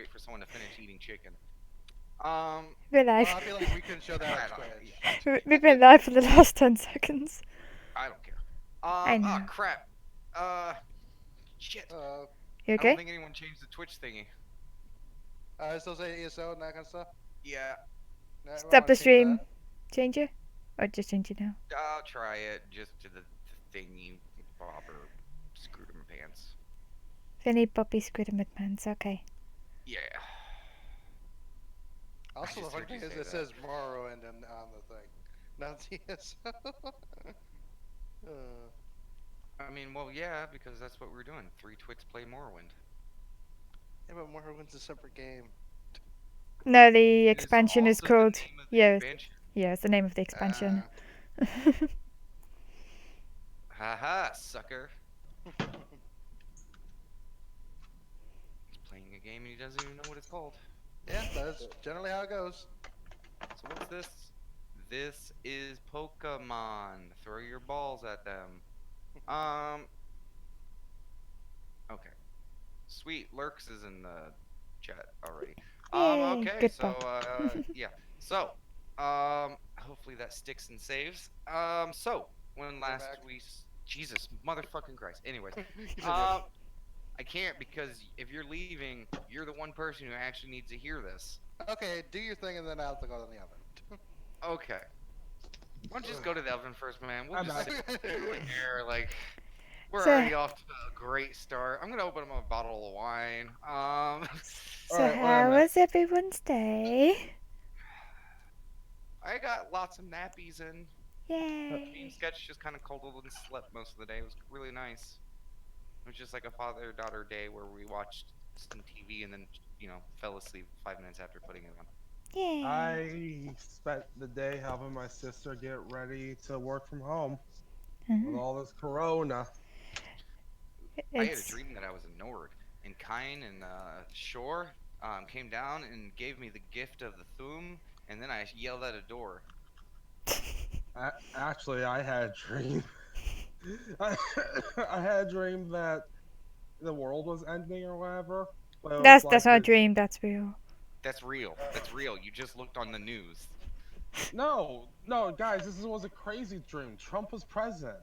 wait for someone to finish eating chicken. We're Well, live. I feel like we can show that on I don't. Yeah, Twitch. We've been live for the last 10 seconds. I don't care. I Oh know. crap. Uh, shit. uh, You I don't okay? think anyone changed the Twitch thingy. I still say ESO and that kind of stuff. Yeah, No, I Stop want the to change stream. that. Change it? Or just change it now? I'll try it just to the thingy bobber screwed in my pants. Finny Poppy Squidmit Pants. Okay. Yeah. I Also, the just funny heard you thing is, say it that. says Morrowind on the thing, not ESO. I mean, well, yeah, because that's what we're doing. 3 Twits play Morrowind. Yeah, but Morrowind's a separate game. No, the It is expansion is also the called. name of the Yeah, expansion. yeah, it's the name of the expansion. Uh, Haha, sucker. He's playing a game and he doesn't even know what it's called. yeah, that's generally how it goes. So what's this? This is Pokemon. Throw your balls at them. Um. Okay. Sweet. Lurks is in the chat already. Yay! Okay. Good So pop. yeah. So hopefully that sticks and saves. So when We're last back. Jesus motherfucking Christ. Anyways, You said um, I can't because if you're leaving, you're the one person who actually needs to hear this. okay, do your thing and then I'll have to go in the oven. Okay. Why don't you just go to the oven first, man? We'll I'm just back. sit there. Like, we're So, already off to a great start. I'm gonna open up a bottle of wine. Alright, wait a how minute. was everyone's day? I got lots of nappies in. Me and Yay! Sketch just kind of cuddled and slept most of the day. It was really nice. It was just like a father-daughter day where we watched some TV and then, fell asleep 5 minutes after putting it on. Yay! I spent the day helping my sister get ready to work from home with all this corona. I had a It's dream that I was a Nord, and Kine and Shore came down and gave me the gift of the Thum, and then I yelled at a door. Actually, I had a dream. I, I had a dream that the world was ending or whatever. But it was that's like not a this. dream. That's real. That's real. That's real. You just looked on the news. No, guys, this was a crazy dream. Trump was president.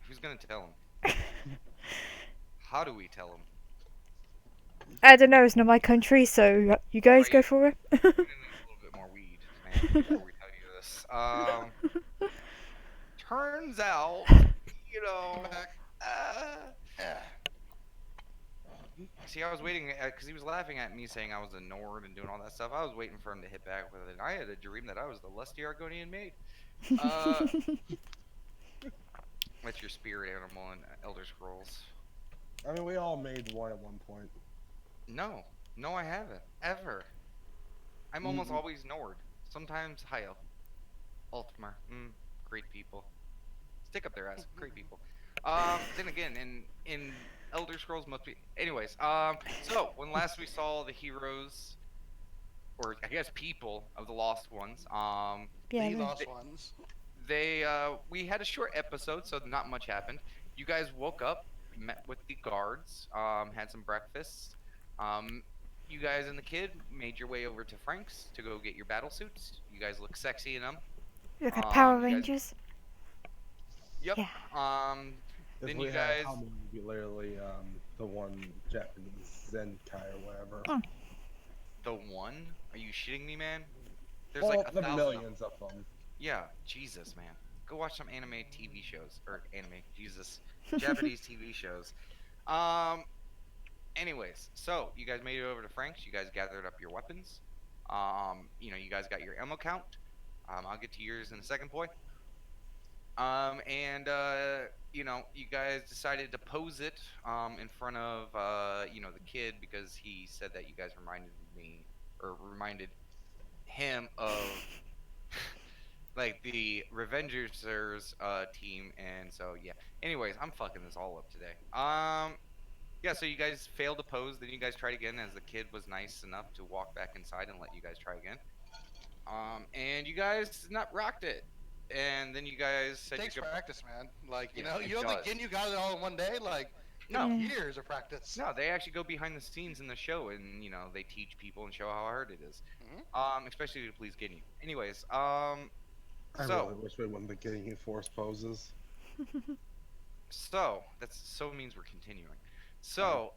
Who's gonna tell him? How do we tell him? I don't know. It's not my country, so you guys go for it. We need a little bit more weed, man, before we tell you this. Turns out, you know, Come back. uh, Yeah. see, I was waiting because he was laughing at me saying I was a Nord and doing all that stuff. I was waiting for him to hit back with it. And I had a dream that I was the lusty Argonian maid. Uh, that's your spirit animal in Elder Scrolls. I mean, we all made one at one point. No, no, I haven't ever. I'm almost always Nord. Sometimes Hyo, Ultmar. Great people. Stick up their ass. Great people. Then again, in Elder Scrolls, most be. Anyways, so when last we saw the heroes, or I guess people of the Lost Ones, Yeah. The we- lost ones. we had a short episode, so not much happened. You guys woke up, met with the guards, had some breakfast. You guys and the kid made your way over to Frank's to go get your battle suits. You guys look sexy in them. Look at Power You guys- Rangers. Yep. Yeah. If Then we you had guys. helmet, we'd be literally the one Japanese Zenkai or whatever. The one? Are you shitting me, man? There's Well, like a the thousand. millions of them. Yeah, Jesus, man. Go watch some anime TV shows or anime. Jesus, Japanese TV shows. Um. Anyways, so you guys made it over to Frank's. You guys gathered up your weapons. You guys got your ammo count. I'll get to yours in a second, boy. And you guys decided to pose it in front of the kid because he said that you guys reminded him of like the Revengers team, and so yeah. Anyways, I'm fucking this all up today. Yeah, so you guys failed to pose, then you guys tried again as the kid was nice enough to walk back inside and let you guys try again. And you guys not rocked it. And then you guys said Takes you could practice, man. Like, Yeah, it you don't think does. you got it all in one day. Like, No, Yeah. Years of practice. no, they actually go behind the scenes in the show, and they teach people and show how hard it is. Mhm. Especially to please Ginyu. Anyways, I so really wish we wouldn't be getting you force poses. so means we're continuing. Okay. So,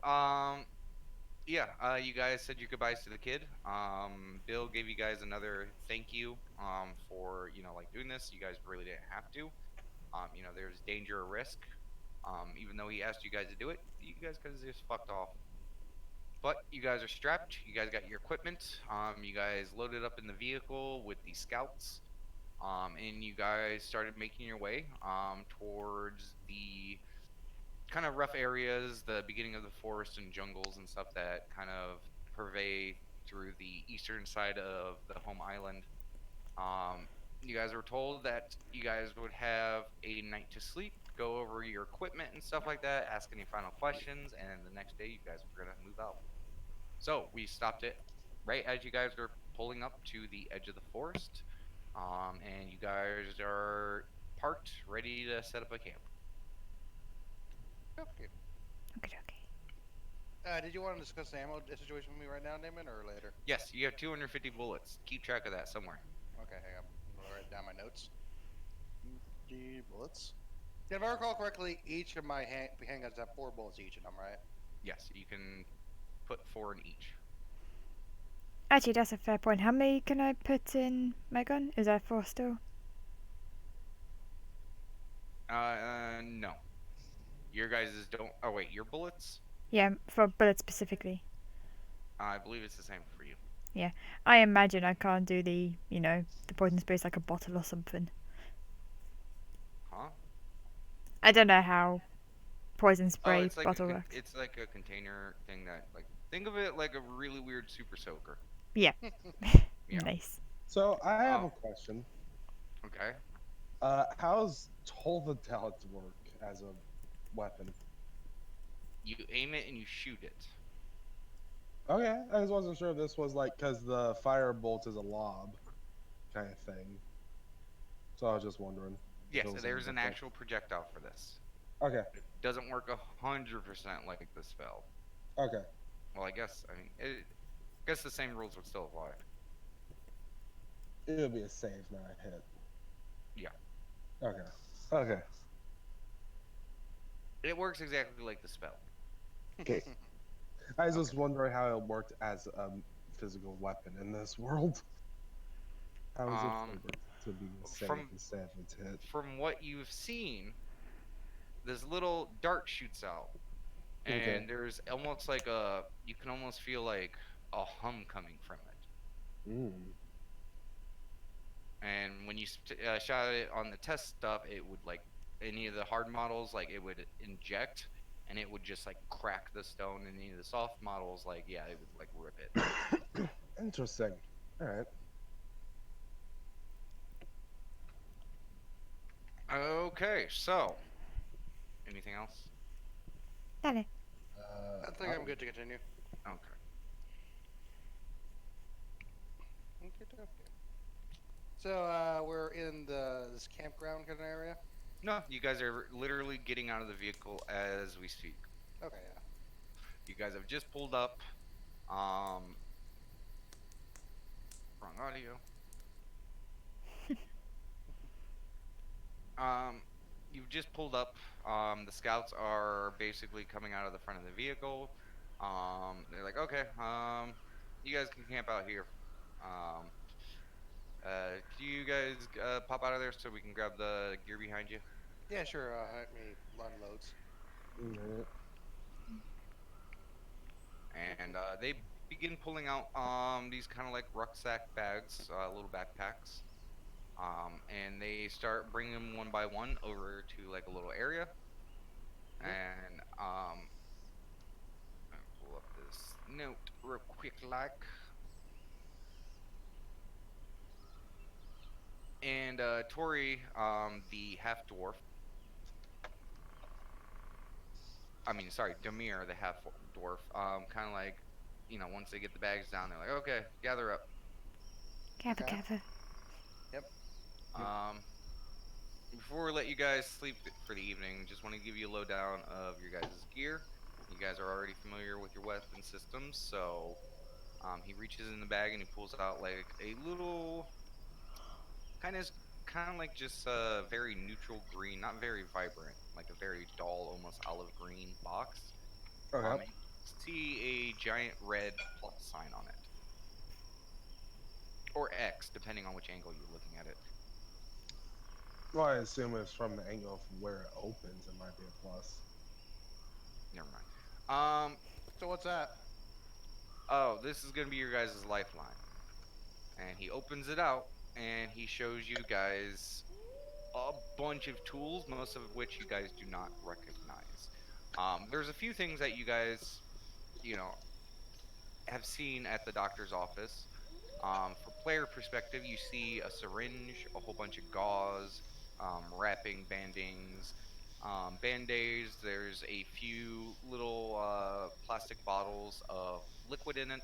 yeah, you guys said your goodbyes to the kid. Bill gave you guys another thank you, for like doing this. You guys really didn't have to. There's danger or risk. Even though he asked you guys to do it, you guys could have just fucked off. But you guys are strapped. You guys got your equipment. You guys loaded up in the vehicle with the scouts. And you guys started making your way towards the kind of rough areas, the beginning of the forest and jungles and stuff that kind of purvey through the eastern side of the home island. You guys were told that you guys would have a night to sleep, go over your equipment and stuff like that, ask any final questions, and the next day you guys were gonna move out. So we stopped it right as you guys were pulling up to the edge of the forest, and you guys are parked, ready to set up a camp. Okay. Okay, okay. Did you want to discuss the ammo situation with me right now, Damon, or later? Yes, you have 250 bullets. Keep track of that somewhere. Okay, hang on. I'm gonna write down my notes. The bullets. Yeah, if I recall correctly, each of my handguns have 4 bullets each in them, right? Yes, you can put 4 in each. Actually, that's a fair point. How many can I put in my gun? Is there 4 still? No. Your guys' don't. Oh wait, your bullets? Yeah, for bullets specifically. I believe it's the same for you. I imagine I can't do the poison sprays like a bottle or something. Huh? I don't know how poison Oh, spray it's like bottle works. it's like a container thing that think of it like a really weird super soaker. Yeah. Yeah. Nice. So I have Oh. a question. Okay. How's Toll the Talent work as a weapon? You aim it and you shoot it. Okay, I just wasn't sure if this was like because the fire bolt is a lob kind of thing. So I was just wondering. Yes, Those are there's an different. actual projectile for this. Okay, It doesn't work 100% like the spell. okay. Well, I guess I guess the same rules would still apply. It would be a save, not a hit. Yeah. Okay. Okay. It works exactly like the spell. Okay. I was just wondering how it worked as a physical weapon in this world. How is it figured to be a save from- instead of a hit? From what you've seen, this little dart shoots out, and Okay. there's almost like you can almost feel like a hum coming from it. Mm. And when you shot it on the test stuff, it would like any of the hard models, like it would inject, and it would just like crack the stone. And any of the soft models, like yeah, it would like rip it. Interesting. All right. Okay, so anything else? Dale. I think I'm good to continue. Okay. Okay. So we're in this campground kind of area. No, you guys are literally getting out of the vehicle as we speak. Okay, yeah. You guys have just pulled up. Wrong audio. You've just pulled up. The scouts are basically coming out of the front of the vehicle. They're like, okay, you guys can camp out here. Can you guys pop out of there so we can grab the gear behind you? Yeah, sure. Let me unloads. Alright. And they begin pulling out these kind of like rucksack bags, little backpacks. And they start bringing them one by one over to like a little area. And I'll pull up this note real quick, like. And Tori, the half dwarf. I mean, sorry, Demir, the half dwarf. Kind of like, once they get the bags down, they're like, okay, gather up. Gather, Okay. gather. Um, Before we let you guys sleep for the evening, just want to give you a lowdown of your guys' gear. You guys are already familiar with your weapon systems, so he reaches in the bag and he pulls out like a little kind of kind of like just a very neutral green, not very vibrant, like a very dull, almost olive green box. Okay. And you see a giant red plus sign on it, or X, depending on which angle you're looking at it. Well, I assume it's from the angle from where it opens. It might be a plus. Never mind. So what's that? Oh, this is gonna be your guys' lifeline. And he opens it out, and he shows you guys a bunch of tools, most of which you guys do not recognize. There's a few things that you guys, you know, have seen at the doctor's office. For player perspective, you see a syringe, a whole bunch of gauze, wrapping bandings, band-aids. There's a few little plastic bottles of liquid in it,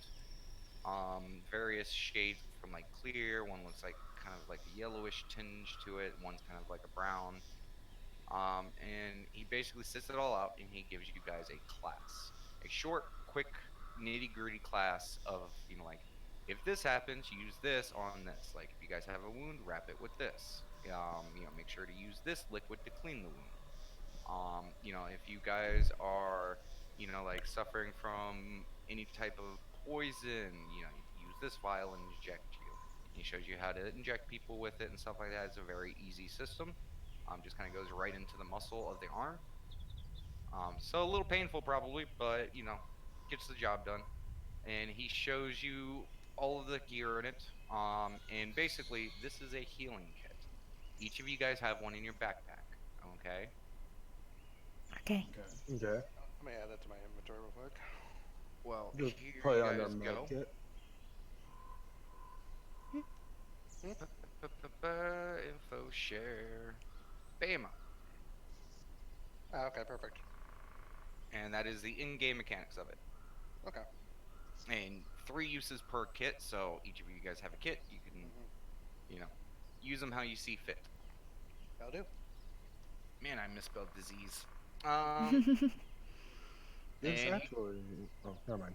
various shades from like clear. One looks like kind of like a yellowish tinge to it. One's kind of like a brown. And he basically sits it all out and he gives you guys a class, a short, quick, nitty gritty class of, like, if this happens, use this on this. Like, if you guys have a wound, wrap it with this. Make sure to use this liquid to clean the wound. If you guys are, like suffering from any type of poison, use this vial and inject you. And he shows you how to inject people with it and stuff like that. It's a very easy system. Just kind of goes right into the muscle of the arm. So a little painful probably, but gets the job done. And he shows you all of the gear in it. And basically, this is a healing kit. Each of you guys have one in your backpack. Okay. Okay. Okay. Okay. Let me add that to my inventory real quick. Well, Just here put you it under guys med go. kit. Info share. Bam. Ah, okay, perfect. And that is the in-game mechanics of it. Okay. And 3 uses per kit, so each of you guys have a kit. You can, use them how you see fit. That'll do. Man, I misspelled disease. It's And actually. Oh, never mind.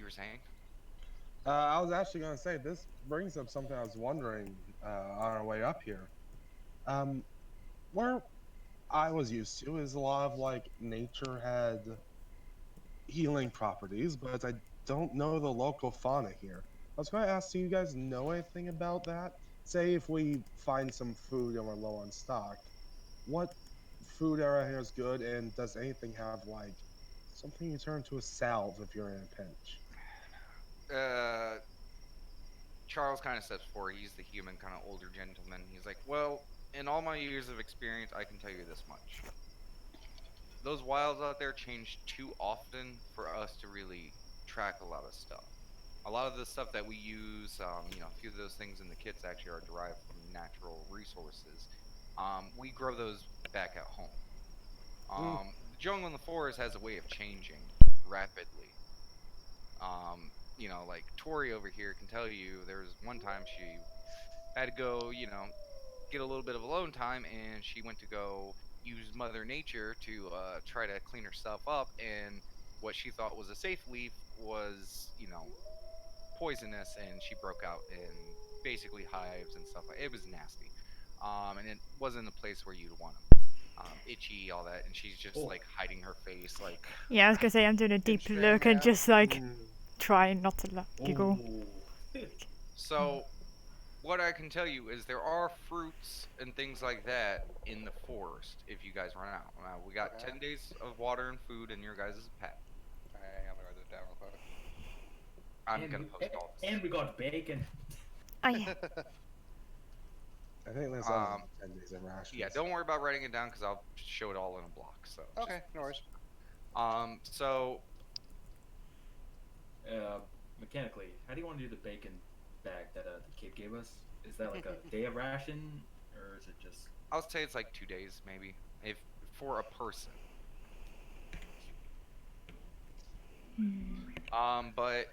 you were saying? I was actually gonna say this brings up something I was wondering on our way up here. Where I was used to is a lot of like nature had healing properties, but I don't know the local fauna here. I was going to ask, do you guys know anything about that? Say if we find some food and we're low on stock, what food area here is good, and does anything have like something you turn to a salve if you're in a pinch? Charles kind of steps forward. He's the human, kind of older gentleman. He's like, well, in all my years of experience, I can tell you this much. Those wilds out there change too often for us to really track a lot of stuff. A lot of the stuff that we use, a few of those things in the kits actually are derived from natural resources. We grow those back at home. Mm. The jungle in the forest has a way of changing rapidly. Like Tori over here can tell you, there was one time she had to go, get a little bit of alone time, and she went to go use Mother Nature to try to clean herself up, and what she thought was a safe leaf was, poisonous, and she broke out in basically hives and stuff. It was nasty, and it wasn't a place where you'd want them. Itchy, all that, and she's just Oh. like hiding her face, like. Yeah, I was gonna say I'm doing a deep straight look and out. just like Mm. trying not to giggle. Oh. So, what I can tell you is there are fruits and things like that in the forest if you guys run out. Now, we got Okay. 10 days of water and food in your guys' pack. Hang on, let me write that down real quick. I'm and gonna we, post all this. and we got bacon. Oh yeah. I think that's Um, 10 days of rations. Yeah, don't worry about writing it down because I'll show it all in a block. So. Okay, no worries. So Mechanically, how do you want to do the bacon bag that the kid gave us? Is that like a day of ration, or is it just? I'll say it's like 2 days maybe, if for a person. But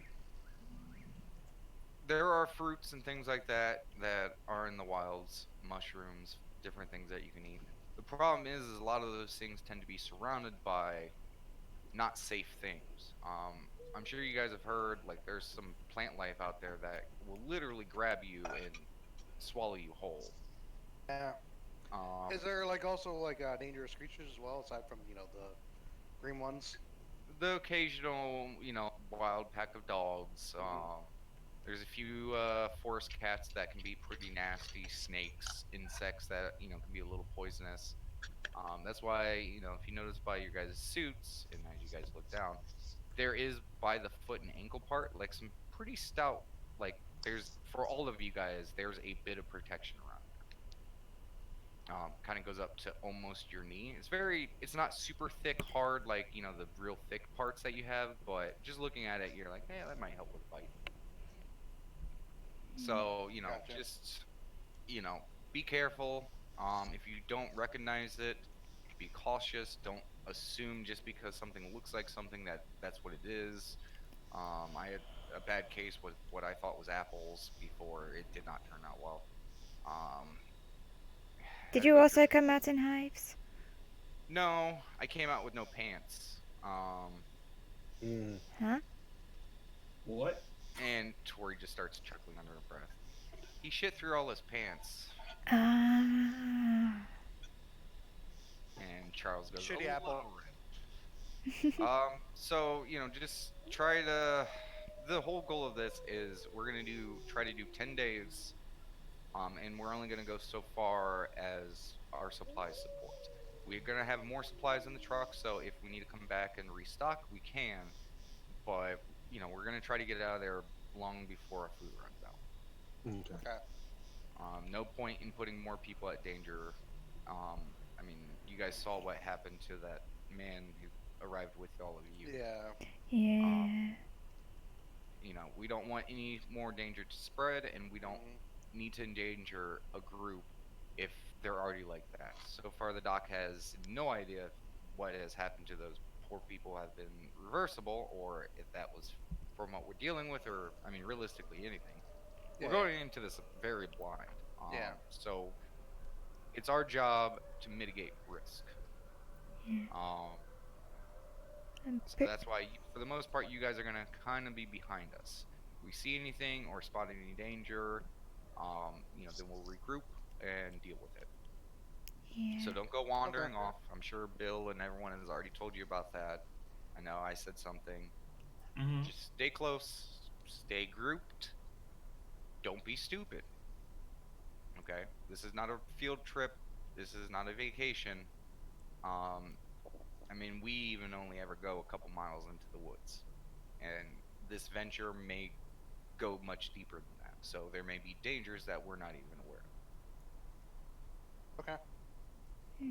there are fruits and things like that that are in the wilds, mushrooms, different things that you can eat. The problem is a lot of those things tend to be surrounded by not safe things. I'm sure you guys have heard like there's some plant life out there that will literally grab you and swallow you whole. Yeah. Um, Is there like also like dangerous creatures as well, aside from the green ones? the occasional, wild pack of dogs. There's a few forest cats that can be pretty nasty, snakes, insects that can be a little poisonous. That's why if you notice by your guys' suits and as you guys look down, there is by the foot and ankle part like some pretty stout like there's for all of you guys there's a bit of protection around there. Kind of goes up to almost your knee. It's not super thick, hard like the real thick parts that you have, but just looking at it, you're like, yeah, that might help with bite. So Gotcha. just be careful. If you don't recognize it, be cautious. Don't assume just because something looks like something that's what it is. I had a bad case with what I thought was apples before. It did not turn out well. Um, had Did to you go through. also come out in hives? No, I came out with no pants. Mm. Huh? What? And Tori just starts chuckling under her breath. He shit through all his pants. Ah. And Charles goes, Shitty "Oh, apple. So just try to. The whole goal of this is we're gonna try to do 10 days, and we're only gonna go so far as our supplies support. We're gonna have more supplies in the truck, so if we need to come back and restock, we can. But we're gonna try to get out of there long before our food runs out. Okay. Okay. No point in putting more people at danger. I mean, you guys saw what happened to that man who arrived with all of you. Yeah. Um, Yeah. we don't want any more danger to spread, and we don't Mhm. need to endanger a group if they're already like that. So far, the doc has no idea if what has happened to those poor people have been reversible, or if that was from what we're dealing with, or I mean, realistically, anything. We're Yeah. going into this very blind. Yeah. So it's our job to mitigate risk. Yeah. Um, I'm so pre- that's why, for the most part, you guys are gonna kind of be behind us. If we see anything or spot any danger, then we'll regroup and deal with it. yeah. So don't go Okay. wandering off. I'm sure Bill and everyone has already told you about that. I know I said something. Mm-hmm. Just stay close, stay grouped. Don't be stupid. Okay? This is not a field trip. This is not a vacation. Um, I mean, we even only ever go a couple miles into the woods, and this venture may go much deeper than that. So there may be dangers that we're not even aware Okay. of.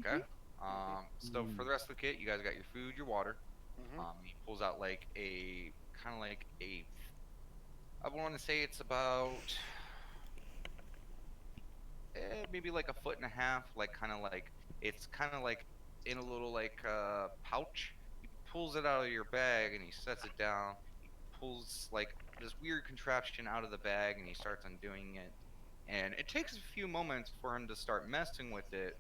Okay. Mhm. So for the rest of the kit, you guys got your food, your water. Mhm. He pulls out like a kind of like a. I want to say it's about maybe like a foot and a half, like kind of like it's kind of like in a little like pouch. He pulls it out of your bag and he sets it down. He pulls like this weird contraption out of the bag and he starts undoing it. And it takes a few moments for him to start messing with it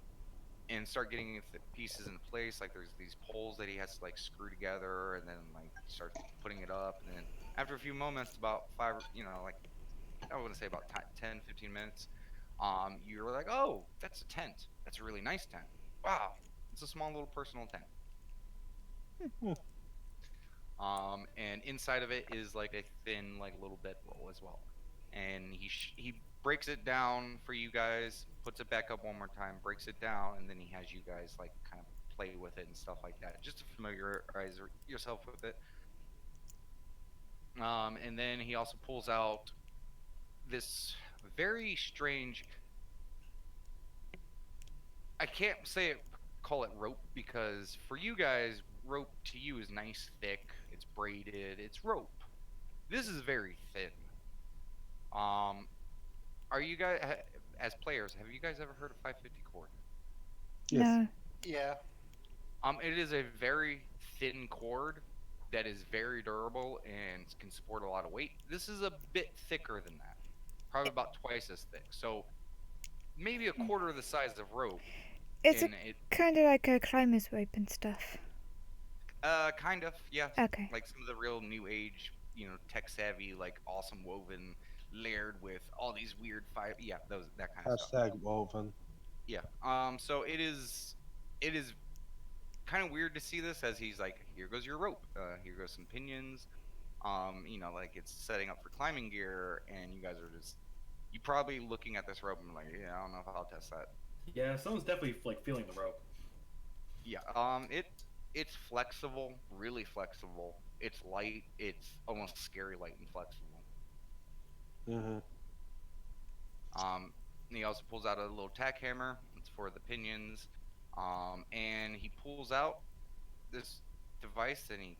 and start getting pieces in place. Like there's these poles that he has to like screw together and then like start putting it up. And then after a few moments, about five, like I want to say about 10, 15 minutes, you're like, oh, that's a tent. That's a really nice tent. Wow, it's a small little personal tent. Hmm. And inside of it is like a thin, like little bedroll as well. And he breaks it down for you guys, puts it back up one more time, breaks it down, and then he has you guys like kind of play with it and stuff like that, just to familiarize yourself with it. And then he also pulls out this very strange. I can't say it, call it rope because for you guys, rope to you is nice, thick. It's braided. It's rope. This is very thin. Um, are you guys as players? Have you guys ever heard of 550 cord? Yes. No. Yeah. It is a very thin cord. that is very durable and can support a lot of weight. This is a bit thicker than that, probably about twice as thick. So maybe a quarter the size of rope, Is it and it kind of like a climber's rope and stuff? kind of, yeah, Okay. like some of the real new age, tech savvy, like awesome woven, layered with all these weird yeah, those that kind of stuff. Hashtag woven. Yeah. So it is kind of weird to see this as he's like, here goes your rope, here goes some pinions, like it's setting up for climbing gear, and you guys are just, you probably looking at this rope and like, yeah, I don't know if I'll test that. Yeah, someone's definitely like feeling the rope. Yeah. It's flexible, really flexible. It's light. It's almost scary light and flexible. Mm-hmm. He also pulls out a little tack hammer. It's for the pinions. And he pulls out this device, and he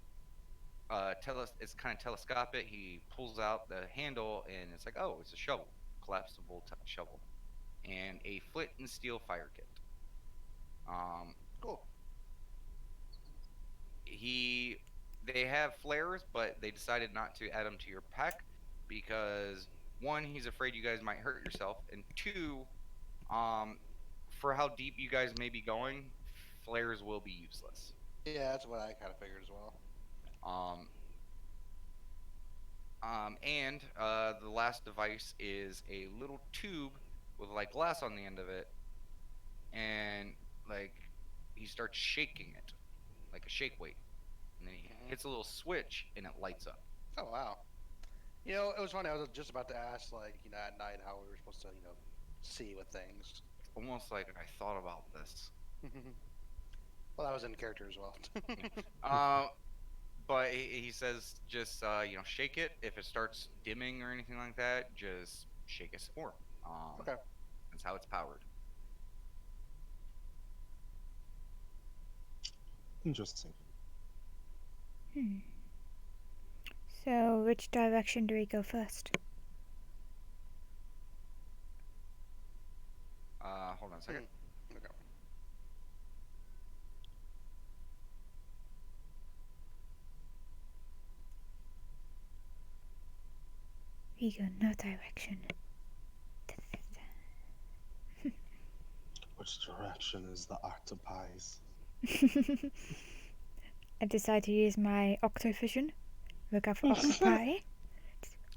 it's kind of telescopic. He pulls out the handle, and it's like, oh, it's a shovel, collapsible shovel, and a flint and steel fire kit. Um, Cool. they have flares, but they decided not to add them to your pack because one, he's afraid you guys might hurt yourself, and two, um, for how deep you guys may be going, flares will be useless. Yeah, that's what I kind of figured as well. Um, and the last device is a little tube with like glass on the end of it, and like he starts shaking it like a shake weight, and then he hits a little switch and it lights up. Oh wow. It was funny. I was just about to ask, like, at night how we were supposed to, see with things. Almost like I thought about this. Well, that was in character as well. But he says just shake it. If it starts dimming or anything like that, just shake it some more. Okay. That's how it's powered. Interesting. So, which direction do we go first? Hold on a second. Okay. We go no direction. Which direction is the octopies? I decide to use my octovision. Look out for octopi.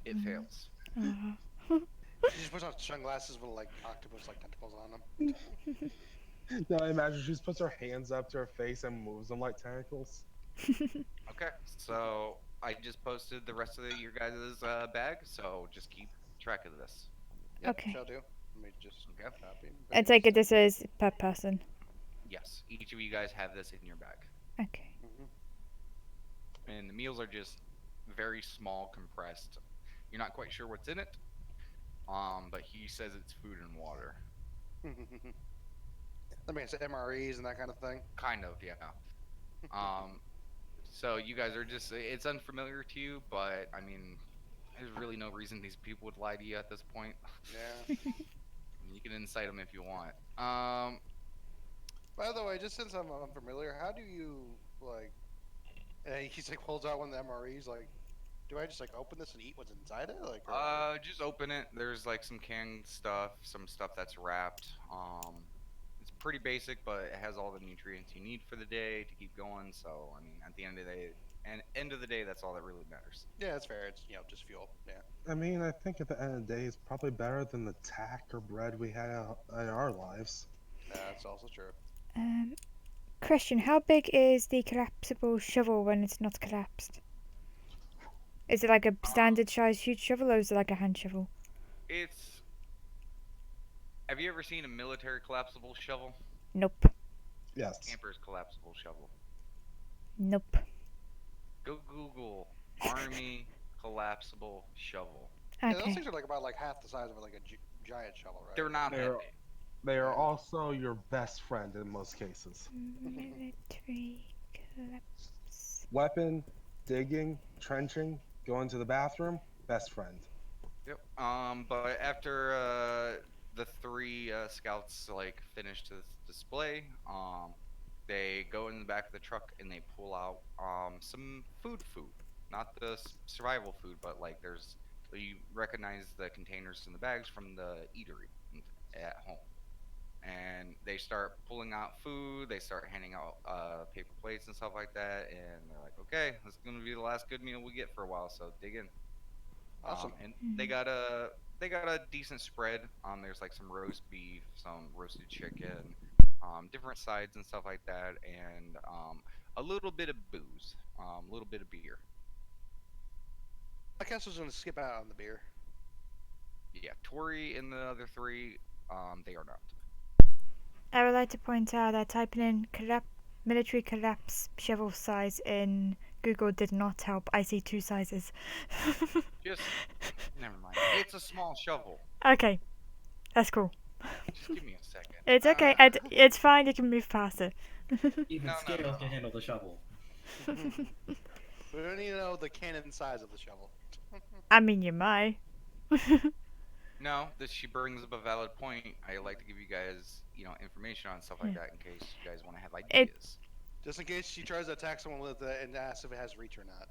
It fails. She just puts on sunglasses with like octopus like tentacles on them. No, I imagine she just puts her hands up to her face and moves them like tentacles. Okay, so I just posted the rest of your guys' bag, so just keep track of this. Yep, Okay. shall do. Let me just Okay. copy. I take it this is per person. Yes, each of you guys have this in your bag. Okay. And the meals are just very small, compressed. You're not quite sure what's in it, but he says it's food and water. Let me say MREs and that kind of thing. Kind of, yeah. So you guys are it's unfamiliar to you, but I mean, there's really no reason these people would lie to you at this point. Yeah. You can incite them if you want. By the way, just since I'm unfamiliar, how do you like? He's like pulls out one of the MREs. Like, do I just like open this and eat what's inside it? Like, Just open it. There's like some canned stuff, some stuff that's wrapped. It's pretty basic, but it has all the nutrients you need for the day to keep going. So, I mean, at the end of the day, that's all that really matters. yeah, it's fair. It's just fuel. Yeah. I mean, I think at the end of the day, it's probably better than the tack or bread we had in our lives. That's also true. Question: how big is the collapsible shovel when it's not collapsed? Is it like a standard size huge shovel, or is it like a hand shovel? Have you ever seen a military collapsible shovel? Nope. Yes. Camper's collapsible shovel. Nope. Go Google Army collapsible shovel. Yeah, those Okay. things are like about like half the size of like a giant shovel, right? They're not that They're- big. They are also your best friend in most cases. Military collapse. Weapon, digging, trenching, going to the bathroom, best friend. Yep. But after the three scouts like finished this display, They go in the back of the truck and they pull out some food, not the survival food, but like you recognize the containers and the bags from the eatery at home. And they start pulling out food. They start handing out paper plates and stuff like that. And they're like, "Okay, this is gonna be the last good meal we get for a while, so dig in." Awesome. And they got a decent spread. There's like some roast beef, some roasted chicken, different sides and stuff like that, and a little bit of booze, a little bit of beer. I guess I was gonna skip out on the beer. Yeah, Tori and the other three, they are not. I would like to point out that typing in military collapse shovel size in Google did not help. I see 2 sizes. Just never mind. It's a small shovel. Okay, that's cool. Just give me a second. It's okay. It's fine. You can move past it. Even No, scales no. can handle the shovel. We don't need to know the cannon size of the shovel. I mean, you might. No, that she brings up a valid point. I like to give you guys, information on stuff like that in case you guys want to have ideas. Just in case she tries to attack someone with it and asks if it has reach or not.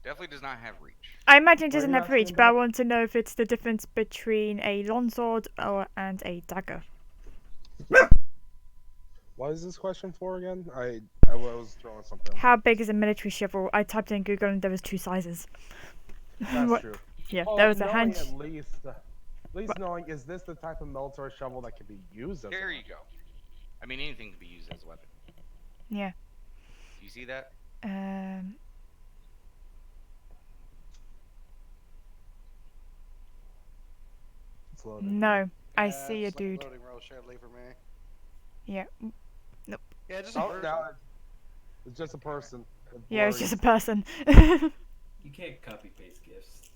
Definitely does not have reach. I imagine it What are doesn't you have asking reach, but I about? want to know if it's the difference between a longsword and a dagger. What is this question for again? I was throwing something. How big is a military shovel? I typed in Google and there was 2 sizes. That's What- true. Yeah, Well, there was a knowing hand. at least knowing, is this the type of military shovel that can be used as There a you go. I mean, anything can be used as a weapon. Yeah. Do you see that? It's loading. No, I Yeah, see a it's like dude. loading real shortly for me. Yeah, Yeah, just a Oh, person. now it's just a person. yeah, it's Blurry. just a person. You can't copy paste gifs.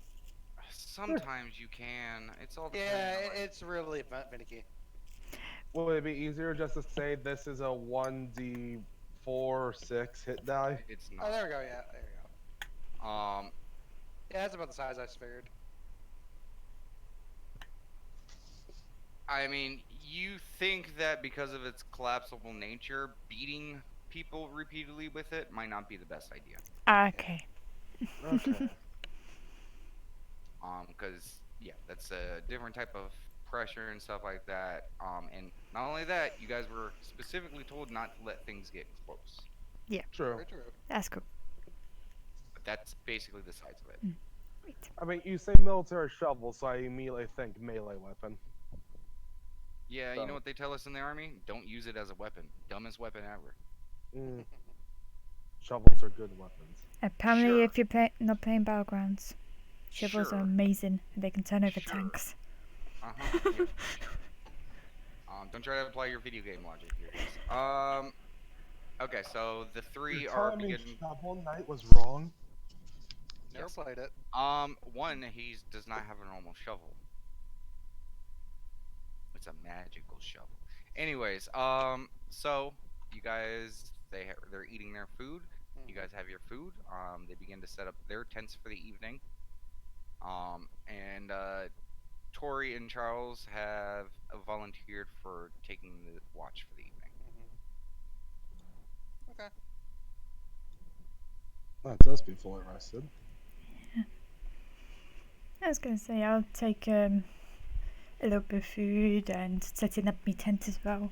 Sometimes you can. It's all Yeah, depending on, it's really finicky. Would it be easier just to say this is a 1d4 or 6 hit die? It's Oh, not. there we go. Yeah, there we go. Um, Yeah, that's about the size I figured. I mean, you think that because of its collapsible nature, beating people repeatedly with it might not be the best idea. Okay. Okay. Because yeah, that's a different type of pressure and stuff like that. And not only that, you guys were specifically told not to let things get close. True. Very true. That's cool. But that's basically the size of it. Wait. I mean, you say military shovel, so I immediately think melee weapon. Yeah, you So- know what they tell us in the army? Don't use it as a weapon. Dumbest weapon ever. Mm. Shovels are good weapons. Apparently, Sure. if you're not playing Battlegrounds, shovels Sure. are amazing and they can turn over Sure. tanks. Uh-huh. Don't try to apply your video game logic here. Guys. Okay, so the 3 You're are telling me beginning. Shovel Knight was wrong? Never Yes. played it. One, he does not have a normal shovel. It's a magical shovel. Anyways, so you guys, they're eating their food. You guys have your food. They begin to set up their tents for the evening. And Tori and Charles have volunteered for taking the watch for the evening. Okay. Let us be fully rested. I was gonna say I'll take a little bit of food and setting up my tent as well.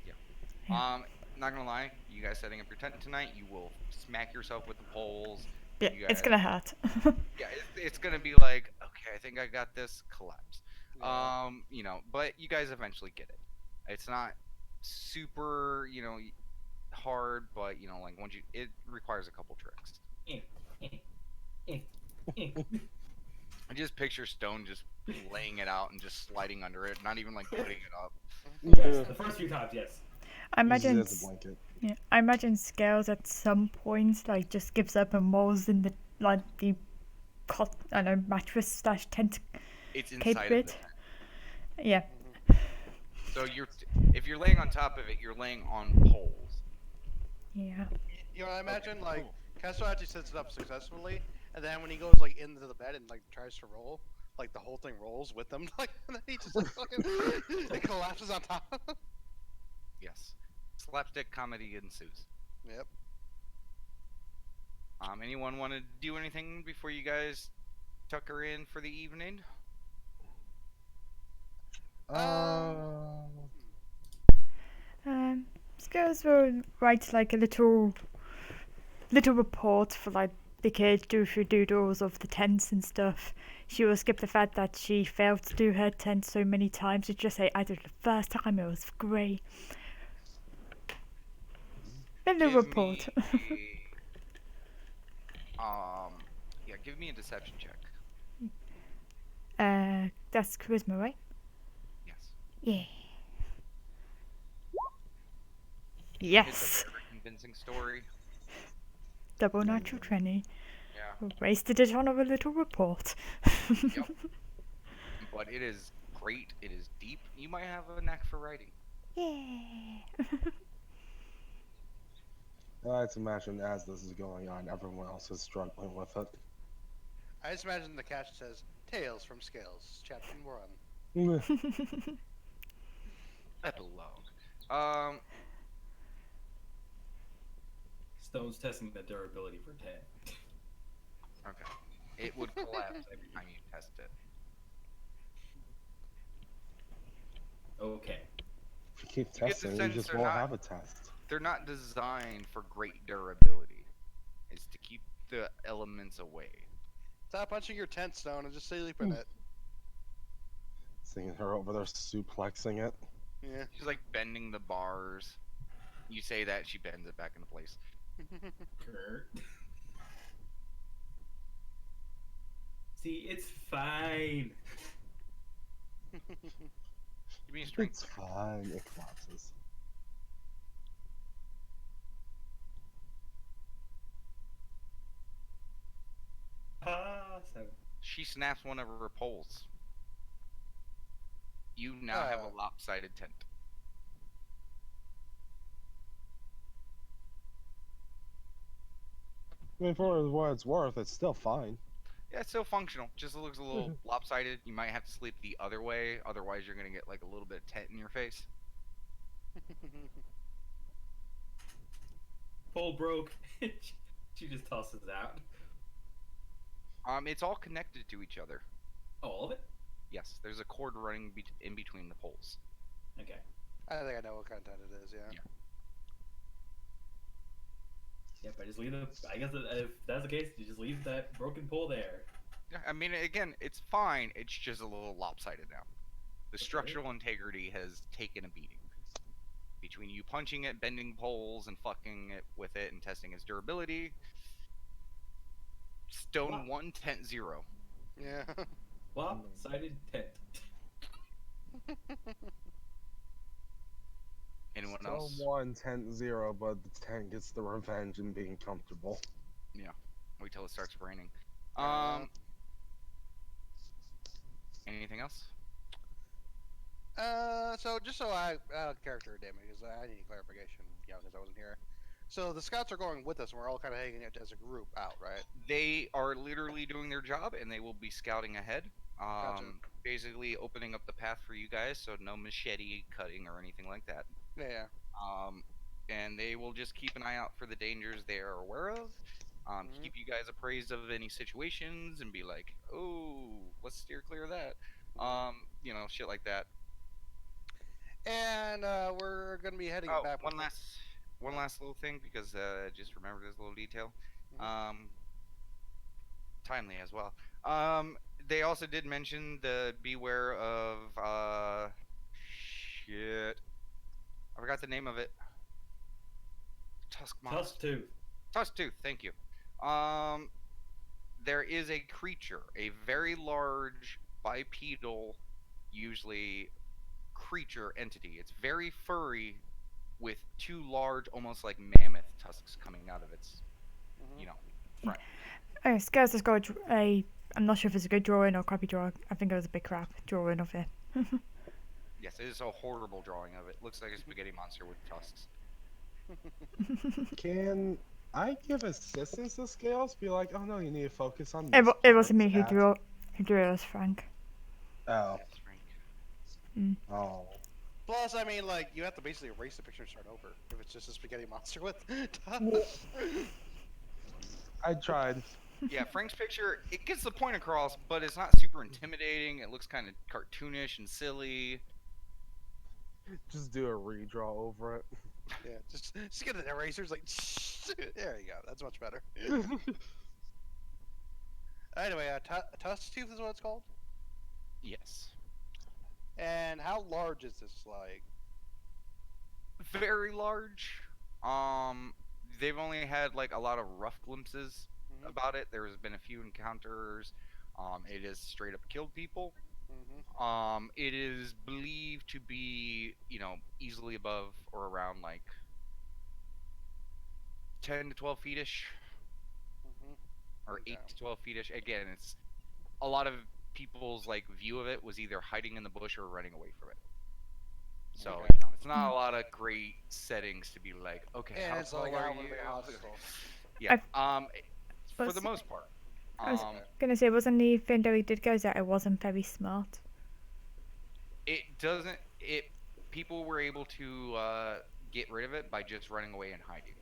Yeah. Not gonna lie, you guys setting up your tent tonight, you will smack yourself with the poles. Yeah, You it's guys- gonna hurt. Yeah, it's gonna be like, okay, I think I got this. Collapse. Yeah. But you guys eventually get it. It's not super, hard, but like it requires a couple tricks. I just picture Stone just laying it out and just sliding under it, not even like putting it up. Yes, the first few times, yes. I imagine. Use it as a blanket. Yeah, I imagine Scales at some point like just gives up and rolls in the cot, I don't know, mattress / tent. It's Cape inside of bit. the tent. Yeah. So if you're laying on top of it, you're laying on poles. Yeah. You know, I imagine Okay, like cool. Castro actually sets it up successfully, and then when he goes like into the bed and like tries to roll, like the whole thing rolls with him, like and then he just like fucking it collapses on top. Yes. Slapstick comedy ensues. Yep. Anyone want to do anything before you guys tuck her in for the evening? Skills will write like a little report for like the kids, do a few doodles of the tents and stuff. She will skip the fact that she failed to do her tent so many times. She'd just say, I did it the first time, it was great. A little Give report. me yeah, give me a deception check. That's charisma, right? Yes. Yeah. It's a Yes. very convincing story. Double natural 20. Yeah. Wasted it on a little report. Yep. But it is great. It is deep. You might have a knack for writing. Yeah. I like to imagine as this is going on, everyone else is struggling with it. I just imagine the caption says Tales from Scales, Chapter 1. Epilogue. Stone's testing the durability for 10. Okay. It would collapse every time you test it. Okay. If you keep You get the testing, you sense just they're won't not- have a test. They're not designed for great durability. It's to keep the elements away. Stop punching your tent, Stone, and just sleep in it. Seeing her over there suplexing it. Yeah. She's like bending the bars. You say that, she bends it back into place. Kurt. See, it's fine. Give me a strength. It's fine. It collapses. Ah, 7. She snaps one of her poles. You now have a lopsided tent. I mean, for what it's worth, it's still fine. Yeah, it's still functional. Just looks a little lopsided. You might have to sleep the other way, otherwise you're gonna get like a little bit of tent in your face. Pole broke. She just tosses it out. It's all connected to each other. Oh, all of it? Yes, there's a cord running in between the poles. Okay. I think I know what kind of tent it is, yeah. Yep, I just leave the. I guess if that's the case, you just leave that broken pole there. Yeah, I mean, again, it's fine. It's just a little lopsided now. The structural integrity has taken a beating. Between you punching it, bending poles, and fucking it with it, and testing its durability. Stone 1, tent 0. Yeah. Lopsided tent. Anyone So else? 1, tent 0, but the tent gets the revenge in being comfortable. Wait till it starts raining. Anything else? So just so character damage, because I need clarification, because I wasn't here. So the scouts are going with us, and we're all kind of hanging out as a group out, right? They are literally doing their job, and they will be scouting ahead. Gotcha. Basically opening up the path for you guys, so no machete cutting or anything like that. Yeah. And they will just keep an eye out for the dangers they are aware of. Keep you guys appraised of any situations and be like, oh, let's steer clear of that. Shit like that. And we're gonna be heading Oh, back. one last little thing, because just remember this little detail. Timely as well. They also did mention the beware of shit. I forgot the name of it. Tusk monster. Tusk Tusktooth, thank you. There is a creature, a very large bipedal, usually creature entity. It's very furry, with 2 large, almost like mammoth tusks coming out of its, front. Skills has got I'm not sure if it's a good drawing or crappy drawing. I think it was a big crap drawing of it. Yes, it is a horrible drawing of it. Looks like a spaghetti monster with tusks. Can I give assistance to Scales? Be like, oh no, you need to focus on It this wasn't me who part. drew it. It was Frank. Oh. Yes, Frank. Oh. Plus, I mean, like, you have to basically erase the picture and start over if it's just a spaghetti monster with. I tried. Yeah, Frank's picture, it gets the point across, but it's not super intimidating. It looks kind of cartoonish and silly. Just do a redraw over it. Yeah, just get an eraser. It's like, there you go. That's much better. Anyway, Tusk Tooth is what it's called. Yes. And how large is this? Like, Very large. They've only had like a lot of rough glimpses Mhm. about it. There's been a few encounters. It has straight up killed people. mm-hmm. It is believed to be, easily above or around like 10 to 12 feet-ish, Mm-hmm. or Okay. 8 to 12 feet-ish. Again, it's a lot of people's like view of it was either hiding in the bush or running away from it. So, Okay. it's not a lot of great settings to be like, okay, And how it's tall like are out in you? the hospital. Yeah. For was- the most part. I was Um, gonna say, wasn't the thing that he did go that it wasn't very smart? it doesn't. People were able to get rid of it by just running away and hiding.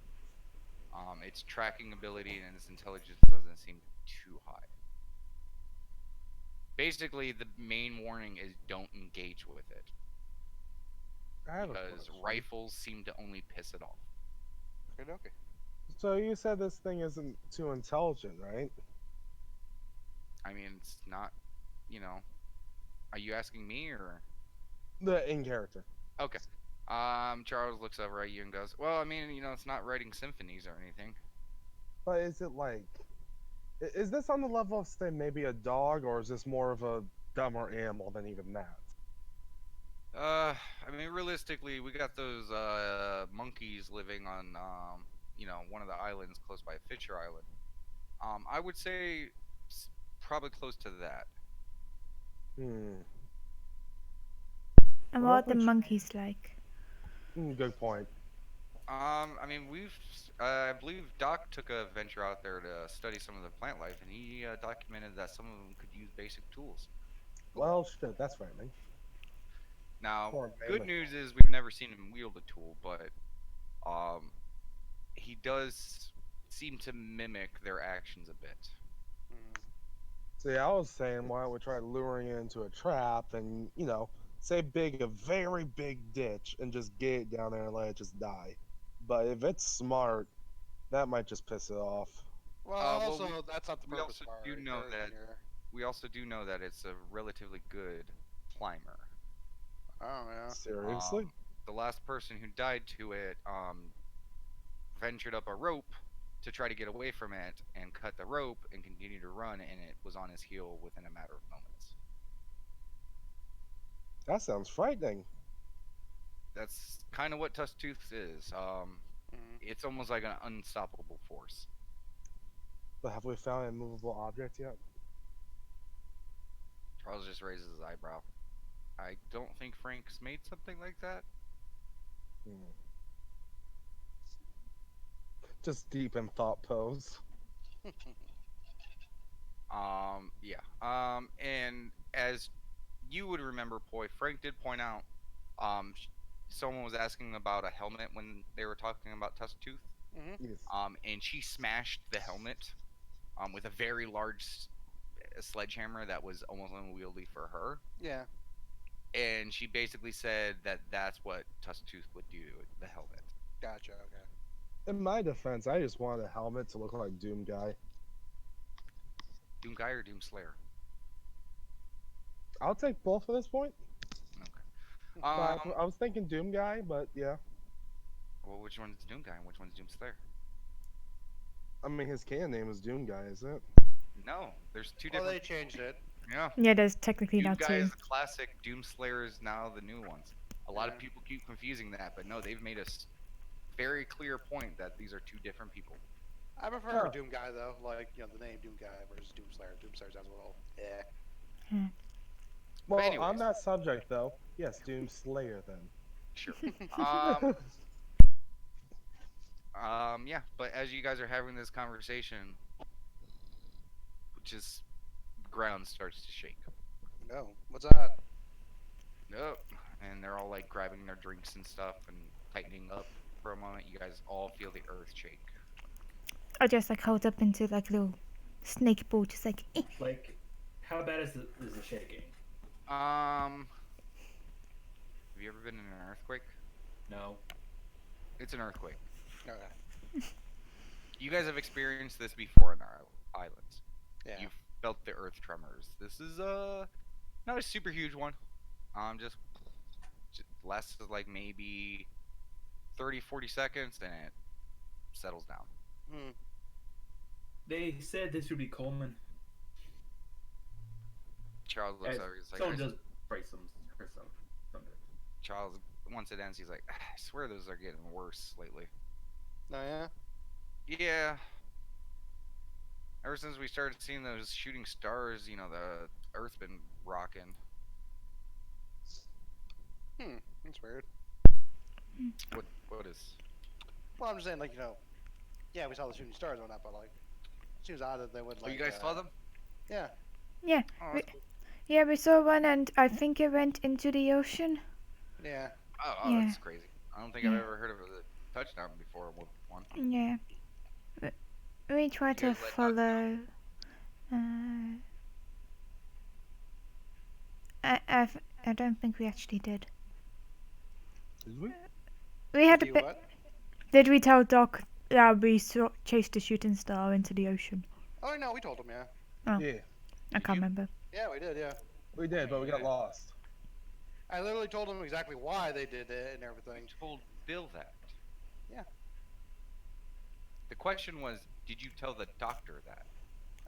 Its tracking ability and its intelligence doesn't seem too high. Basically, the main warning is don't engage with it I have a because question. rifles seem to only piss it off. Okay. So you said this thing isn't too intelligent, right? I mean, it's not. Are you asking me or? The in character. Okay. Charles looks over at you and goes, "Well, I mean, it's not writing symphonies or anything." But is it like, is this on the level of say maybe a dog, or is this more of a dumber animal than even that? I mean, realistically, we got those monkeys living on, one of the islands close by Fisher Island. I would say probably close to that. Hmm. And Well, what are the which- monkeys like? Good point. I mean, I believe Doc took a venture out there to study some of the plant life, and he documented that some of them could use basic tools. Well, shit, that's frightening. Now, Poor good mammoth. news is we've never seen him wield a tool, but he does seem to mimic their actions a bit. Mm. See, I was saying, why don't we try luring it into a trap and, say a very big ditch and just get it down there and let it just die. But if it's smart, that might just piss it off. Well, well, also, that's not the we purpose also of our do know incursion that- here. We also do know that it's a relatively good climber. Oh, yeah. Seriously? The last person who died to it ventured up a rope to try to get away from it and cut the rope and continued to run, and it was on his heel within a matter of moments. That sounds frightening. That's kind of what Tusk Tooth is. Mhm. It's almost like an unstoppable force. But have we found a movable object yet? Charles just raises his eyebrow. I don't think Frank's made something like that. Hmm. Just deep in thought pose. Yeah. And as you would remember, Poi, Frank did point out, someone was asking about a helmet when they were talking about Tusk Tooth. Yes. And she smashed the helmet, with a very large sledgehammer that was almost unwieldy for her. Yeah. And she basically said that that's what Tusk Tooth would do to the helmet. Gotcha. Okay. In my defense, I just wanted a helmet to look like Doom Guy. Doom Guy or Doom Slayer? I'll take both at this point. Okay. But I was thinking Doom Guy, but yeah. Well, which one's Doom Guy and which one's Doom Slayer? I mean, his canon name is Doom Guy, is it? No, there's two Well, different. they changed it. Yeah. Yeah, there's technically Doom not Guy two. is the classic. Doom Slayer is now the new ones. A lot of Yeah. people keep confusing that, but no, they've made a very clear point that these are two different people. I prefer Huh. Doom Guy though, like the name Doom Guy versus Doom Slayer. Doom Slayer sounds a little Well, on anyways. that subject, though, yes, Doom Slayer then. Sure. Yeah, but as you guys are having this conversation, just the ground starts to shake. No. What's that? Oh, and they're all like grabbing their drinks and stuff and tightening up for a moment. You guys all feel the earth shake. I just like hold up into like a little snake ball, just like. Like, how bad is the shaking? Have you ever been in an earthquake? No. It's an earthquake. Okay. You guys have experienced this before in our islands. Yeah. You've felt the earth tremors. This is not a super huge one. Just lasts like maybe 30-40 seconds and it settles down. Hmm. They said this would be Coleman. Charles looks over. He's like, Someone just break some or something. Charles, once it ends, he's like, I swear those are getting worse lately. Oh yeah. Yeah. Ever since we started seeing those shooting stars, you know, the Earth's been rocking. That's weird. What is? Well, I'm just saying, like, yeah, we saw the shooting stars and whatnot, but like, it seems odd that they would Oh, like. you guys saw them? Yeah. Yeah, Oh, we, that's cool. yeah, we saw one, and I think it went into the ocean. Yeah. Oh, Yeah. that's crazy. I don't think I've Yeah. ever heard of a touchdown before with one. Yeah, we try to guys let dogs follow. I don't think we actually did. Did we? We had a Do bit. what? Did we tell Doc that we chased a shooting star into the ocean? Oh no, we told them. Yeah. Oh. Yeah, I can't remember. Yeah, we did. Yeah. we did, but we got lost. I literally told them exactly why they did it and everything. You told Bill that. Yeah. The question was, did you tell the doctor that?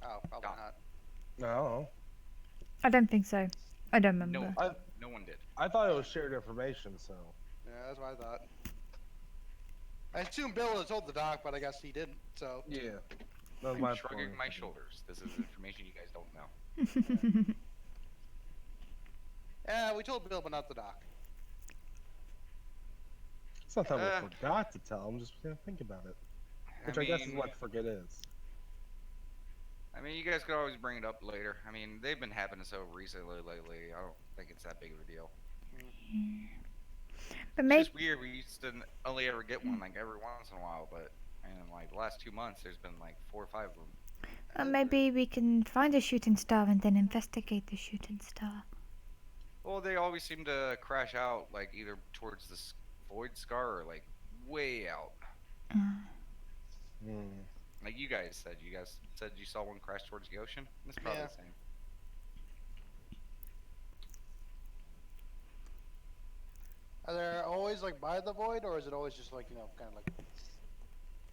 Oh, probably Doc. not. No, I don't think so. I don't remember. No, I no one did. I thought it was shared information. So Yeah, that's what I thought. I assumed Bill would have told the doc, but I guess he didn't. So. yeah, that was I'm my shrugging point. my shoulders. This is information you guys don't know. Yeah, we told Bill, but not the doc. It's not that Uh, we forgot to tell him, just didn't think about it. Which I guess is what forget is. I mean, you guys could always bring it up later. I mean, they've been happening so recently lately. I don't think it's that big of a deal. But It's maybe just weird. We used to only ever get one like every once in a while, but in like the last 2 months, there's been like 4 or 5 of them. maybe we can find a shooting star and then investigate the shooting star. Well, they always seem to crash out like either towards the void scar or like way out. Hmm. Like you guys said you saw one crash towards the ocean. It's probably Yeah. the same. Are they always like by the void, or is it always just like kind of like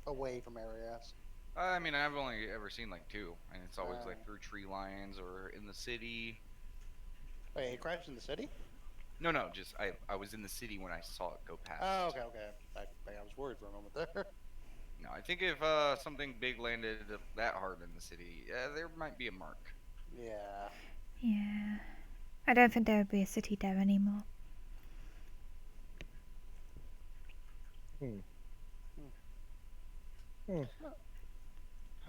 away from areas? I mean, I've only ever seen like 2, and it's always Uh. like through tree lines or in the city. Wait, it crashed in the city? No, just I was in the city when I saw it go past. Oh, okay. I was worried for a moment there. No, I think if something big landed that hard in the city, yeah, there might be a mark. Yeah. Yeah. I don't think there would be a city there anymore.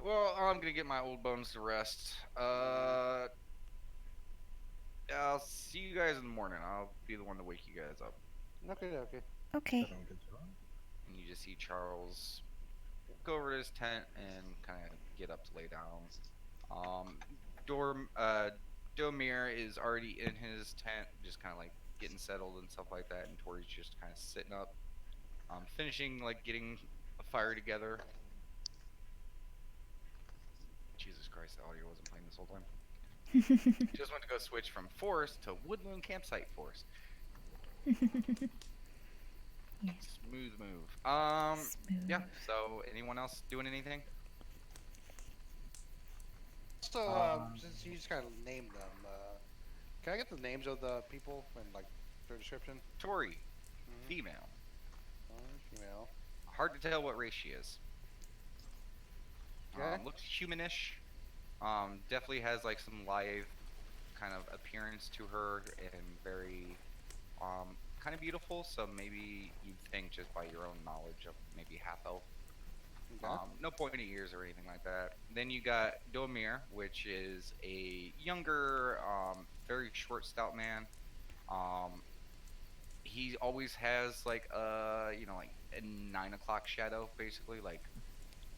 Well, I'm gonna get my old bones to rest. I'll see you guys in the morning. I'll be the one to wake you guys up. Okay. Okay. Did a good job. And you just see Charles go over to his tent and kind of get up to lay down. Domir is already in his tent, just kind of like getting settled and stuff like that, and Tori's just kind of sitting up, finishing like getting a fire together. Jesus Christ, the audio wasn't playing this whole time. Just went to go switch from forest to woodland campsite forest. Smooth move. Yeah. So, anyone else doing anything? So, since you just kind of named them, can I get the names of the people and like their description? Tori, Mhm. female. Female. Hard to tell what race she is. Okay. Looks humanish. Definitely has like some lithe kind of appearance to her, and very kind of beautiful. So maybe you'd think just by your own knowledge of maybe half elf. Okay. No pointy ears or anything like that. Then you got Domir, which is a younger, very short, stout man. he always has like like a 9 o'clock shadow, basically like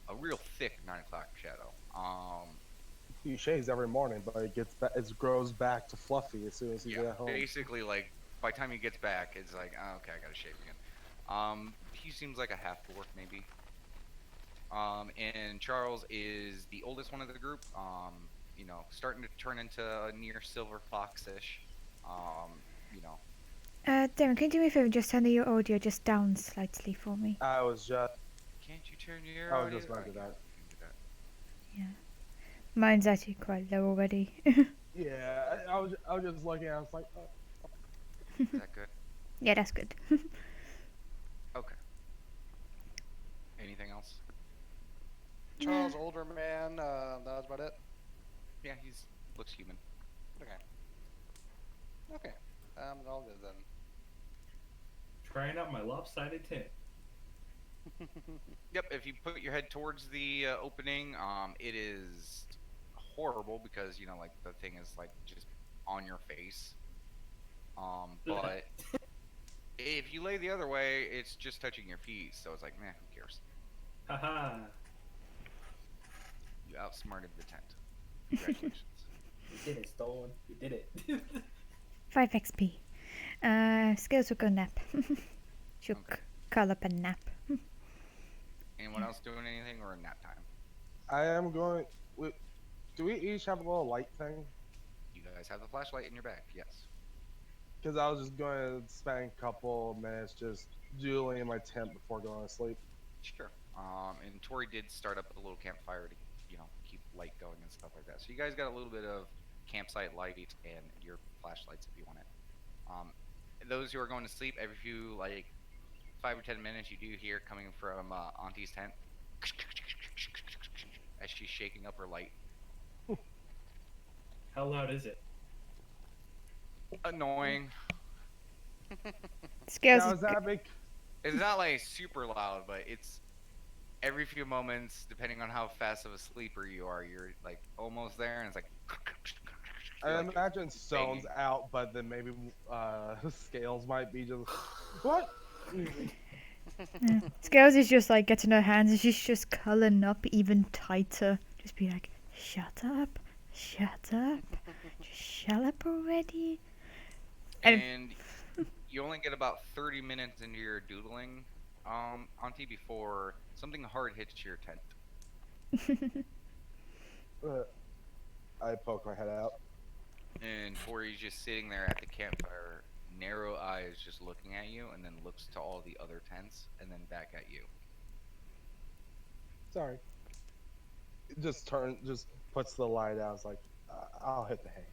a real thick 9 o'clock shadow. He shaves every morning, but it grows back to fluffy as soon as he Yeah, gets home. basically like by the time he gets back, it's like, oh, okay, I gotta shave again. He seems like a half dwarf maybe. And Charles is the oldest one of the group. Starting to turn into a near silver fox-ish. Um, you know, Darren, can you do me a favor and just turn your audio just down slightly for me? I was just can't you turn your I was audio? just about to Oh, do that. you can do that. Yeah. Mine's actually quite low already. Yeah, I was just looking. I was like, oh. Is that good? Yeah, that's good. Okay. Anything else? Charles, older man. That was about it. Yeah, he's looks human. Okay. Okay. All good then. Trying out my lopsided tent. Yep. If you put your head towards the opening, it is horrible because like the thing is like just on your face. But if you lay the other way, it's just touching your feet, so it's like, meh, who cares? Haha. You outsmarted the tent. Congratulations. We did it, Stone. We did it. 5 XP. Skills will go nap. She'll Okay. curl up and nap. Anyone else doing anything or nap time? I am going. Do we each have a little light thing? You guys have the flashlight in your bag, yes. Because I was just going to spend a couple minutes just doodling in my tent before going to sleep. Sure. And Tori did start up a little campfire to, keep light going and stuff like that. So you guys got a little bit of campsite light and your flashlights if you want it. Those who are going to sleep, every few 5 or 10 minutes, you do hear coming from Auntie's tent as she's shaking up her light. How loud is it? Annoying. Scales Now, is is that big? It's not like super loud, but it's every few moments, depending on how fast of a sleeper you are, you're like almost there, and it's like. I You're, like, imagine Stone's banging. out, but then maybe Scales might be just what? Scales is just like getting her hands and she's just curling up even tighter. Just be like, shut up, shut up, just shut up already. And- And you only get about 30 minutes into your doodling, Auntie, before something hard hits your tent. I poke my head out. And Tori's just sitting there at the campfire, narrow eyes just looking at you, and then looks to all the other tents, and then back at you. Sorry. Just puts the light out. It's like, I'll hit the hay.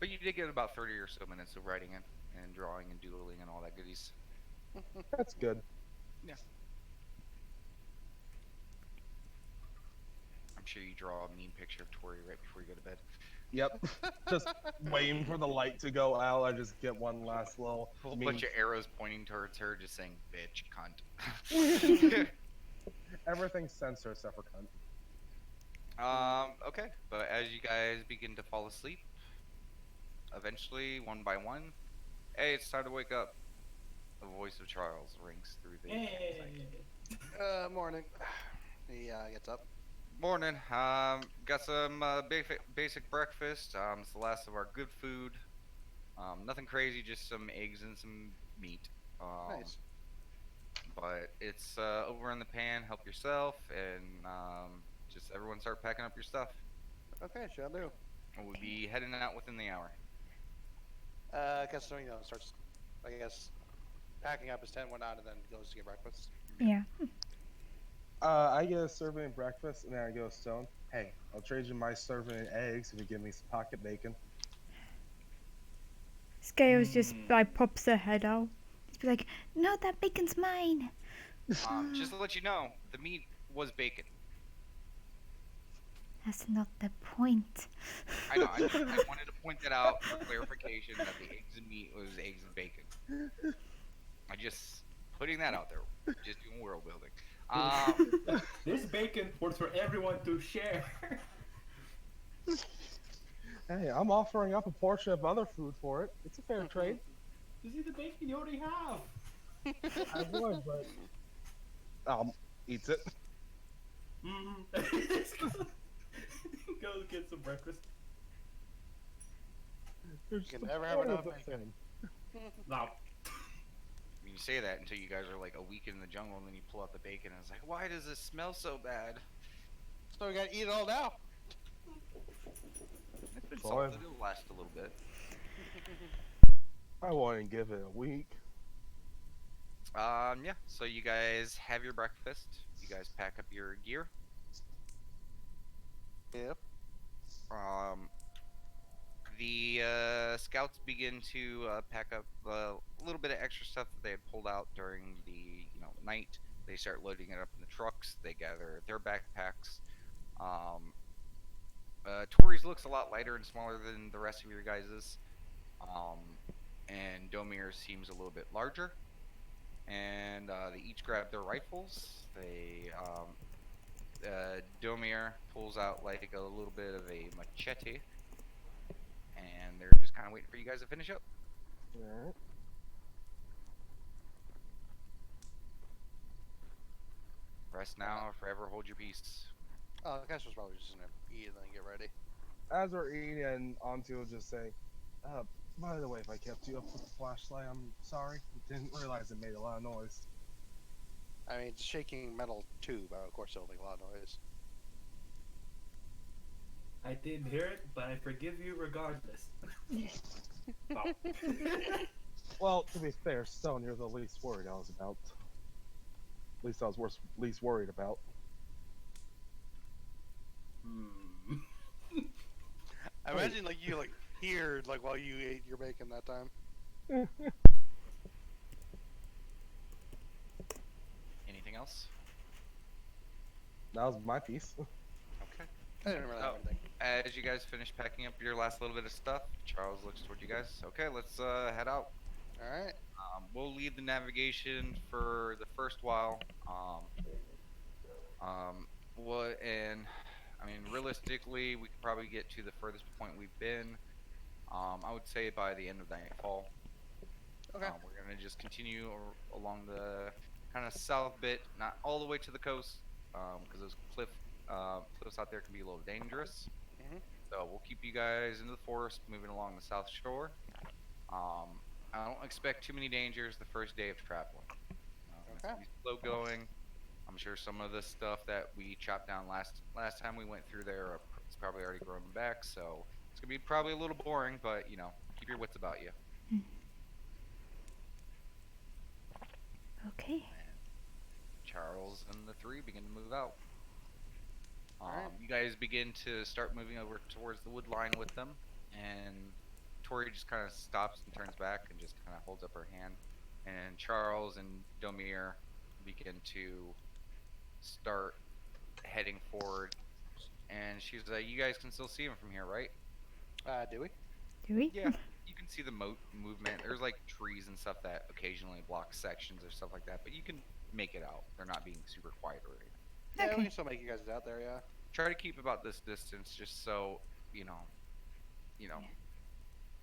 But you did get about 30 or so minutes of writing in, and drawing and doodling and all that goodies. That's good. I'm sure you draw a mean picture of Tori right before you go to bed. Yep. Just waiting for the light to go out. I just get one last little. A whole mean- bunch of arrows pointing towards her, just saying, bitch, cunt. Everything's censored except for cunt. Okay. But as you guys begin to fall asleep, eventually, one by one, hey, it's time to wake up. The voice of Charles rings through the campsite. Morning. He gets up. Morning. Got some basic breakfast. It's the last of our good food. Nothing crazy, just some eggs and some meat. Nice. But it's over in the pan. Help yourself, and just everyone start packing up your stuff. Okay, shall do. And we'll be heading out within the hour. Guess so, starts, I guess, packing up his tent and whatnot, and then goes to get breakfast. Yeah. I get a serving of breakfast, and then I go to Stone. Hey, I'll trade you my serving of eggs if you give me some pocket bacon. Scales just like pops her head out. Just be like, no, that bacon's mine. Just to let you know, the meat was bacon. That's not the point. I know. I wanted to point that out for clarification that the eggs and meat was eggs and bacon. I just putting that out there. Just doing world building. This bacon was for everyone to share. Hey, I'm offering up a portion of other food for it. It's a fair trade. Just eat the bacon you already have. I would, but eats it. Mm-hmm. Go get some breakfast. There's can just never a have part enough of the bacon. thing. No. I mean, you say that until you guys are like a week in the jungle, and then you pull out the bacon, and it's like, why does this smell so bad? So we gotta eat it all now. It's been Troy. salted. It'll last a little bit. I wouldn't give it a week. Yeah. So you guys have your breakfast. You guys pack up your gear. Yep. The scouts begin to pack up a little bit of extra stuff that they had pulled out during the night. They start loading it up in the trucks. They gather their backpacks. Tori's looks a lot lighter and smaller than the rest of your guys's. And Domir seems a little bit larger. And they each grab their rifles. Domir pulls out like a little bit of a machete, and they're just kind of waiting for you guys to finish up. Alright. Rest now or forever hold your peace. Oh, the guys was probably just gonna eat and then get ready. As we're eating, and Auntie will just say, by the way, if I kept you up with the flashlight, I'm sorry. Didn't realize it made a lot of noise. I mean, it's a shaking metal tube, but of course it'll make a lot of noise. I didn't hear it, but I forgive you regardless. Oh. Well, to be fair, Stone, you're the least worried I was about. At least I was least worried about. Hmm. I imagine like you like hear like while you ate your bacon that time. Anything else? That was my piece. Okay. I didn't remember that Oh. anything. As you guys finish packing up your last little bit of stuff, Charles looks toward you guys. Okay, let's head out. All right. We'll lead the navigation for the first while. I mean, realistically, we could probably get to the furthest point we've been. I would say by the end of nightfall. Okay. We're gonna just continue along the kind of south bit, not all the way to the coast, because those cliffs out there can be a little dangerous. Mhm. So we'll keep you guys into the forest, moving along the south shore. I don't expect too many dangers the first day of traveling. It's gonna be slow going. I'm sure some of the stuff that we chopped down last time we went through there is probably already grown back, so it's gonna be probably a little boring, but keep your wits about you. Okay. Charles and the three begin to move out. Alright. You guys begin to start moving over towards the wood line with them, and Tori just kind of stops and turns back and just kind of holds up her hand, and Charles and Domir begin to start heading forward, and she's like, "You guys can still see him from here, right?" Do we? Do we? Yeah, you can see the movement. There's like trees and stuff that occasionally block sections or stuff like that, but you can make it out. They're not being super quiet or anything. Yeah, we Okay. can still make you guys out there. Yeah. Try to keep about this distance, just so you know.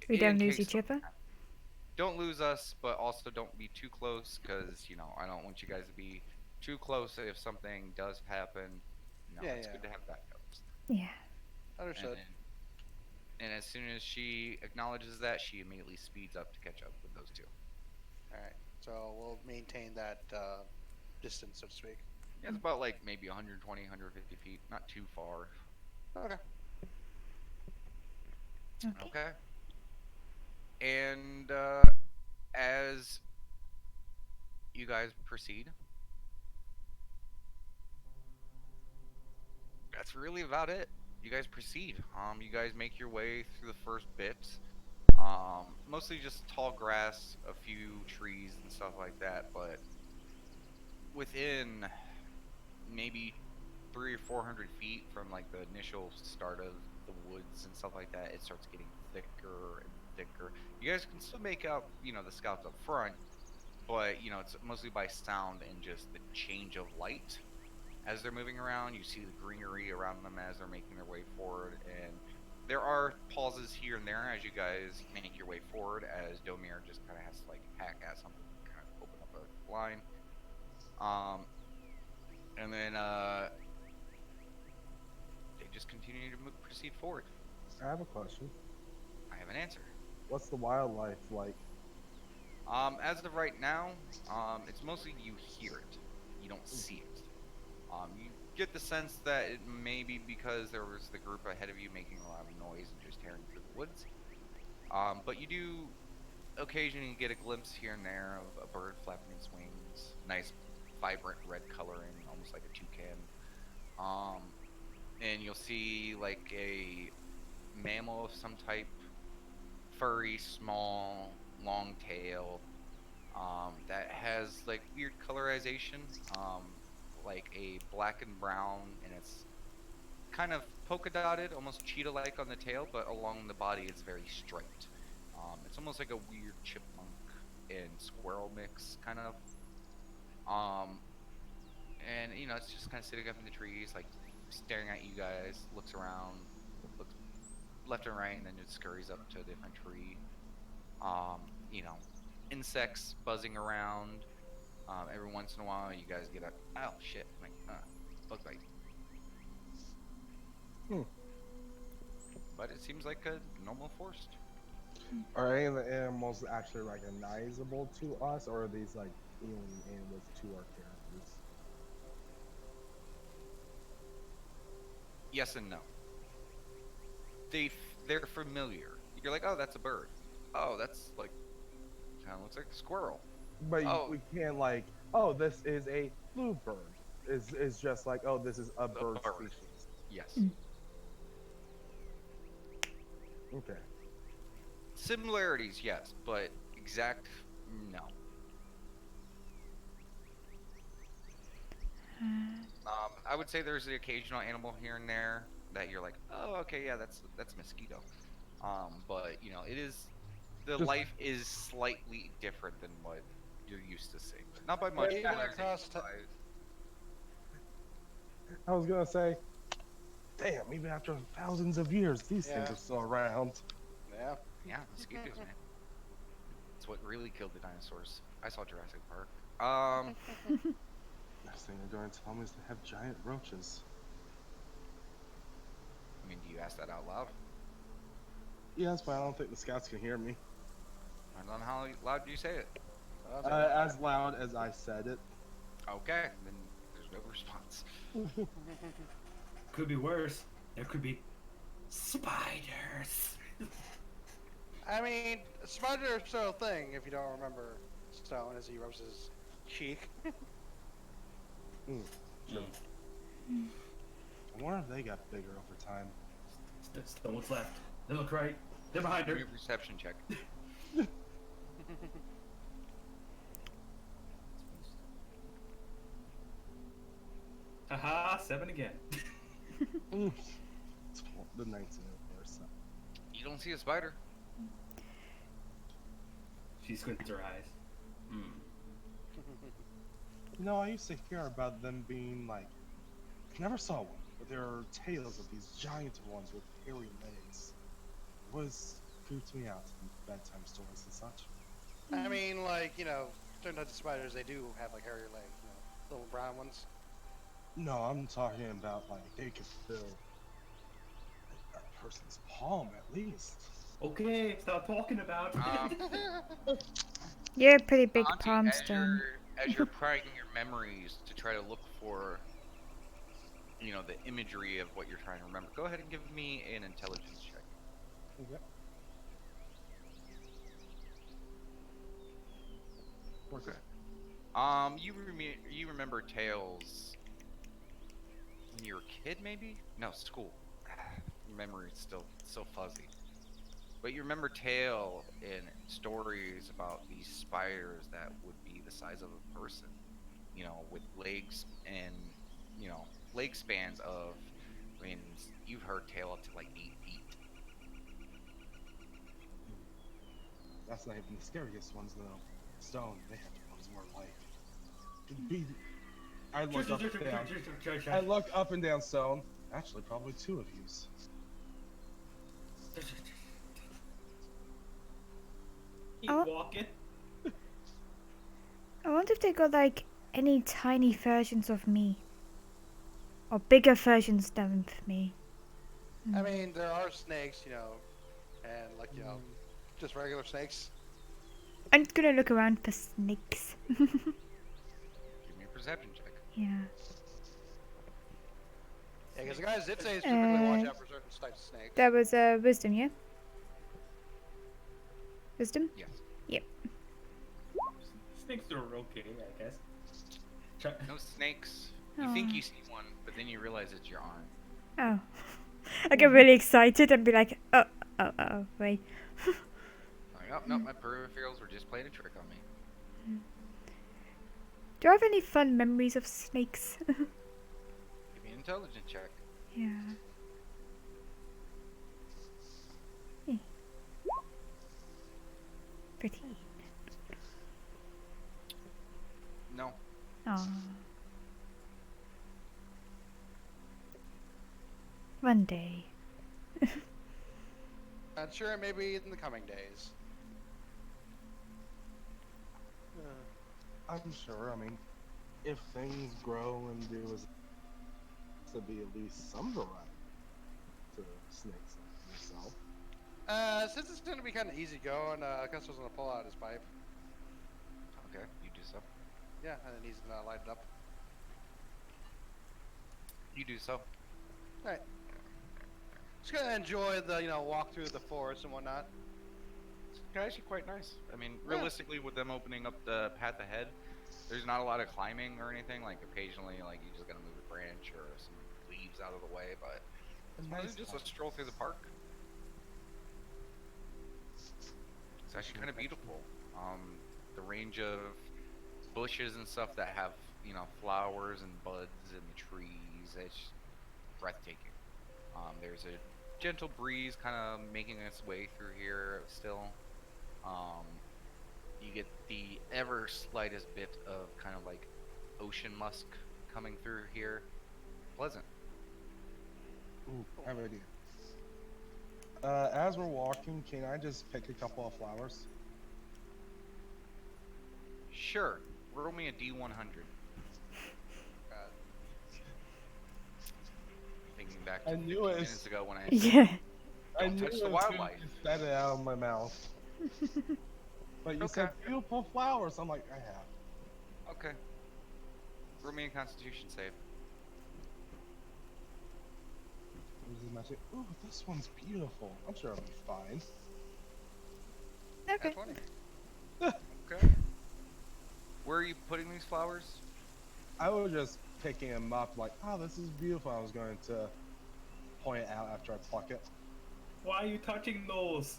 We in don't lose case each other. Don't lose us, but also don't be too close, because I don't want you guys to be too close. If something does happen, Yeah, it's yeah. good to have backups. Yeah. Understood. And as soon as she acknowledges that, she immediately speeds up to catch up with those two. All right. So we'll maintain that distance, so to speak. Yeah, it's about like maybe 120, 150 feet, not too far. Okay. Okay. Okay. And as you guys proceed, that's really about it. You guys proceed. You guys make your way through the first bit. Mostly just tall grass, a few trees and stuff like that, but within maybe 300 or 400 feet from like the initial start of the woods and stuff like that, it starts getting thicker and thicker. You guys can still make out, the scouts up front, but it's mostly by sound and just the change of light as they're moving around. You see the greenery around them as they're making their way forward, and there are pauses here and there as you guys make your way forward, as Domir just kind of has to like hack at something, kind of open up a line. And then they just continue to proceed forward. I have a question. I have an answer. What's the wildlife like? As of right now, it's mostly you hear it, you don't see it. You get the sense that it may be because there was the group ahead of you making a lot of noise and just tearing through the woods. But you do occasionally get a glimpse here and there of a bird flapping its wings, nice, vibrant red coloring, almost like a toucan. And you'll see like a mammal of some type, furry, small, long tail, that has like weird colorization, like a black and brown, and it's kind of polka dotted, almost cheetah-like on the tail, but along the body it's very striped. It's almost like a weird chipmunk and squirrel mix, kind of. And you know, it's just kind of sitting up in the trees, like staring at you guys. Looks around, looks left and right, and then it scurries up to a different tree. You know, insects buzzing around. Every once in a while, you guys get a oh shit, like bug bite. But it seems like a normal forest. Are any of the animals actually recognizable to us, or are these like alien animals to our characters? Yes and no. They're familiar. You're like, oh, that's a bird. Oh, that's like kind of looks like a squirrel. But Oh. we can't like, oh, this is a bluebird. Is just like, oh, this is a bird bird. species. Yes. Okay. Similarities, yes, but exact no. I would say there's the occasional animal here and there that you're like, oh, okay, yeah, that's a mosquito. But you know, it is the Just- life is slightly different than what you're used to seeing. Not by much. Even across colorization-wise. I was gonna say, damn, even after thousands of years, these things Yeah. are still around. Yeah. Yeah, mosquitoes, man. It's what really killed the dinosaurs. I saw Jurassic Park. Next thing they're going to tell me is they have giant roaches. I mean, do you ask that out loud? Yes, but I don't think the scouts can hear me. I don't know how loud do you say it. As loud as I said it. Okay, then there's no response. Could be worse. There could be spiders. I mean, spider are still a thing if you don't remember Stone as he rubs his cheek. True. I wonder if they got bigger over time. Still what's left. They look right. They're behind Do her. your perception check. Haha, 7 again. The 19 of course. You don't see a spider. She squints her eyes. You know, I used to hear about them being like, never saw one, but there are tales of these giant ones with hairy legs. It was creeped me out in bedtime stories and such. I mean, like, you know, certain types of spiders, they do have like hairy legs, you know, little brown ones. No, I'm talking about like they could fill a person's palm at least. Okay, stop talking about it. You're a pretty big Auntie, palm as stone. as you're prying your memories to try to look for, you know, the imagery of what you're trying to remember, go ahead and give me an intelligence check. Yep. Okay. You remember tales when you were a kid, maybe? No, school. Your memory's still so fuzzy. But you remember tale and stories about these spiders that would be the size of a person, you know, with legs and, you know, leg spans of, I mean, you've heard tale up to like 8 feet. That's not even the scariest ones though. Stone, they have ones more like. I look up and down. I look up and down Stone. Actually, probably two of yous. Keep Oh. walking. I wonder if they got like any tiny versions of me. Or bigger versions than me. I mean, there are snakes, you know, and like you know, just regular snakes. I'm just gonna look around for snakes. Give me a perception check. Yeah. Yeah, because the guys did say specifically watch Uh, out for certain types of snakes. That was wisdom, yeah? Wisdom? Yes. Snakes are okay, I guess. Try- No snakes. You think Aw. you see one, but then you realize it's your arm. Oh. I get really excited and be like, oh, wait. Like, oh, no, my peripherals were just playing a trick on me. Do I have any fun memories of snakes? Give me an intelligence check. Yeah. Eh. Pretty. No. Aww. One day. I'm sure maybe in the coming days. I'm sure. I mean, if things grow and do as to be at least some variety to snakes like yourself. Since it's gonna be kind of easy going, Custer's gonna pull out his pipe. Okay, you do so. Yeah, and then he's gonna light it up. You do so. Alright. Just gonna enjoy the, you know, walk through the forest and whatnot. It's actually quite nice. I mean, Yeah. realistically, with them opening up the path ahead, there's not a lot of climbing or anything. Like, occasionally, like, you just gotta move a branch or some leaves out of the way, but it's mostly just a stroll through the park. It's actually kind of beautiful. The range of bushes and stuff that have, you know, flowers and buds and the trees, it's breathtaking. There's a gentle breeze kind of making its way through here still. You get the ever slightest bit of kind of like ocean musk coming through here. Pleasant. Ooh, I have an idea. As we're walking, can I just pick a couple of flowers? Sure. Roll me a D100. Thinking back to I 15 knew it. minutes ago when I Yeah. I Don't knew touch it the as soon as wildlife. you said it out of my mouth. But you said Okay. beautiful flowers. I'm like, I have. Okay. Roll me a Constitution save. Ooh, this one's beautiful. I'm sure I'll be fine. Okay. At 20. Okay. Where are you putting these flowers? I was just picking them up, like, oh, this is beautiful. I was going to point it out after I pluck it. Why are you touching those?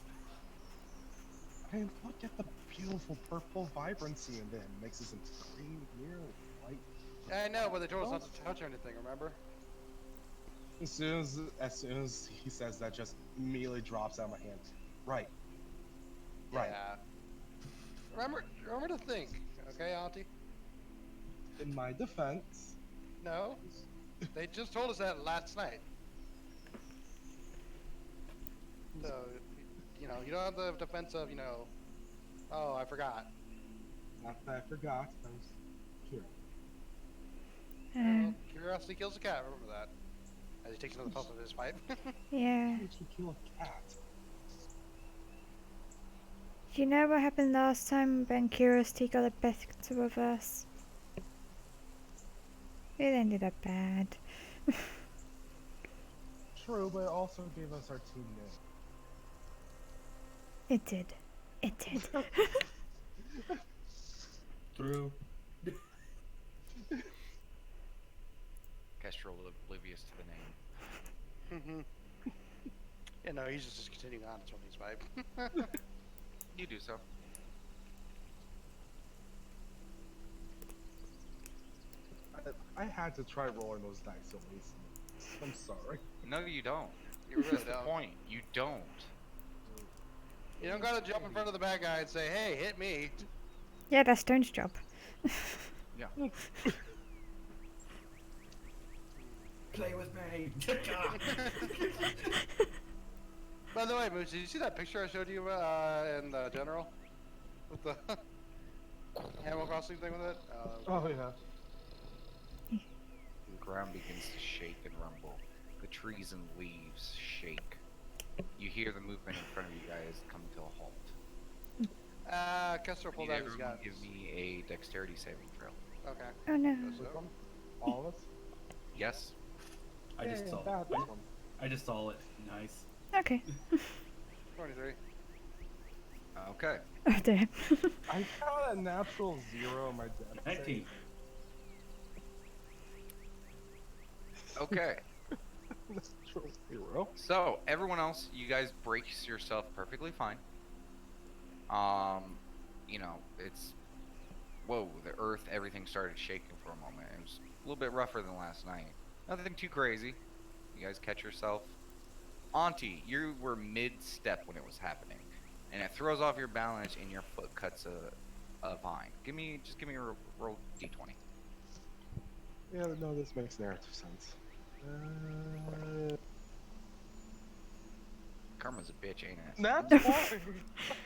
I mean, look at the beautiful purple vibrancy in them. It makes it some green here, white. Yeah, I know, but they told us not to touch or anything, remember? As soon as he says that, just immediately drops out of my hand. Right. Right. Yeah. Remember to think, okay, Auntie? In my defense, No. They just told us that last night. So, you know, you don't have the defense of, you know, oh, I forgot. not that I forgot, I was here. Well, curiosity kills a cat, remember that. As he takes another puff of his pipe. Yeah. Why would you kill a cat? Do you know what happened last time when Curiosity got the best of us? It ended up bad. True, but it also gave us our team name. It did. It did. Through. Kestrel oblivious to the name. Mm-hmm. Yeah, no, he's just continuing on to his pipe. You do so. I had to try rolling those dice at least. I'm sorry. No, you don't. You really That's the don't. point. You don't. You don't gotta jump in front of the bad guy and say, hey, hit me. Yeah, that's Stone's job. Yeah. Play with me. But By the way, Moose, did you see that picture I showed you in the general? With the Animal Crossing thing with it? Oh yeah. The ground begins to shake and rumble. The trees and leaves shake. You hear the movement in front of you guys come to a halt. Kessler pulled Need out his everyone guns. give me a dexterity saving throw. Okay. Oh no. So- Which one? All of us? Yes. I just Yay, saw. bad I, one. I just saw it. Nice. Okay. 23. Okay. Oh dear. I got a natural 0 on my death 19. Okay. Natural 0. So everyone else, you guys brace yourself perfectly fine. You know, it's whoa, the earth, everything started shaking for a moment. It was a little bit rougher than last night. Nothing too crazy. You guys catch yourself. Auntie, you were mid-step when it was happening, and it throws off your balance, and your foot cuts a vine. Just give me a roll d20. Yeah, no, this makes narrative sense. Karma's a bitch, ain't it? That's why.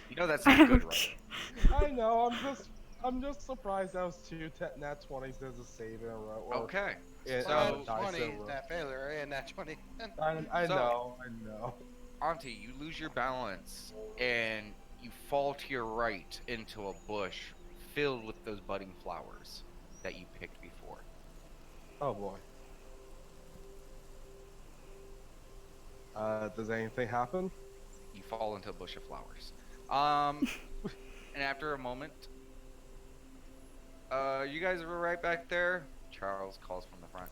You know that's not good, right? I know. I'm just surprised that was two nat 20s as a save in a row. Or Okay. it- So- dice 20 in a row. that failure, and that 20. I So- know. I know. Auntie, you lose your balance and you fall to your right into a bush filled with those budding flowers that you picked before. Oh boy. Does anything happen? You fall into a bush of flowers. And after a moment, you guys were right back there. Charles calls from the front.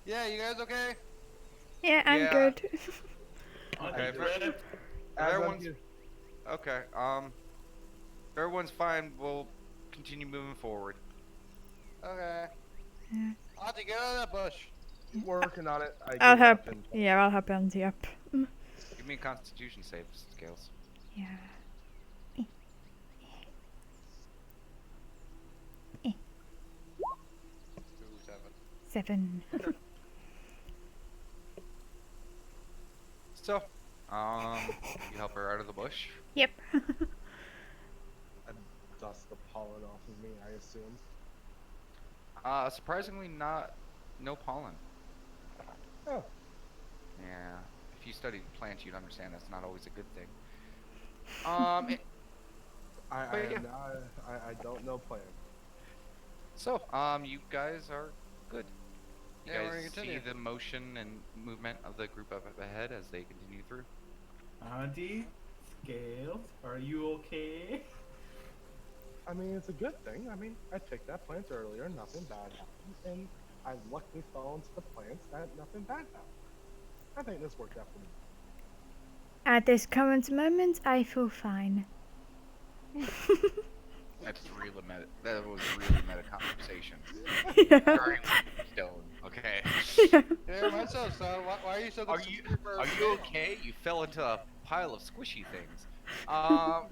Yeah, you guys okay? Yeah, I'm Yeah. good. Okay, Okay, As I'm everyone's here- okay. If everyone's fine, we'll continue moving forward. Okay. Yeah. Auntie, get out of that bush. working on it. I I'll give up help. and- Yeah, I'll help Andy up. Give me a Constitution save, Scales. Yeah. 7. 7. So, you help her out of the bush. Yep. Dust the pollen off of me, I assume. Surprisingly, no pollen. Oh. Yeah, if you studied plants, you'd understand that's not always a good thing. But yeah. I don't know plan. So, you guys are good. You Yeah, we're guys gonna see continue. the motion and movement of the group up ahead as they continue through. Auntie, Scales, are you okay? I mean, it's a good thing. I mean, I picked that plant earlier, nothing bad happened, and I luckily fell into the plants that nothing bad happened. I think this worked out for me. At this current moment, I feel fine. That's really meta. That was really meta conversation. Yeah. Starting with stone, okay? Yeah, myself, son. Why are you so Are concerned for Are you scale? okay? You fell into a pile of squishy things. No.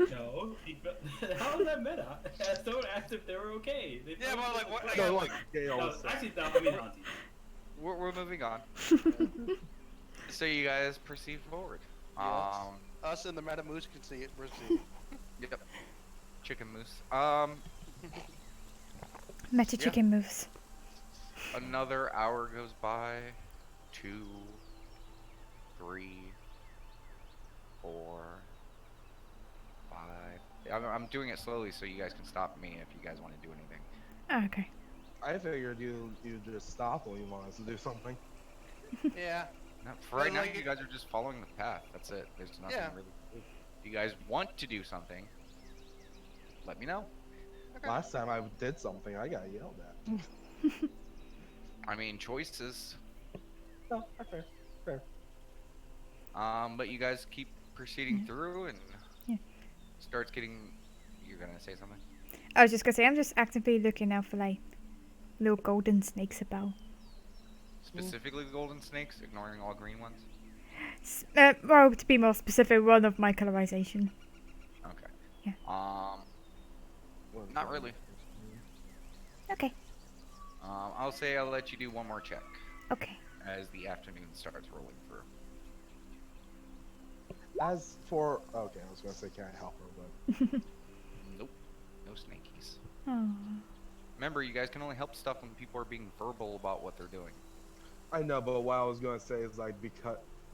How is that meta? Someone asked if they were okay. They Yeah, told but me like, what- they I were No, got, like okay. Gail No, said. actually, no, I mean Auntie. we're moving on. So you guys proceed forward. Yes. Us and the Meta Moose can see it. Proceed. Yep. Chicken moose. Meta Yeah. chicken moves. Another hour goes by. 2, 3, 4, 5. I'm doing it slowly so you guys can stop me if you guys want to do anything. Oh, okay. I figured you just stop when you want us to do something. Yeah. No, for right now, like- you guys are just following the path. That's it. There's nothing Yeah. really. If you guys want to do something, let me know. Okay. Last time I did something, I got yelled at. I mean, choices. No, okay. But you guys keep proceeding Yeah. through and Yeah. starts getting. You're gonna say something? I was just gonna say, I'm just actively looking out for like little golden snakes about. Specifically the golden snakes, ignoring all green ones. Well, to be more specific, one of my colorization. Okay. Yeah. What is Not that? really. Okay. I'll say I'll let you do one more check Okay. as the afternoon starts rolling through. As for okay, I was gonna say can I help her, but Nope. No snakies. Oh. Remember, you guys can only help stuff when people are being verbal about what they're doing. I know. But what I was gonna say is like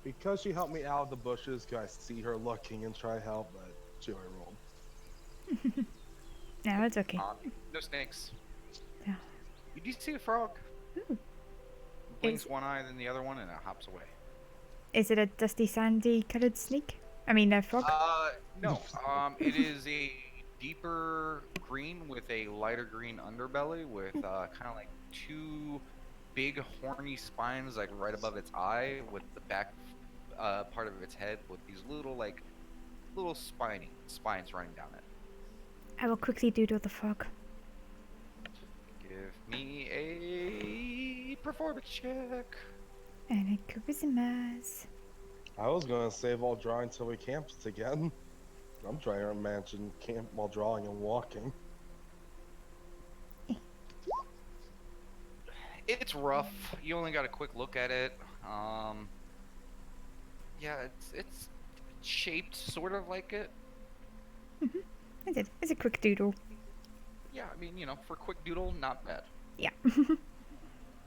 because she helped me out of the bushes, could I see her looking and try to help? But she already rolled. No, it's okay. No snakes. Yeah. You do see a frog. Ooh. Blinks Is- one eye, then the other one, and it hops away. Is it a dusty, sandy colored snake? I mean, a frog? No. It is a deeper green with a lighter green underbelly with kind of like two big horny spines like right above its eye with the back part of its head with these little spines running down it. I will quickly doodle the frog. Give me a performance check. And a charismas. I was gonna save all drawing till we camped again. I'm trying to imagine camp while drawing and walking. It's rough. You only got a quick look at it. Yeah, it's shaped sort of like it. I did. It's a quick doodle. Yeah, I mean, for quick doodle, not bad. Yeah.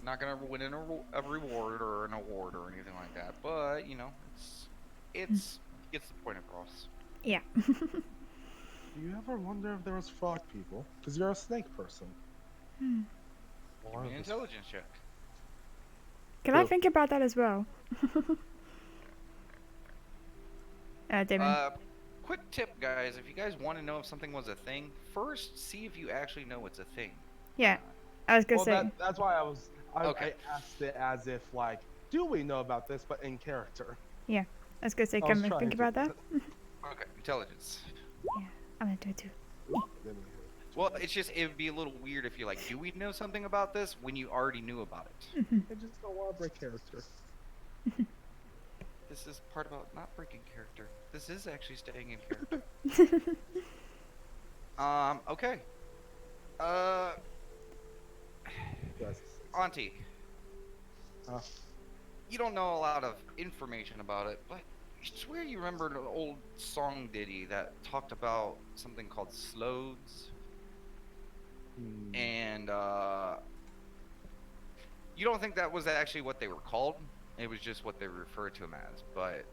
Not gonna win a reward or an award or anything like that, but it's gets the point across. Yeah. Do you ever wonder if there was frog people? Because you're a snake person. Hmm. Give Or me an if it's- intelligence check. Can I Cool. think about that as well? Damon. Quick tip, guys. If you guys want to know if something was a thing, first see if you actually know it's a thing. Yeah. I was gonna Well, say. that's why I Okay. asked it as if like, do we know about this, but in character. I was gonna say, I can was we trying think to about do that? Okay, intelligence. I'm gonna do it too. Didn't Well, it would be a little weird if you're like, do we know something about this when you already knew about it? I just don't want to break character. This is part about not breaking character. This is actually staying in character. Okay. Yes. Auntie. Huh? You don't know a lot of information about it, but I swear you remembered an old song ditty that talked about something called slodes, Hmm. and you don't think that was actually what they were called. It was just what they referred to them as. But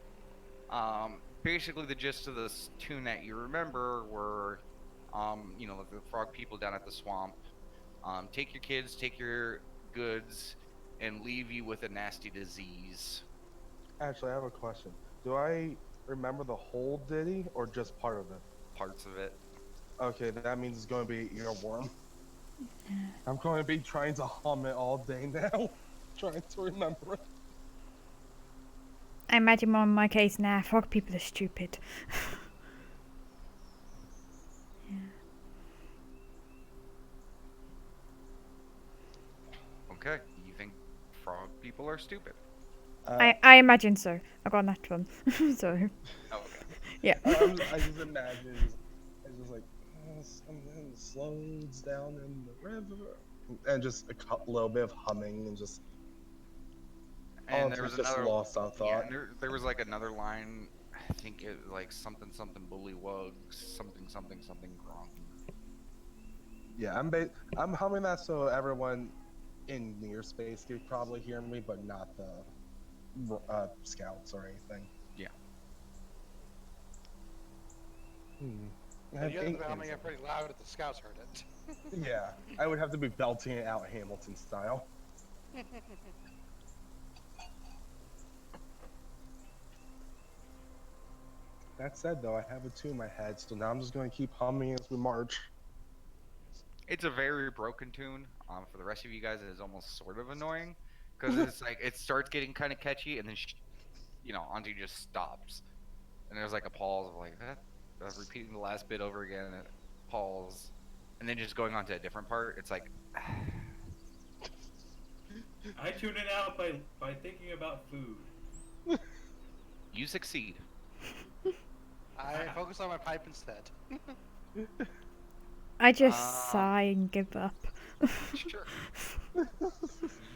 basically, the gist of this tune that you remember were, the frog people down at the swamp. Take your kids, take your goods, and leave you with a nasty disease. Actually, I have a question. Do I remember the whole ditty or just part of it? Parts of it. Okay, that means it's going to be earworm. I'm going to be trying to hum it all day now, trying to remember it. I imagine more in my case now. Frog people are stupid. Okay. You think frog people are stupid? I imagine so. I got that one. So Okay. yeah. I just imagine it's just like something slows down in the river, and just a little bit of humming and just. And oh, there was just another lost on Yeah, thought. and there was like another line. I think it like something bullywugs, something grong. Yeah, I'm humming that so everyone in near space could probably hear me, but not the scouts or anything. Yeah. And you have to think- be humming it pretty loud if the scouts heard it. Yeah, I would have to be belting it out Hamilton style. That said, though, I have a tune in my head, so now I'm just going to keep humming as we march. It's a very broken tune. For the rest of you guys, it is almost sort of annoying because it's like it starts getting kind of catchy, and then Auntie just stops, and there's like a pause of like that, repeating the last bit over again, and pause, and then just going on to a different part. It's like I tune it out by thinking about food. you succeed. I focus on my pipe instead. I just sigh and give up. Sure.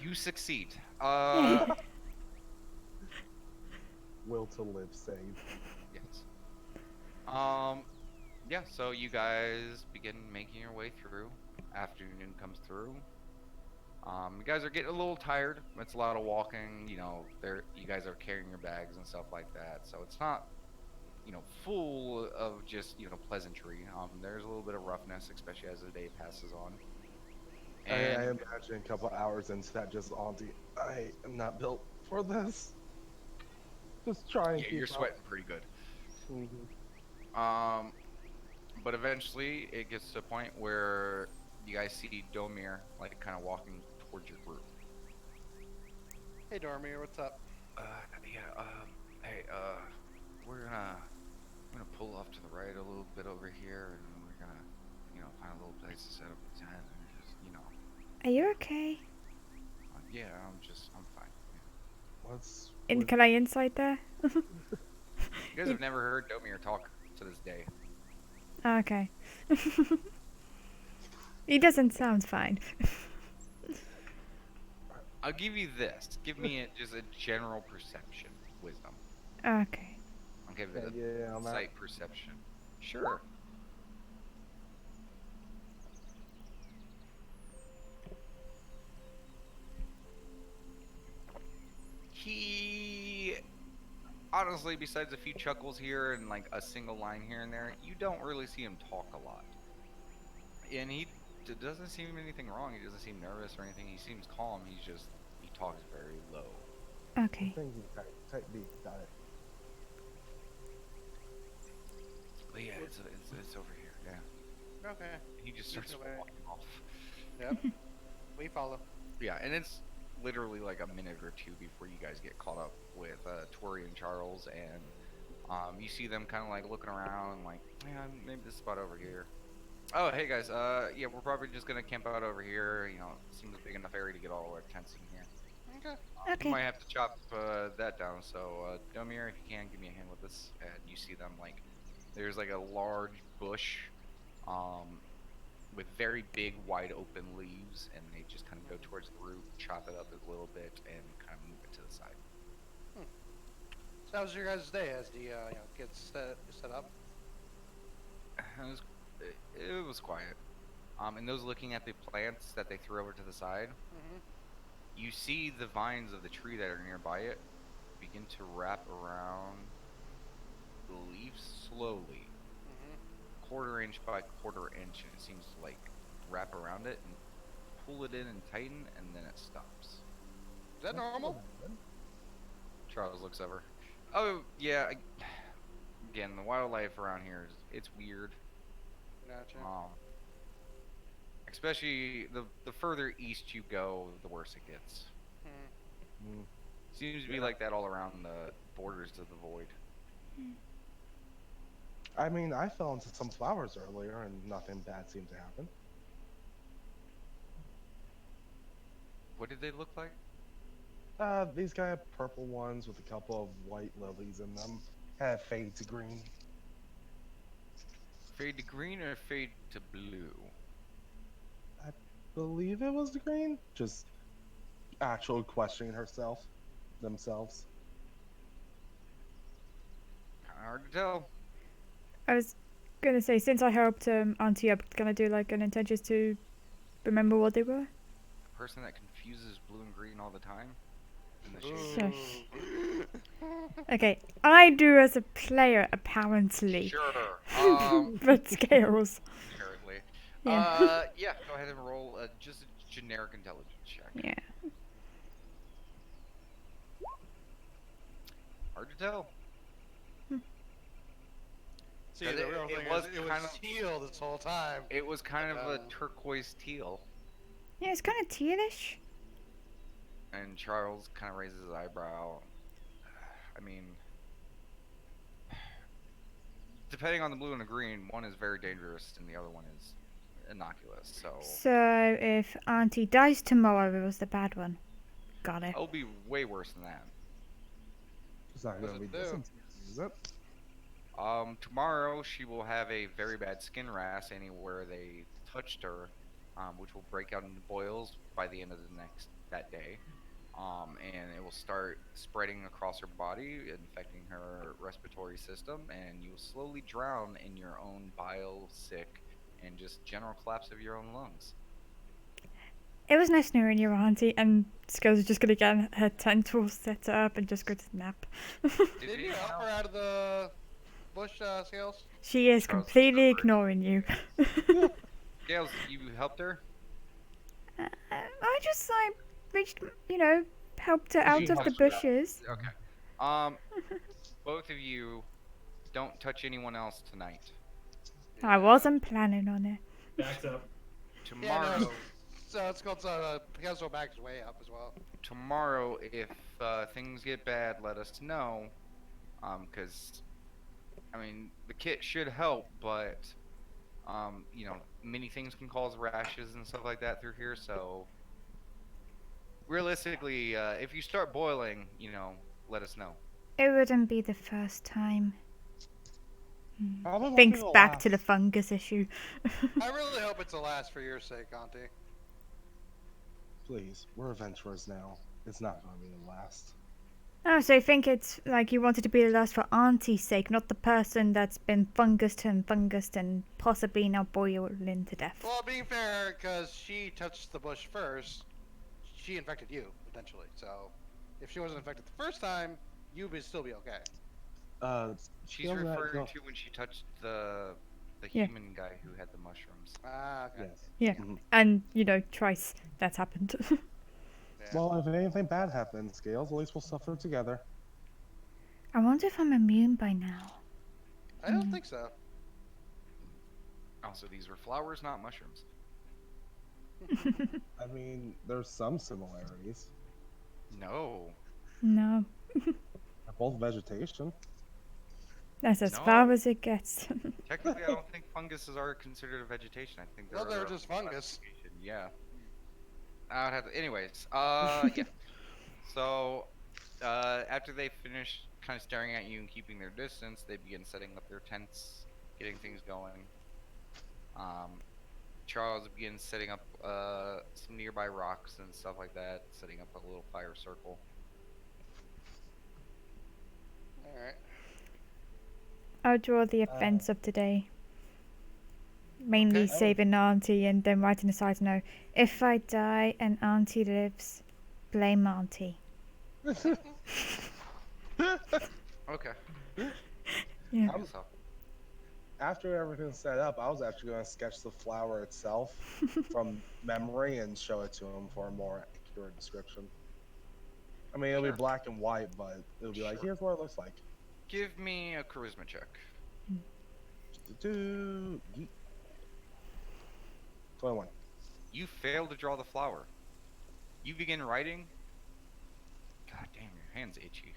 You succeed. Yeah. Will to live save. Yes. Yeah, so you guys begin making your way through. Afternoon comes through. You guys are getting a little tired. It's a lot of walking. You guys are carrying your bags and stuff like that. So it's not, full of just, pleasantry. There's a little bit of roughness, especially as the day passes on. I And imagine a couple hours into that, just Auntie, I am not built for this. Just try and yeah, keep you're up. sweating pretty good. Mhm. But eventually it gets to a point where you guys see Domir like kind of walking towards your group. Hey, Dormir, what's up? Yeah, hey, we're gonna pull off to the right a little bit over here, and we're gonna, find a little place to set up the tent, and just, Are you okay? yeah, I'm fine. What's And can I insight there? You guys have never heard Domir talk to this day. Okay. He doesn't sound fine. I'll give you this. Give me just a general perception, wisdom. Okay. I'll give it yeah, a I'm out. sight perception. Sure. He honestly, besides a few chuckles here and like a single line here and there, you don't really see him talk a lot. And doesn't seem anything wrong. He doesn't seem nervous or anything. He seems calm. He talks very low. Okay. Thank you, type B, got it. But yeah, it's over here. Yeah. Okay. He just Lead starts the way. walking off. Yep. We follow. Yeah, and it's literally like a minute or two before you guys get caught up with Tori and Charles, and you see them kind of like looking around, like, yeah, maybe this spot over here. Oh, hey guys, yeah, we're probably just gonna camp out over here. It seems a big enough area to get all our tents in here. Okay. Okay. You might have to chop that down. So, Domir, if you can, give me a hand with this. And you see them like, there's like a large bush, with very big, wide open leaves, and they just kind of go towards the root, chop it up a little bit, and kind of move it to the side. So how was your guys' day as the gets set up? It was quiet. And those looking at the plants that they threw over to the side, Mm-hmm. you see the vines of the tree that are nearby it begin to wrap around the leaf slowly, Mm-hmm. quarter inch by quarter inch, and it seems to like wrap around it and pull it in and tighten, and then it stops. Is that normal? Charles looks over. Oh yeah. Again, the wildlife around here it's weird. Gotcha. Especially the further east you go, the worse it gets. Hmm. Mm. Seems to be like that all around the borders of the void. I mean, I fell into some flowers earlier and nothing bad seemed to happen. What did they look like? These guy have purple ones with a couple of white lilies in them. Have fade to green. Fade to green or fade to blue? Believe it was the green. Just actual questioning themselves. Kinda hard to tell. I was gonna say, since I helped Auntie up, can I do like an intent just to remember what they were? The person that confuses blue and green all the time. In the shade. Shush. Okay, I do as a player apparently, Sure. but scales. Apparently. Yeah. Yeah. Go ahead and roll just a generic intelligence check. Yeah. Hard to tell. See, But the real thing was is, it was kind of teal this whole time. It was kind of a Uh, turquoise teal, Yeah, it's kind of tealish. and Charles kind of raises his eyebrow. I mean, depending on the blue and the green, one is very dangerous and the other one is innocuous. So So if Auntie dies tomorrow, it was the bad one. Got it. it'll be way worse than that. It's not What's gonna be it do? decent, is it? Tomorrow she will have a very bad skin rash anywhere they touched her, which will break out into boils by the end of that day. and it will start spreading across her body, infecting her respiratory system, and you will slowly drown in your own bile, sick, and just general collapse of your own lungs. It was nice knowing you, Auntie, and Skills is just gonna get her tentacles set up and just go to nap. Did Did you anyone help her else- out of the bush, Scales? She is Charles completely covered. ignoring you. Gales, you helped her? I just reached, helped her out She of the helped you out. bushes. Okay. Both of you don't touch anyone else tonight. I wasn't planning on it. Backs up. Yeah, Tomorrow, no. So it's called Picasso back his way up as well. tomorrow, if things get bad, let us know. Because I mean, the kit should help, but many things can cause rashes and stuff like that through here. So realistically, if you start boiling, let us know. It wouldn't be the first time. Probably won't Thinks be the back to the last. fungus issue. I really hope it's the last for your sake, Auntie. Please, we're adventurers now. It's not going to be the last. Oh, so you think it's like you wanted to be the last for Auntie's sake, not the person that's been fungused and possibly now boiling to death. Well, being fair, because she touched the bush first, she infected you, potentially. So, if she wasn't infected the first time, you would still be okay. She's Feel that referring go- to when she touched the Yeah. human guy who had the mushrooms. Ah, okay. Yes. Yeah. Mhm. And, twice that's happened. Yeah. Well, if anything bad happens, Scales, at least we'll suffer together. I wonder if I'm immune by now. I don't think so. Also, these were flowers, not mushrooms. I mean, there's some similarities. No. No. They're both vegetation. That's as No. far as it gets. Technically, I don't think funguses are considered a vegetation. I think they're. No, they're their own just fungus. classification. Yeah. I would have to. Anyways, yeah. So, after they finish kind of staring at you and keeping their distance, they begin setting up their tents, getting things going. Charles begins setting up some nearby rocks and stuff like that, setting up a little fire circle. Alright. I'll draw the events of today. Mainly Okay. saving Auntie and then writing a side note. If I die and Auntie lives, blame Auntie. Okay. Yeah. So, After everything's set up, I was actually going to sketch the flower itself from memory and show it to him for a more accurate description. I mean, it'll Sure. be black and white, but it'll be like, Sure. here's what it looks like. give me a charisma check. 21. You fail to draw the flower. You begin writing. God damn, your hand's itchy.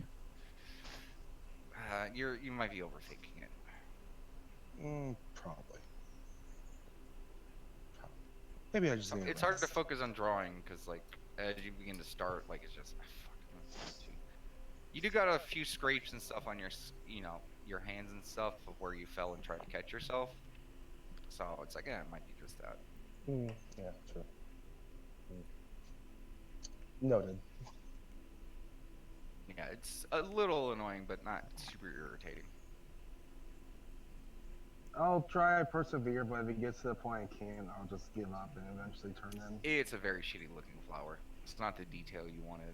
You might be overthinking it. Probably. Maybe I just need It's a hard to rest. focus on drawing because, like, as you begin to start, like, it's just you do got a few scrapes and stuff on your hands and stuff of where you fell and tried to catch yourself. So it's like, yeah, it might be just that. Yeah, true. Noted. Yeah, it's a little annoying, but not super irritating. I'll try persevere, but if it gets to the point I can't, I'll just give up and eventually turn in. It's a very shitty looking flower. It's not the detail you wanted.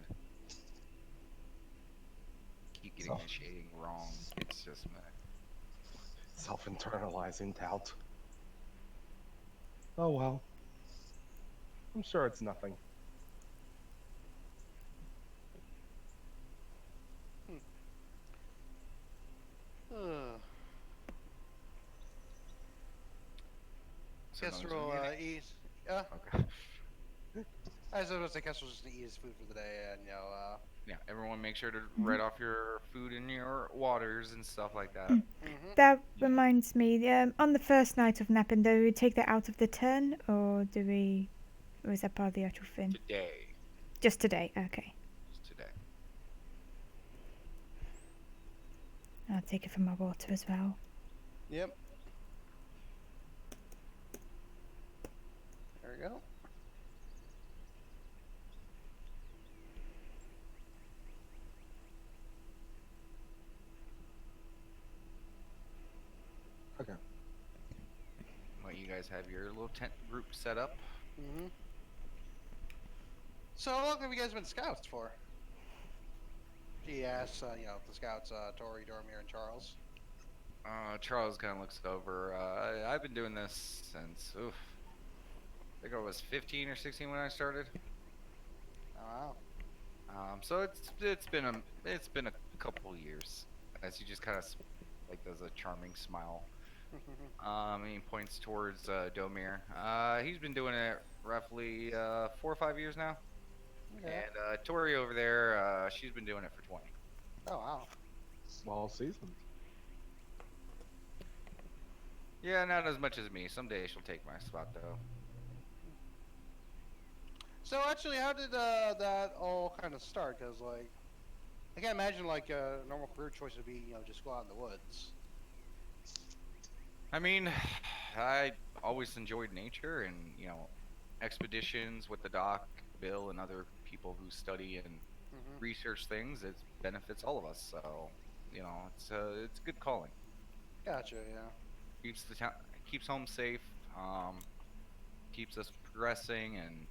Keep getting the shading wrong. It's just meh. Self-internalizing doubt. Oh well. I'm sure it's nothing. Ugh. So no one's Kestrel doing it? eats. Yeah. Okay. I was gonna say Kestrel's just gonna eat his food for the day, and Yeah, everyone make sure to write off your food and your waters and stuff like that. That reminds me, on the first night of napping, do we take that out of the turn, or is that part of the actual thing? Today. Just today, okay. Just today. I'll take it from my water as well. Yep. There we go. guys have your little tent group set up. Mm-hmm. So how long have you guys been scouts for? He asks, the scouts, Tori, Dormir, and Charles. Charles kind of looks over. I've been doing this since, I think I was 15 or 16 when I started. Oh, wow. So it's been a couple years. As he just kind of like does a charming smile. And he points towards Domir. He's been doing it roughly 4 or 5 years now. Okay. And Tori over there, she's been doing it for 20. Oh, wow. Well seasoned. Yeah, not as much as me. Someday she'll take my spot though. So actually, how did that all kind of start? Because like, I can't imagine like a normal career choice would be, just go out in the woods. I mean, I always enjoyed nature and, expeditions with the doc, Bill, and other people who study and Mm-hmm. research things. It benefits all of us. So, it's good calling. Gotcha. Yeah. Keeps the town, keeps home safe. Keeps us progressing, and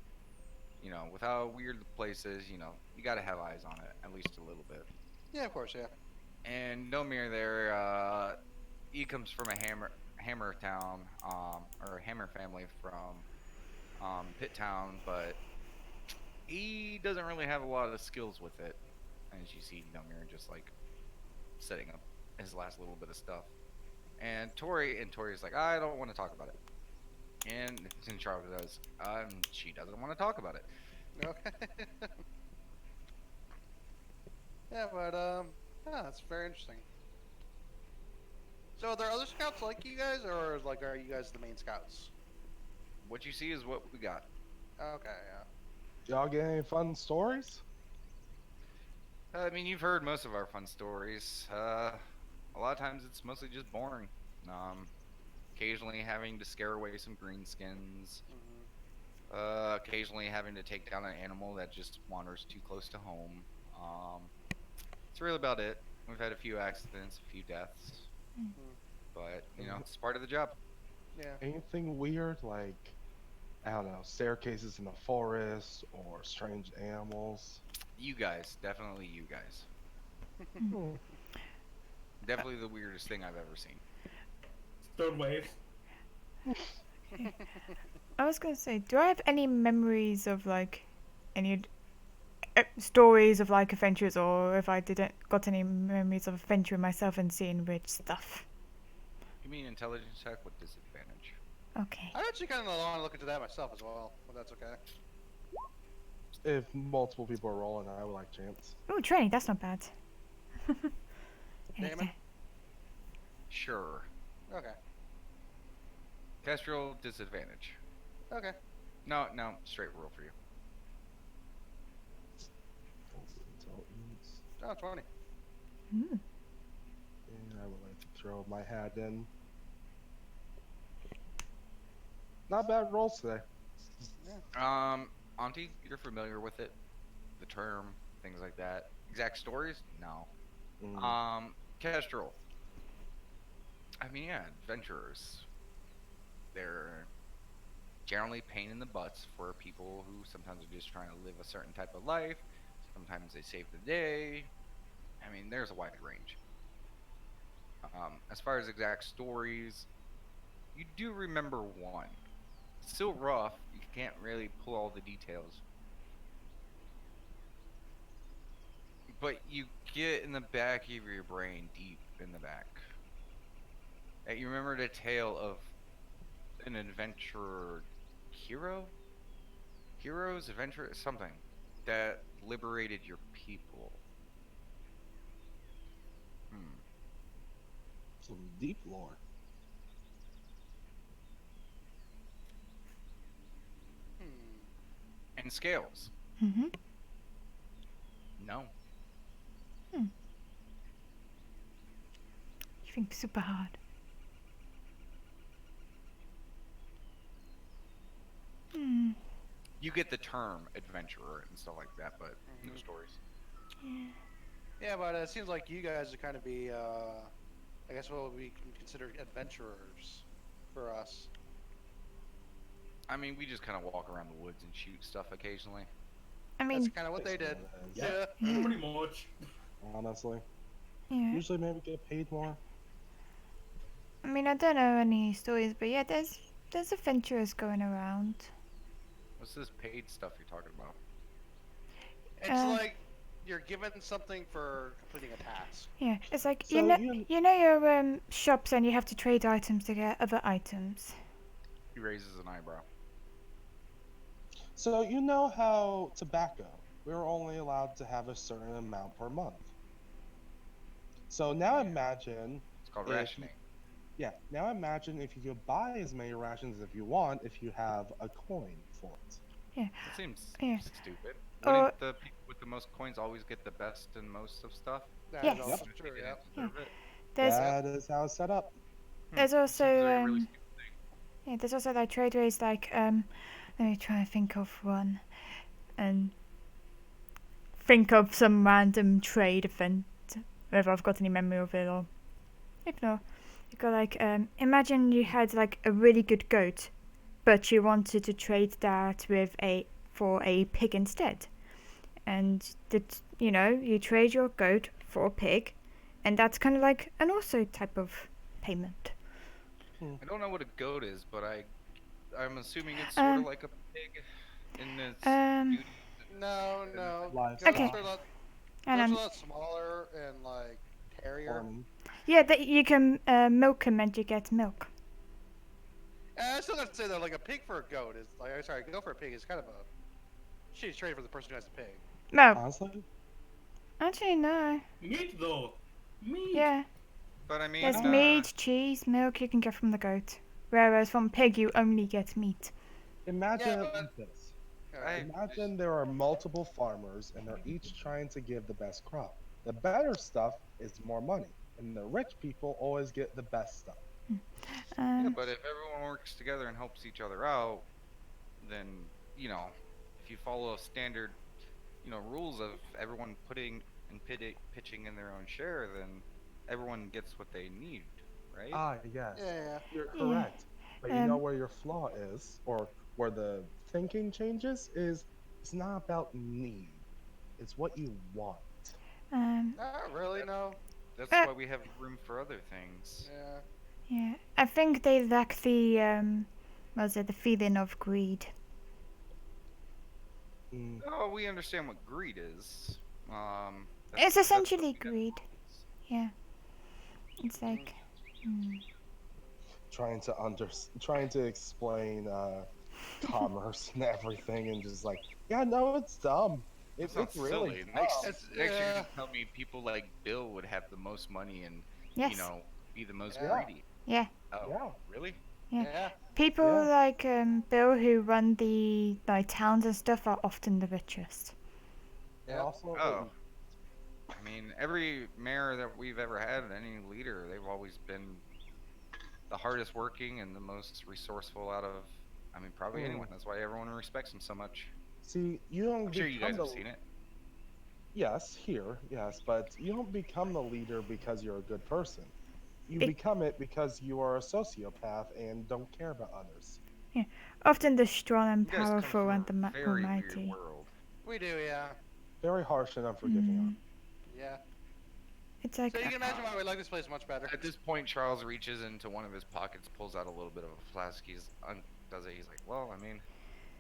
with how weird the place is, you got to have eyes on it at least a little bit. Yeah, of course. Yeah. And Nomir there, he comes from a hammer town, or a hammer family from Pitt Town, but he doesn't really have a lot of the skills with it. As you see Nomir just like setting up his last little bit of stuff. And Tori's like, I don't want to talk about it. And Charles does, she doesn't want to talk about it. Okay. Yeah, but yeah, that's very interesting. So, are there other scouts like you guys, or like are you guys the main scouts? What you see is what we got. Okay. Yeah. Y'all get any fun stories? I mean, you've heard most of our fun stories. A lot of times it's mostly just boring. Occasionally having to scare away some greenskins. Mm-hmm. Occasionally having to take down an animal that just wanders too close to home. That's really about it. We've had a few accidents, a few deaths, but it's part of the job. Yeah. Anything weird like, I don't know, staircases in the forest or strange animals? You guys, definitely you guys. Hmm. Definitely the weirdest thing I've ever seen. Stone waves. I was gonna say, do I have any memories of like any stories of like adventures, or if I didn't got any memories of adventuring myself and seeing weird stuff? You mean intelligence check with disadvantage? Okay. I actually kind of want to look into that myself as well, but that's okay. If multiple people are rolling, I would like chance. Oh, training. That's not bad. Damon? Sure. Okay. Kestrel, disadvantage. Okay. No, straight roll for you. Intelligence. Oh, 20. Mm. And I would like to throw my hat in. Not bad rolls today. Auntie, you're familiar with it? The term, things like that. Exact stories? No. Kestrel. I mean, yeah, adventurers. They're generally pain in the butts for people who sometimes are just trying to live a certain type of life. Sometimes they save the day. I mean, there's a wide range. As far as exact stories, you do remember one. It's still rough. You can't really pull all the details. But you get in the back of your brain, deep in the back, that you remember the tale of an adventurer heroes, adventurer, something that liberated your people. Some deep lore. And scales. Mhm. No. You think super hard. Hmm. You get the term adventurer and stuff like that, but no stories. Yeah. Yeah, but it seems like you guys would kind of be, I guess what would be considered adventurers for us. I mean, we just kind of walk around the woods and shoot stuff occasionally. I That's mean, kind of what they did. Yeah. Yeah. Pretty much. Honestly, yeah. usually maybe get paid more. I mean, I don't know any stories, but yeah, there's adventurers going around. What's this paid stuff you're talking about? It's Uh, like you're given something for completing a task. Yeah, it's like So you know your shops, and you have to trade items to get other items. He raises an eyebrow. So you know how tobacco, we're only allowed to have a certain amount per month. So now imagine, It's called If- rationing. now imagine if you could buy as many rations if you want if you have a coin for it. That seems Yeah. stupid. Or- Wouldn't the people with the most coins always get the best and most of stuff? That Yes. is also They true, didn't yeah. deserve it. There's That is how it's set up. there's also Seems like a really stupid thing. yeah, there's also like trade ways like let me try and think of one, and think of some random trade event, whether I've got any memory of it or if not, you got like imagine you had like a really good goat, but you wanted to trade that with for a pig instead, and you trade your goat for a pig, and that's kind of like an also type of payment. I don't know what a goat is, but I'm assuming it's sort Um, of like a pig in its Um, duty. No, no. Livestock. Goats are a lot, and goats are I'm a lot smaller and like hairier. Farming. yeah, that you can milk them and you get milk. And I still have to say though, like a pig for a goat is like, sorry, a goat for a pig is kind of a shitty trade for the person who has the pig. No, Honestly, actually no. Meat though. Meat. Yeah, But I mean, there's meat, cheese, milk you can get from the goat, whereas from pig you only get meat. imagine Yeah, it but- like this. Alright. Imagine there are multiple farmers and they're each trying to give the best crop. The better stuff is more money, and the rich people always get the best stuff. Yeah, but if everyone works together and helps each other out, then if you follow standard, rules of everyone putting and pitching in their own share, then everyone gets what they need, right? Ah, yes, Yeah. you're Yeah. correct. But you know Um, where your flaw is, or where the thinking changes, is it's not about need. It's what you want. Not really, no. That's Uh, why we have room for other things. Yeah. yeah, I think they lack the the feeling of greed. Mm, Oh, we understand what greed is. It's what essentially we have greed. is. Yeah, it's like trying to explain commerce and everything, and just like, yeah, no, it's dumb. That It's sounds really silly. dumb. Next, It's- next you're yeah. gonna tell me people like Bill would have the most money and yes, be the most Yeah. greedy. yeah. Oh, Yeah. really? Yeah. Yeah. People Yeah. like Bill who run the towns and stuff are often the richest. And Yeah. also, Oh. I mean, every mayor that we've ever had, any leader, they've always been the hardest working and the most resourceful out of, probably Mm. anyone. That's why everyone respects him so much. see, you don't I'm sure you become guys the have seen it. yes, here, yes, but you don't become the leader because you're a good person. You Be- become it because you are a sociopath and don't care about others. Often the strong and You guys come powerful from and the a very weird almighty. world. We do, yeah. Very harsh and unforgiving. Mm, Yeah. it's like So you can imagine why we like this place much better. At this point, Charles reaches into one of his pockets, pulls out a little bit of a flask. He's does it. He's like, "Well,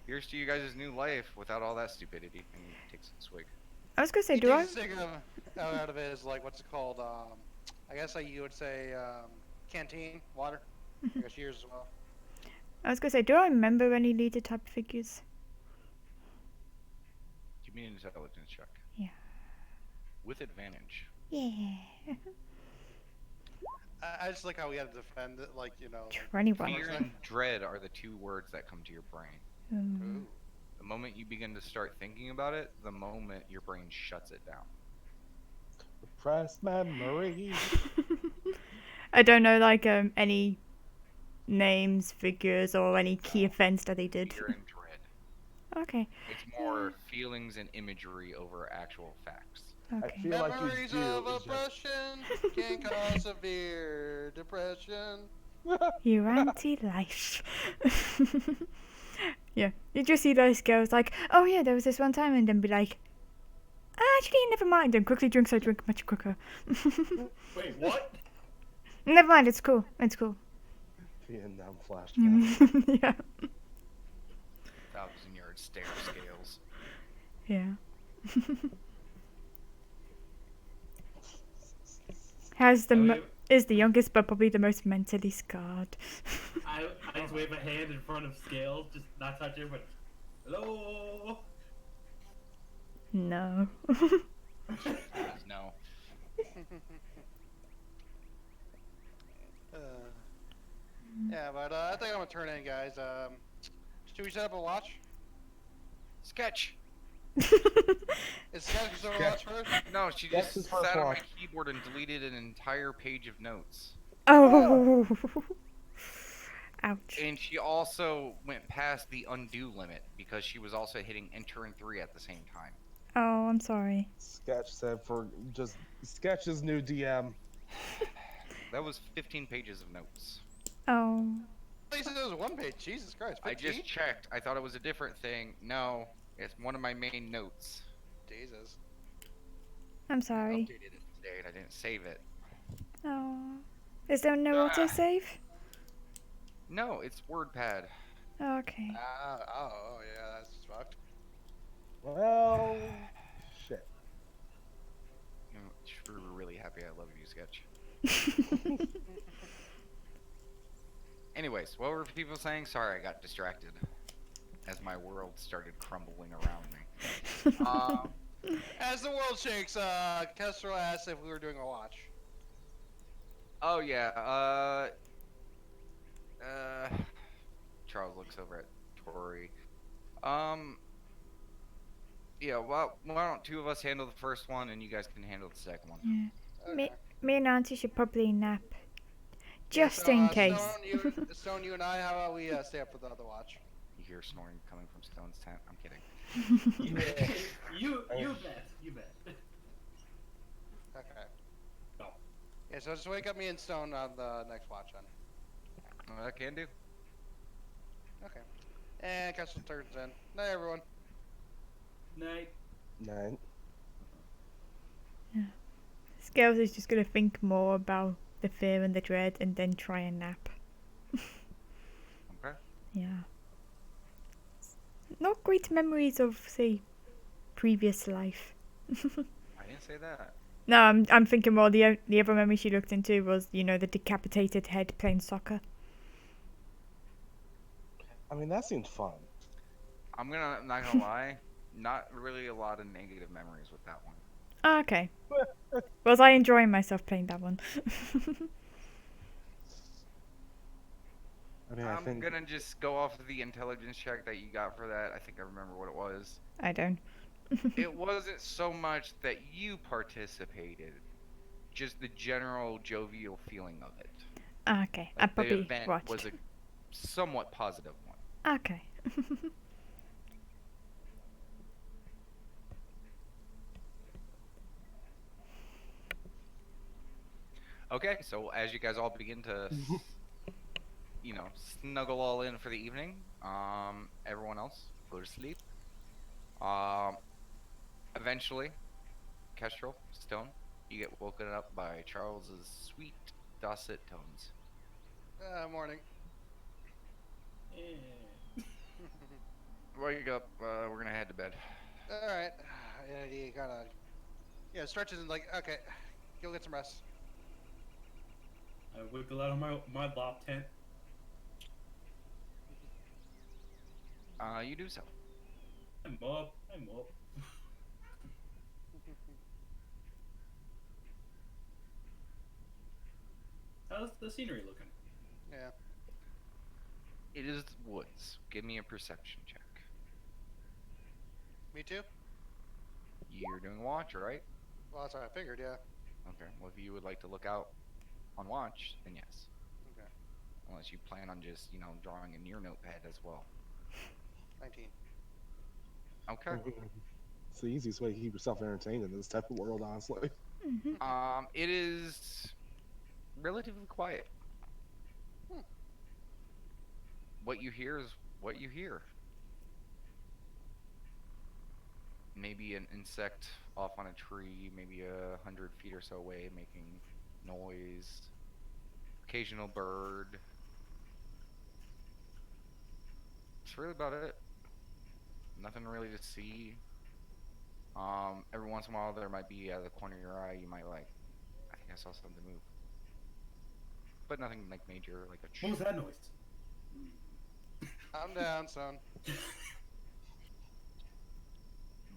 here's to you guys' new life without all that stupidity," and he takes a swig. I was gonna say, He do I? takes a cig out of his, like, what's it called? I guess like you would say, canteen, water. I guess yours as well. I was gonna say, do I remember any leader type figures? Give me an intelligence check. Yeah. With advantage. Yeah. I just like how we had to defend it, like, like, 21. Fear and dread are the two words that come to your brain. Mm. ooh. The moment you begin to start thinking about it, the moment your brain shuts it down. Repressed memory. I don't know, like any names, figures, or any key events that they did. Fear and dread. Okay. It's more feelings and imagery over actual facts. I Okay. feel like you Memories do. of is just- oppression can cause severe depression. You anti-life. Yeah, you just see those girls like, oh yeah, there was this one time, and then be like, actually, never mind, and quickly drink, so I drink much quicker. Wait, what? Never mind, it's cool. It's cool. Vietnam flashback. Yeah. 1,000-yard stair scales. Yeah. Has the I mo- wave, is the youngest, but probably the most mentally scarred. I just wave a hand in front of Scales, just not touch it, but hello. No. Please, no. Uh, yeah, but I think I'm gonna turn in, guys. Should we set up a watch? Sketch. Is Sketch still a watch first? No, she That's just his first sat on my watch. keyboard and deleted an entire page of notes. Oh. Ouch. And she also went past the undo limit because she was also hitting enter and 3 at the same time. Oh, I'm sorry. Sketch said for just Sketch's new DM. That was 15 pages of notes. Oh. At least it was 1 page. Jesus Christ. 15? I just checked. I thought it was a different thing. No, it's one of my main notes. Jesus. I'm I sorry. updated it today and I didn't save it. Oh. Is there no autosave? No, it's WordPad. Okay. Oh, yeah, that's fucked. Well, shit. We're really happy I love you, Sketch. Anyways, what were people saying? Sorry, I got distracted as my world started crumbling around me. As the world shakes, Kestrel asked if we were doing a watch. Oh yeah. Charles looks over at Tori. Yeah. Well, why don't two of us handle the first one, and you guys can handle the second one? Yeah. Okay. Me and Auntie should probably nap. Yeah, Just so, in case. Stone, you and I, how about we stay up for the other watch? You hear snoring coming from Stone's tent? I'm kidding. You bet. You bet. Okay. No. Yeah, so just wake up me and Stone on the next watch then. I can do. Okay. And Kestrel turns in. Night, everyone. Night. 9. Scales is just gonna think more about the fear and the dread and then try and nap. Okay. Yeah. Not great memories of, say, previous life. I didn't say that. No, I'm thinking more the other memory she looked into was, you know, the decapitated head playing soccer. I mean, that seemed fun. I'm not gonna lie. Not really a lot of negative memories with that one. Oh, okay. Was I enjoying myself playing that one? I mean, I I'm think gonna just go off of the intelligence check that you got for that. I think I remember what it was. I don't. It wasn't so much that you participated, just the general jovial feeling of it. Okay, I Like, the probably event watched. was a somewhat positive one. Okay. Okay, so as you guys all begin to, snuggle all in for the evening, everyone else go to sleep. Eventually, Kestrel, Stone, you get woken up by Charles's sweet, dulcet tones. Morning. Wake up. We're gonna head to bed. Alright. And he kind of, stretches and like, okay, go get some rest. I wiggle out of my loft tent. You do so. I'm up. How's the scenery looking? Yeah. It is woods. Give me a perception check. Me too? You're doing watch, right? Well, that's what I figured, yeah. Okay. Well, if you would like to look out on watch, then yes. Okay. Unless you plan on just, drawing in your notepad as well. 19. Okay. it's the easiest way to keep yourself entertained in this type of world, honestly. It is relatively quiet. Hmm. What you hear is what you hear. maybe an insect off on a tree, maybe 100 feet or so away, making noise. Occasional bird. That's really about it. Nothing really to see. Every once in a while there might be out of the corner of your eye, you might like, I think I saw something move. But nothing like major, like a What was that noise? I'm down, son.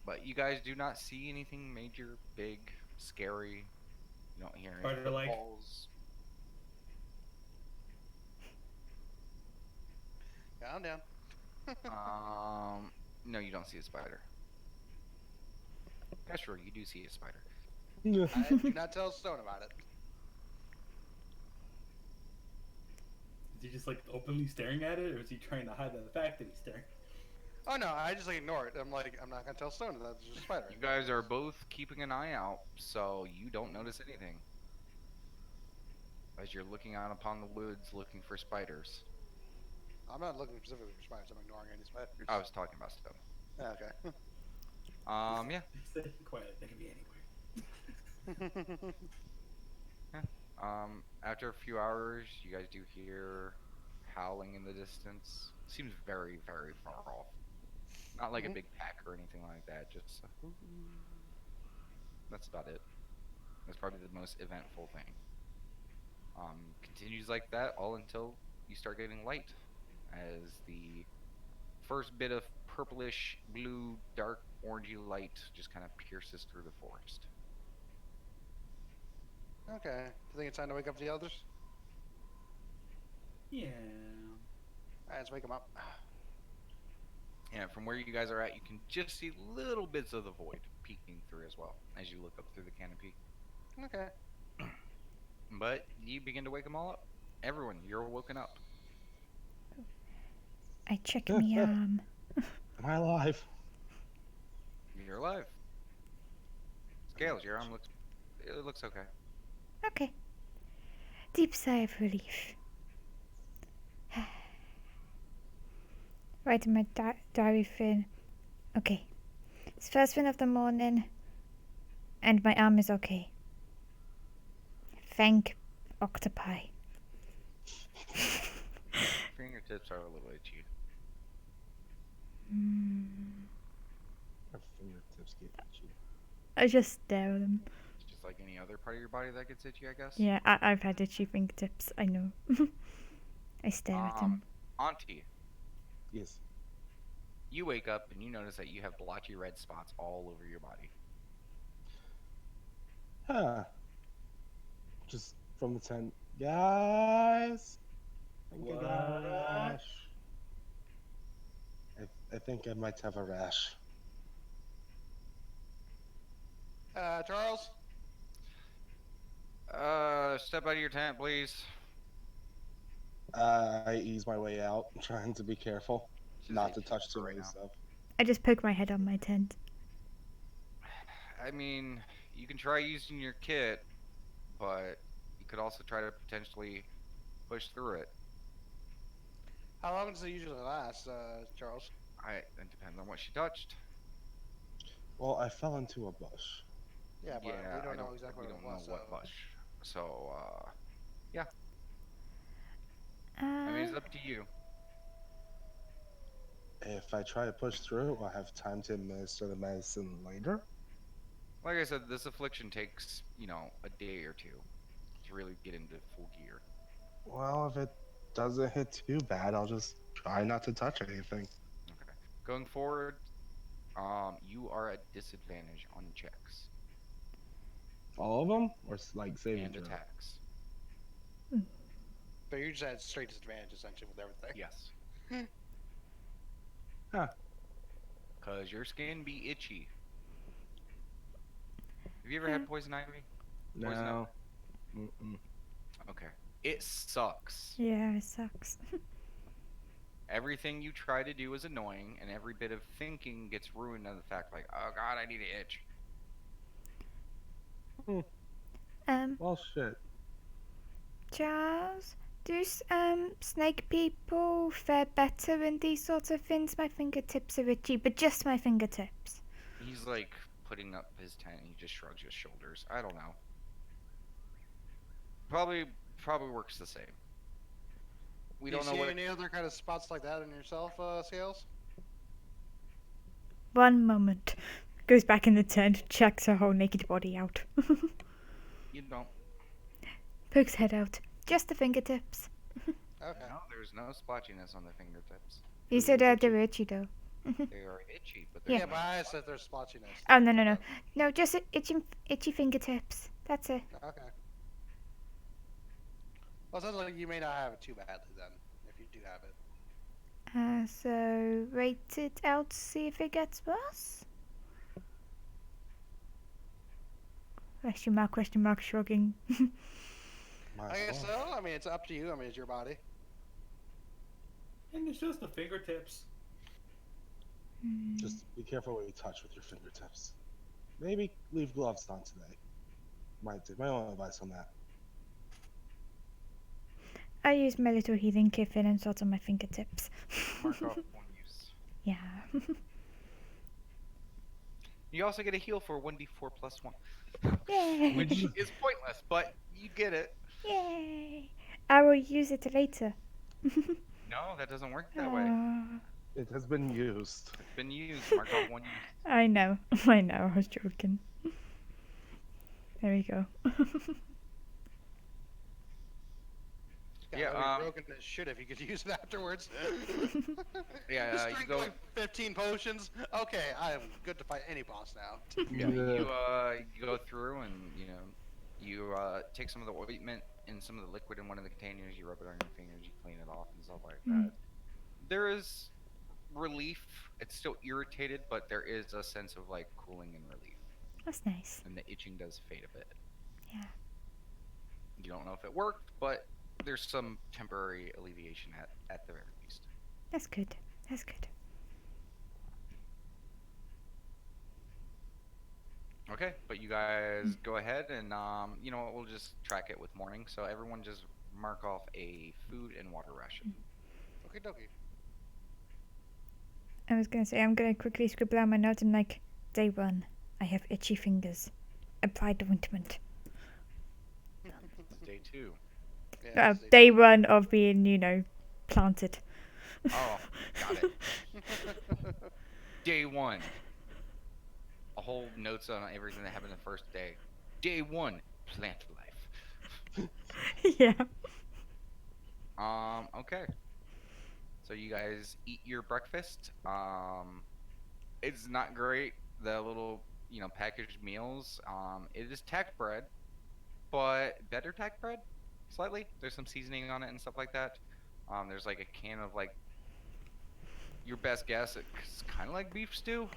But you guys do not see anything major, big, scary. You don't hear any Spider-like? footfalls. Yeah, I'm down. No, you don't see a spider. Yeah, sure, you do see a spider. I do not tell Stone about it. Is he just like openly staring at it, or is he trying to hide the fact that he's staring? Oh no, I just like ignore it. I'm like, I'm not gonna tell Stone that that's just a spider. You guys are both keeping an eye out, so you don't notice anything. As you're looking out upon the woods looking for spiders. I'm not looking specifically for spiders. I'm ignoring any spiders. I was talking about stuff. Yeah, okay. Yeah. Stay quiet. They can be anywhere. After a few hours, you guys do hear howling in the distance. Seems very, very far off. Not like a big pack or anything like that, just that's about it. That's probably the most eventful thing. Continues like that all until you start getting light, as the first bit of purplish, blue, dark, orangey light just kind of pierces through the forest. Okay. You think it's time to wake up the others? Yeah. Alright, let's wake them up. And from where you guys are at, you can just see little bits of the void peeking through as well as you look up through the canopy. Okay. But you begin to wake them all up. Everyone, you're woken up. I check my arm. Am I alive? You're alive. Scales, your arm looks okay. Okay. Deep sigh of relief. Write in my diary fin. Okay. It's first thing of the morning, and my arm is okay. Thank octopi. Fingertips are a little itchy. My fingertips get itchy. I just stare at them. It's just like any other part of your body that gets itchy, I guess. Yeah, I've had itchy fingertips. I know. I stare at them. Auntie, Yes. you wake up and you notice that you have blotchy red spots all over your body. Huh. Just from the tent. Guys! I think I got a What? rash. I think I might have a rash. Charles? Step out of your tent, please. I ease my way out, trying to be careful. Just Not like to touch too right many now. stuff. I just poke my head on my tent. I mean, you can try using your kit, but you could also try to potentially push through it. How long does it usually last, Charles? It depends on what she touched. Well, I fell into a bush. Yeah, but Yeah, we I don't know exactly we what don't it was. know what so- bush. So, I mean, it's up to you. If I try to push through, I'll have time to administer the medicine later. Like I said, this affliction takes, a day or two to really get into full gear. Well, if it doesn't hit too bad, I'll just try not to touch anything. Okay. Going forward, you are at disadvantage on checks All of them? Or like saving and throw? attacks. But you just had straight disadvantage essentially with everything. Yes. Huh. Cause your skin be itchy. Have you ever had poison ivy? Poison No. Mm-mm. Okay. It sucks. Yeah, it sucks. Everything you try to do is annoying, and every bit of thinking gets ruined on the fact, like, oh god, I need to itch. Well, shit. Charles, do snake people fare better in these sorts of things? My fingertips are itchy, but just my fingertips. He's like putting up his tent. And he just shrugs his shoulders. I don't know. Probably works the same. We Do you don't know see what. any other kind of spots like that in yourself, Scales? One moment. Goes back in the tent, checks her whole naked body out. You don't. Pokes head out. Just the fingertips. Okay. No, there's no splotchiness on the fingertips. You said they're itchy though. They are itchy, but they're Yeah. Yeah, but I said there's splotchiness. Oh, no. No, just itchy fingertips. That's it. Okay. Well, it sounds like you may not have it too badly then, if you do have it. So rate it out, see if it gets worse. Question mark, shrugging. Might I as guess well. so. I mean, it's up to you. I mean, it's your body. And it's just the fingertips. Just be careful what you touch with your fingertips. Maybe leave gloves on today. Might take my own advice on that. I use my little healing kit and sort on my fingertips. Mark off one use. Yeah. You also get a heal for 1d4 plus 1, Yay! which is pointless, but you get it. Yay! I will use it later. No, that doesn't work that way. Aw, It has been used. It's been used. Mark off one use. I know. I was joking. There we go. Yeah, That would be broken as shit if you could use it afterwards. Yeah, Just you drink go. like 15 potions. Okay, I am good to fight any boss now. Yeah, you go through and you take some of the ointment and some of the liquid in one of the containers. You rub it on your fingers. You clean it off and stuff like that. There is relief. It's still irritated, but there is a sense of like cooling and relief, That's nice. and the itching does fade a bit. Yeah. You don't know if it worked, but there's some temporary alleviation at the very least. That's good. That's good. Okay, but you guys go ahead and you know what? We'll just track it with morning. So everyone just mark off a food and water ration. Okie dokie. I was gonna say I'm gonna quickly scribble out my notes and like day 1. I have itchy fingers. Apply the ointment. Day 2. Yeah, it's- Day 1 of being, planted. Oh, got it. Day 1. A whole notes on everything that happened the first day. Day 1, plant life. Yeah. Okay. So you guys eat your breakfast. It's not great. The little, packaged meals. It is tack bread, but better tack bread, slightly. There's some seasoning on it and stuff like that. There's like a can of like your best guess. It's kind of like beef stew.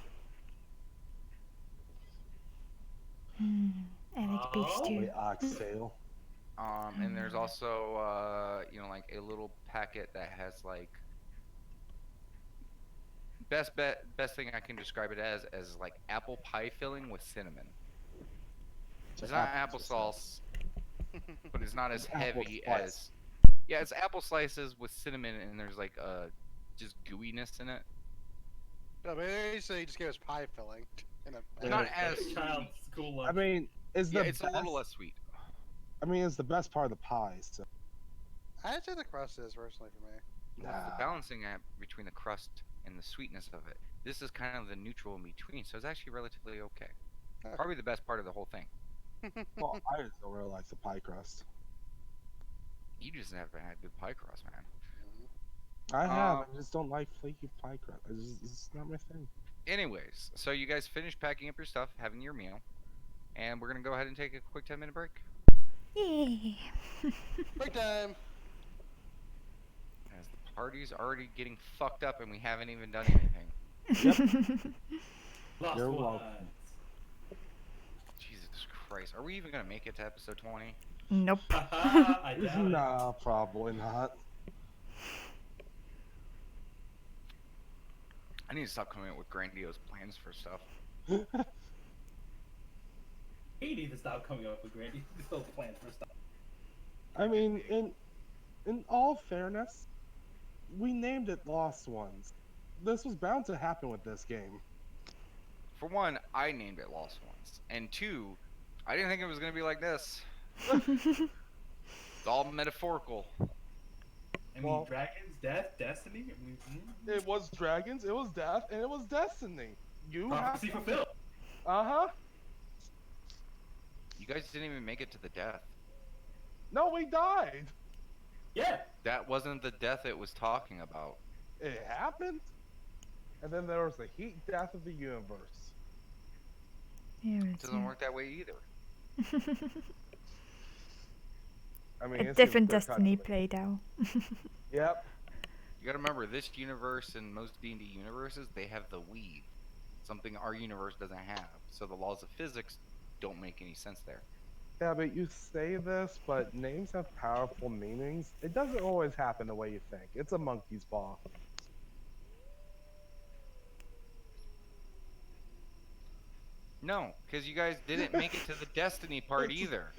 I like beef Oh. stew. Probably oxtail. And there's also, like a little packet that has like best thing I can describe it as like apple pie filling with cinnamon. It's not applesauce, but it's not as It's apple heavy slice. as. Yeah, it's apple slices with cinnamon, and there's like just gooiness in it. No, but they say you just gave us pie filling. Not as Child's school lunch. I mean, is Yeah, the it's best, a little less sweet. I mean, it's the best part of the pie. So I'd say the crust is personally for me. That's the nah. balancing act between the crust and the sweetness of it. This is kind of the neutral in between, so it's actually relatively okay. Probably the best part of the whole thing. Well, I just don't really like the pie crust. You just haven't had good pie crust, man. I have. Um, I just don't like flaky pie crust. It's not my thing. Anyways, so you guys finish packing up your stuff, having your meal, and we're gonna go ahead and take a quick 10-minute break. Yay. Break time. As the party's already getting fucked up and we haven't even done anything. Lost You're ones. welcome. Jesus Christ, are we even gonna make it to episode 20? Nope. I doubt it. Nah, probably not. I need to stop coming up with grandiose plans for stuff. You need to stop coming up with Grandy. Still plans for stuff. I mean, in all fairness, we named it Lost Ones. This was bound to happen with this game. for one, I named it Lost Ones, and two, I didn't think it was gonna be like this. It's all metaphorical. I mean, Well- dragons, death, destiny. I mean, It was dragons, it was death, and it was destiny. You have. prophecy fulfilled. Uh-huh. You guys didn't even make it to the death. No, we died. Yeah. That wasn't the death it was talking about. It happened. And then there was the heat death of the universe. Yeah, It it's doesn't work that way either. I mean, a it seems different clear-cut to destiny me. played out. Yep. You gotta remember, this universe and most D&D universes, they have the weave. Something our universe doesn't have. So the laws of physics don't make any sense there. Yeah, but you say this, but names have powerful meanings. It doesn't always happen the way you think. It's a monkey's paw. No, because you guys didn't make it to the destiny part either.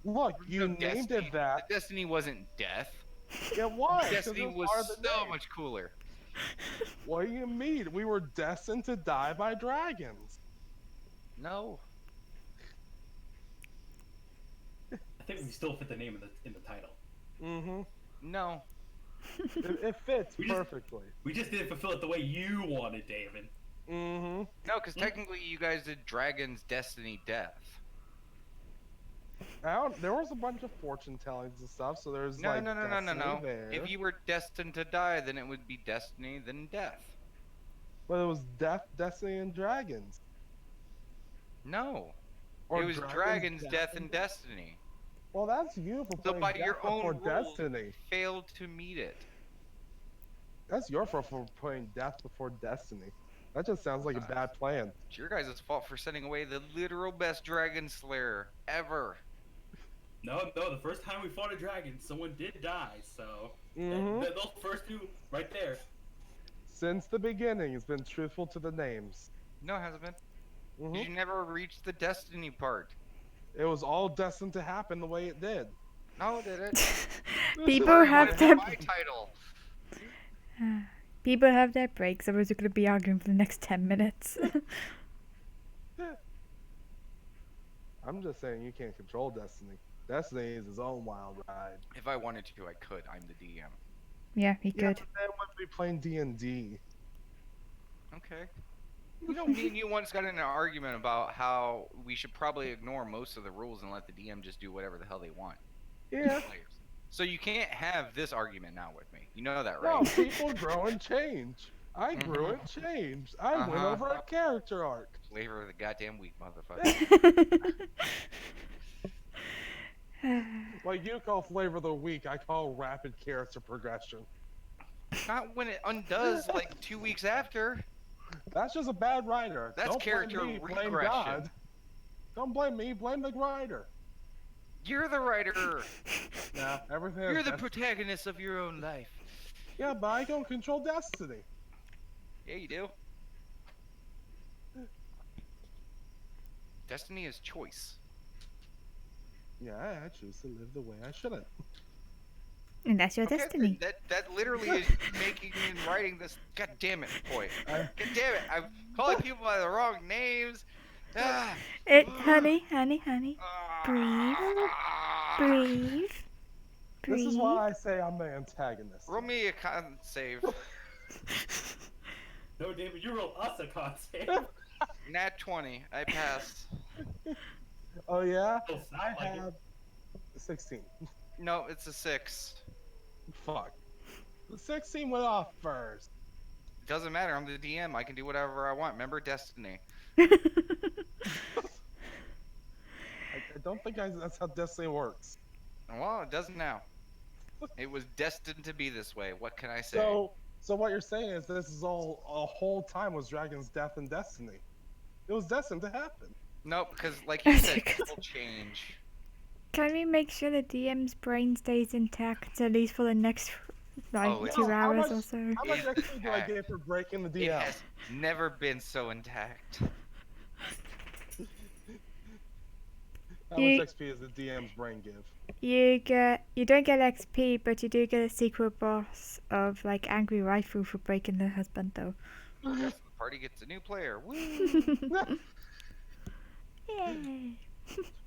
Look, you No, named destiny, it that. The destiny wasn't death. It was. 'cause Destiny it was part of the so name. much cooler. What do you mean? We were destined to die by dragons. No. I think we still fit the name in the title. Mm-hmm. No. It fits We just- perfectly. We just didn't fulfill it the way you wanted, David. Mm-hmm. No, because technically you guys did Dragon's Destiny Death. There was a bunch of fortune tellings and stuff, so there's No, like no. destiny there. If you were destined to die, then it would be destiny, then death. But it was death, destiny, and dragons. No. Or it was Dragon's Death and Destiny. Well, that's you for So playing by death your own before rules, destiny. failed to meet it. That's your fault for playing death before destiny. That just sounds like a bad plan. It's your guys' fault for sending away the literal best Dragon Slayer ever. No, the first time we fought a dragon, someone did die, so... Mhm. Those first two, right there. Since the beginning, it's been truthful to the names. No, it hasn't been. 'Cause Mhm. You never reached the destiny part. It was all destined to happen the way it did. No, it didn't. People Sorry, have what their my title. people have their breaks. Otherwise, we're gonna be arguing for the next 10 minutes. I'm just saying you can't control destiny. Destiny is his own wild ride. If I wanted to, I could. I'm the DM. Yeah, he Yeah, could. but then when we playing D&D. Okay. You know, me and you once got in an argument about how we should probably ignore most of the rules and let the DM just do whatever the hell they want. Yeah. Players. So you can't have this argument now with me. You know that, No, right? people grow and change. I grew and changed. I went Uh-huh. over a character arc. Flavor of the goddamn week, motherfucker. Like you call flavor of the week, I call rapid character progression. Not when it undoes like 2 weeks after. That's just a bad writer. That's Don't character blame me, blame regression. God. Don't blame me, blame the writer. You're the writer. Nah, everything You're is the destiny. protagonist of your own life. Yeah, but I don't control destiny. Yeah, you do. Destiny is choice. Yeah, I choose to live the way I shouldn't. And that's your Okay, destiny. That literally is making and writing this. God damn it, point. I- God damn it! I'm calling people by the wrong names. Ah, Honey. Breathe. ah. Breathe. This is Breathe. why I say I'm the antagonist. Roll me a con save. No, David, you rolled us a con save. Nat 20. I passed. Oh yeah? Don't sound I like it. have 16. No, it's a 6. Fuck. The 16 went off first. Doesn't matter. I'm the DM. I can do whatever I want. Remember Destiny. I don't think that's how destiny works. Well, it doesn't now. It was destined to be this way. What can I say? So what you're saying is this is all a whole time was Dragon's death and destiny. It was destined to happen. Nope, because like you That's said, because- people change. Can we make sure the DM's brain stays intact at least for the next like Oh, yeah. 2 How hours much- or so? How much It- XP do I get for breaking the It DM? has never been so intact. How You- much XP does the DM's brain give? You don't get XP, but you do get a secret boss of like angry rifle for breaking the husband though. That's the party gets a new player. Woo! Yay.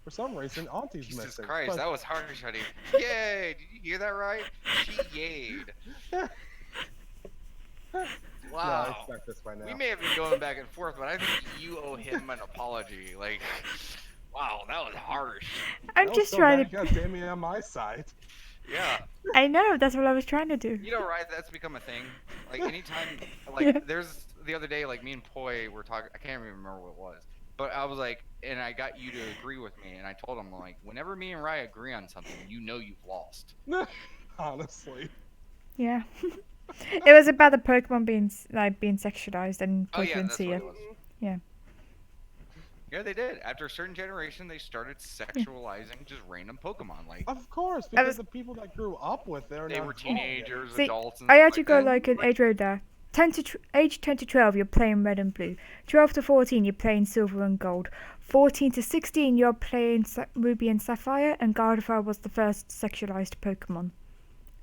For some reason, Auntie's Jesus missing. Christ, but- that was harsh, honey. Yay! Did you hear that right? She yayed. No, I Wow. expect this by now. We may have been going back and forth, but I think you owe him an apology. Like, wow, that was harsh. I'm That was just so trying bad, to. you got Damien on my side. Yeah. I know, that's what I was trying to do. You know, right? That's become a thing. Like, anytime, Yeah. there's the other day, like, me and Poi were talking. I can't even remember what it was. But I was like, and I got you to agree with me, and I told him, like, whenever me and Rye agree on something, you know you've lost. Honestly. Yeah. It was about the Pokemon being being sexualized and Oh, Pokemon yeah, that's see what it. it was. Yeah. Yeah, they did. After a certain generation, they started sexualizing just random Pokemon. Like, Of course, I because was- the people that grew up with it are they now were grown. teenagers, See, adults, and I stuff actually like got that. like an age road there. Age 10 to 12, you're playing red and blue. 12 to 14, you're playing silver and gold. 14 to 16, you're playing ruby and sapphire. And Gardevoir was the first sexualized Pokemon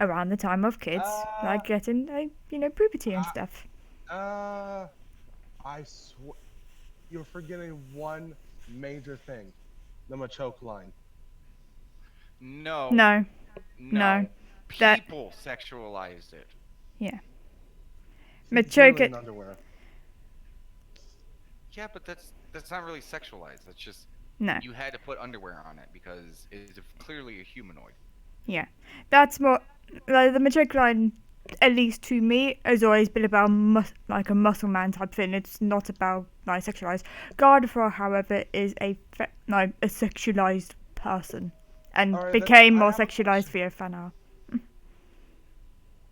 around the time of kids, like getting, puberty and stuff. I swear, you're forgetting one major thing: the Machoke line. No. No. No. that- People sexualized it. He's Machoke literally it- in underwear. Yeah, but that's not really sexualized. That's just No. you had to put underwear on it because it's clearly a humanoid. That's more like the Machoke line. At least to me, has always been about like a muscle man type thing. It's not about like sexualized. Gardevoir, however, is a sexualized person, and Alright, then became I more have a sexualized via fan art.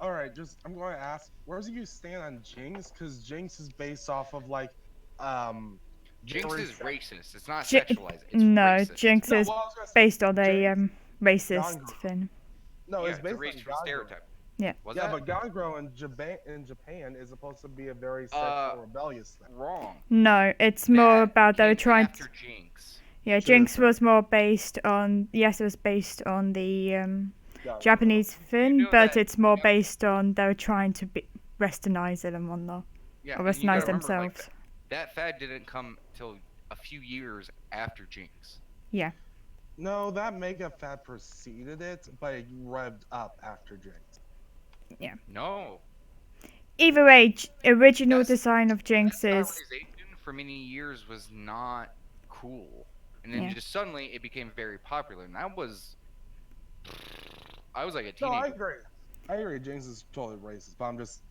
All right, I'm going to ask, where do you stand on Jinx? Because Jinx is based off of like, Jinx very is sex- racist. It's not Ji- sexualized. It's No, racist. Jinx No, is well, I was gonna say, based on a Jinx- racist Gangrel. thing. No, Yeah, it's it's a based on racial Gangrel. stereotype. Yeah. Was Yeah, that but Gangrel in Japan is supposed to be a very sexual, rebellious thing. wrong? No, it's more That about they were came trying. after Jinx. Yeah, Sure, Jinx sure. was more based on. Yes, it was based on the Gangrel. Japanese thing, know but that- it's more yeah. based on they were trying to westernize it and whatnot, Yeah, or and you gotta westernize remember, like, themselves. that fad didn't come till a few years after Jinx. No, that mega fad preceded it, but it revved up after Jinx. No. Either way, original That's- design of Jinx That is stylization for many years was not cool, and then Yeah. just suddenly it became very popular, and that was. I was like a No, I teenager. agree. I agree. Jinx is totally racist, but I'm just.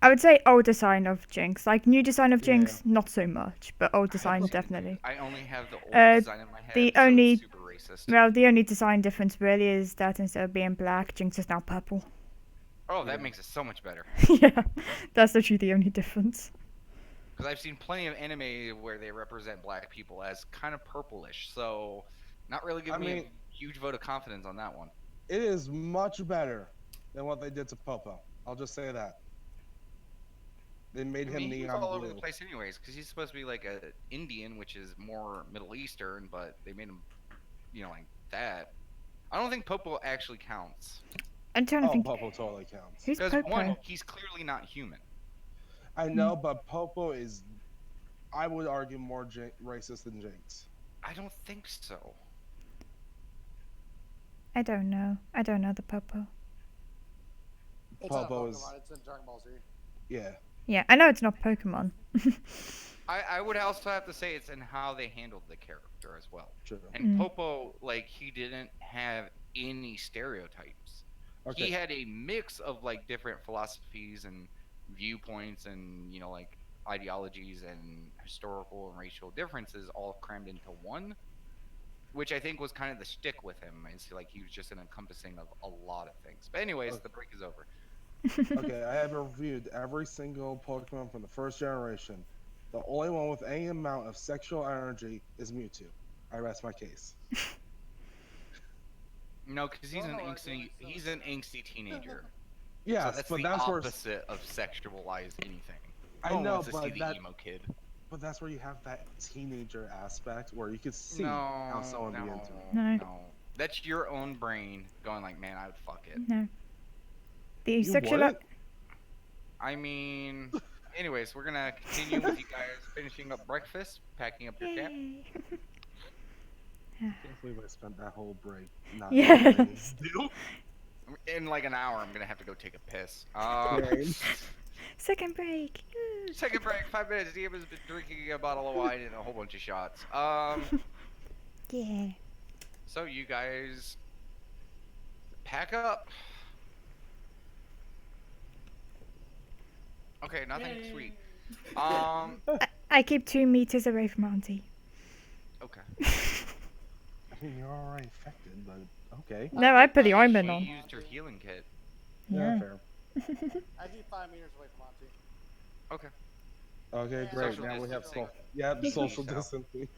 I would say old design of Jinx. Like new design of Yeah. Jinx, not so much, but old I design haven't seen it, definitely. dude. I only have the old design in my head. the so it's only- super racist. Well, the only design difference really is that instead of being black, Jinx is now purple. Oh, that Yeah. makes it so much better. Yeah, that's literally the only difference. Because I've seen plenty of anime where they represent black people as kind of purplish, so not really giving me mean- a huge vote of confidence on that one. It is much better than what they did to Popo. I'll just say that. They made I him mean, he's neon all blue. over the place anyways, because he's supposed to be like a Indian, which is more Middle Eastern, but they made him, like that. I don't think Popo actually counts. I'm trying to Oh, think. Popo totally counts. Who's Because Popo? one, he's clearly not human. I know, but Popo is, I would argue, more racist than Jinx. I don't think so. I don't know. I don't know the Popo. It's not Popo is, Pokemon, it's in Dragon Ball Z. yeah. Yeah, I know it's not Pokemon. I would also have to say it's in how they handled the character as well. True. And Popo, like, he didn't have any stereotypes. Okay. He had a mix of like different philosophies and viewpoints and like ideologies and historical and racial differences all crammed into one, which I think was kind of the shtick with him. It's like he was just an encompassing of a lot of things. But anyways, Okay. the break is over. Okay, I have reviewed every single Pokemon from the first generation. The only one with any amount of sexual energy is Mewtwo. I rest my case. No, because he's Oh, an I angsty, guess so. he's an angsty teenager. Yes, so that's but the that's where opposite of sexualize anything. I No one know, wants to see but the that, emo kid. but that's where you have that teenager aspect where you can see No, how someone no, be into it. No. no. That's your own brain going like, man, I would fuck it. No. The You sexual. wouldn't? I mean, Anyways, we're gonna continue with you guys finishing up breakfast, packing up your camp. Yay. Can't believe I spent that whole break not Yes. knowing what to do. In like an hour, I'm gonna have to go take a piss. Same. Second break. Woo. Second break, 5 minutes. Diaz has been drinking a bottle of wine and a whole bunch of shots. Yeah. So you guys pack up. Okay, nothing sweet. I keep 2 meters away from Auntie. Okay. I mean, you're already affected, but okay. No, I put the She ointment on. used her healing kit. Yeah. Fair. I keep 5 meters away from Auntie. Okay. Okay, Yeah, great. social Now we have distancing. social So. distancing.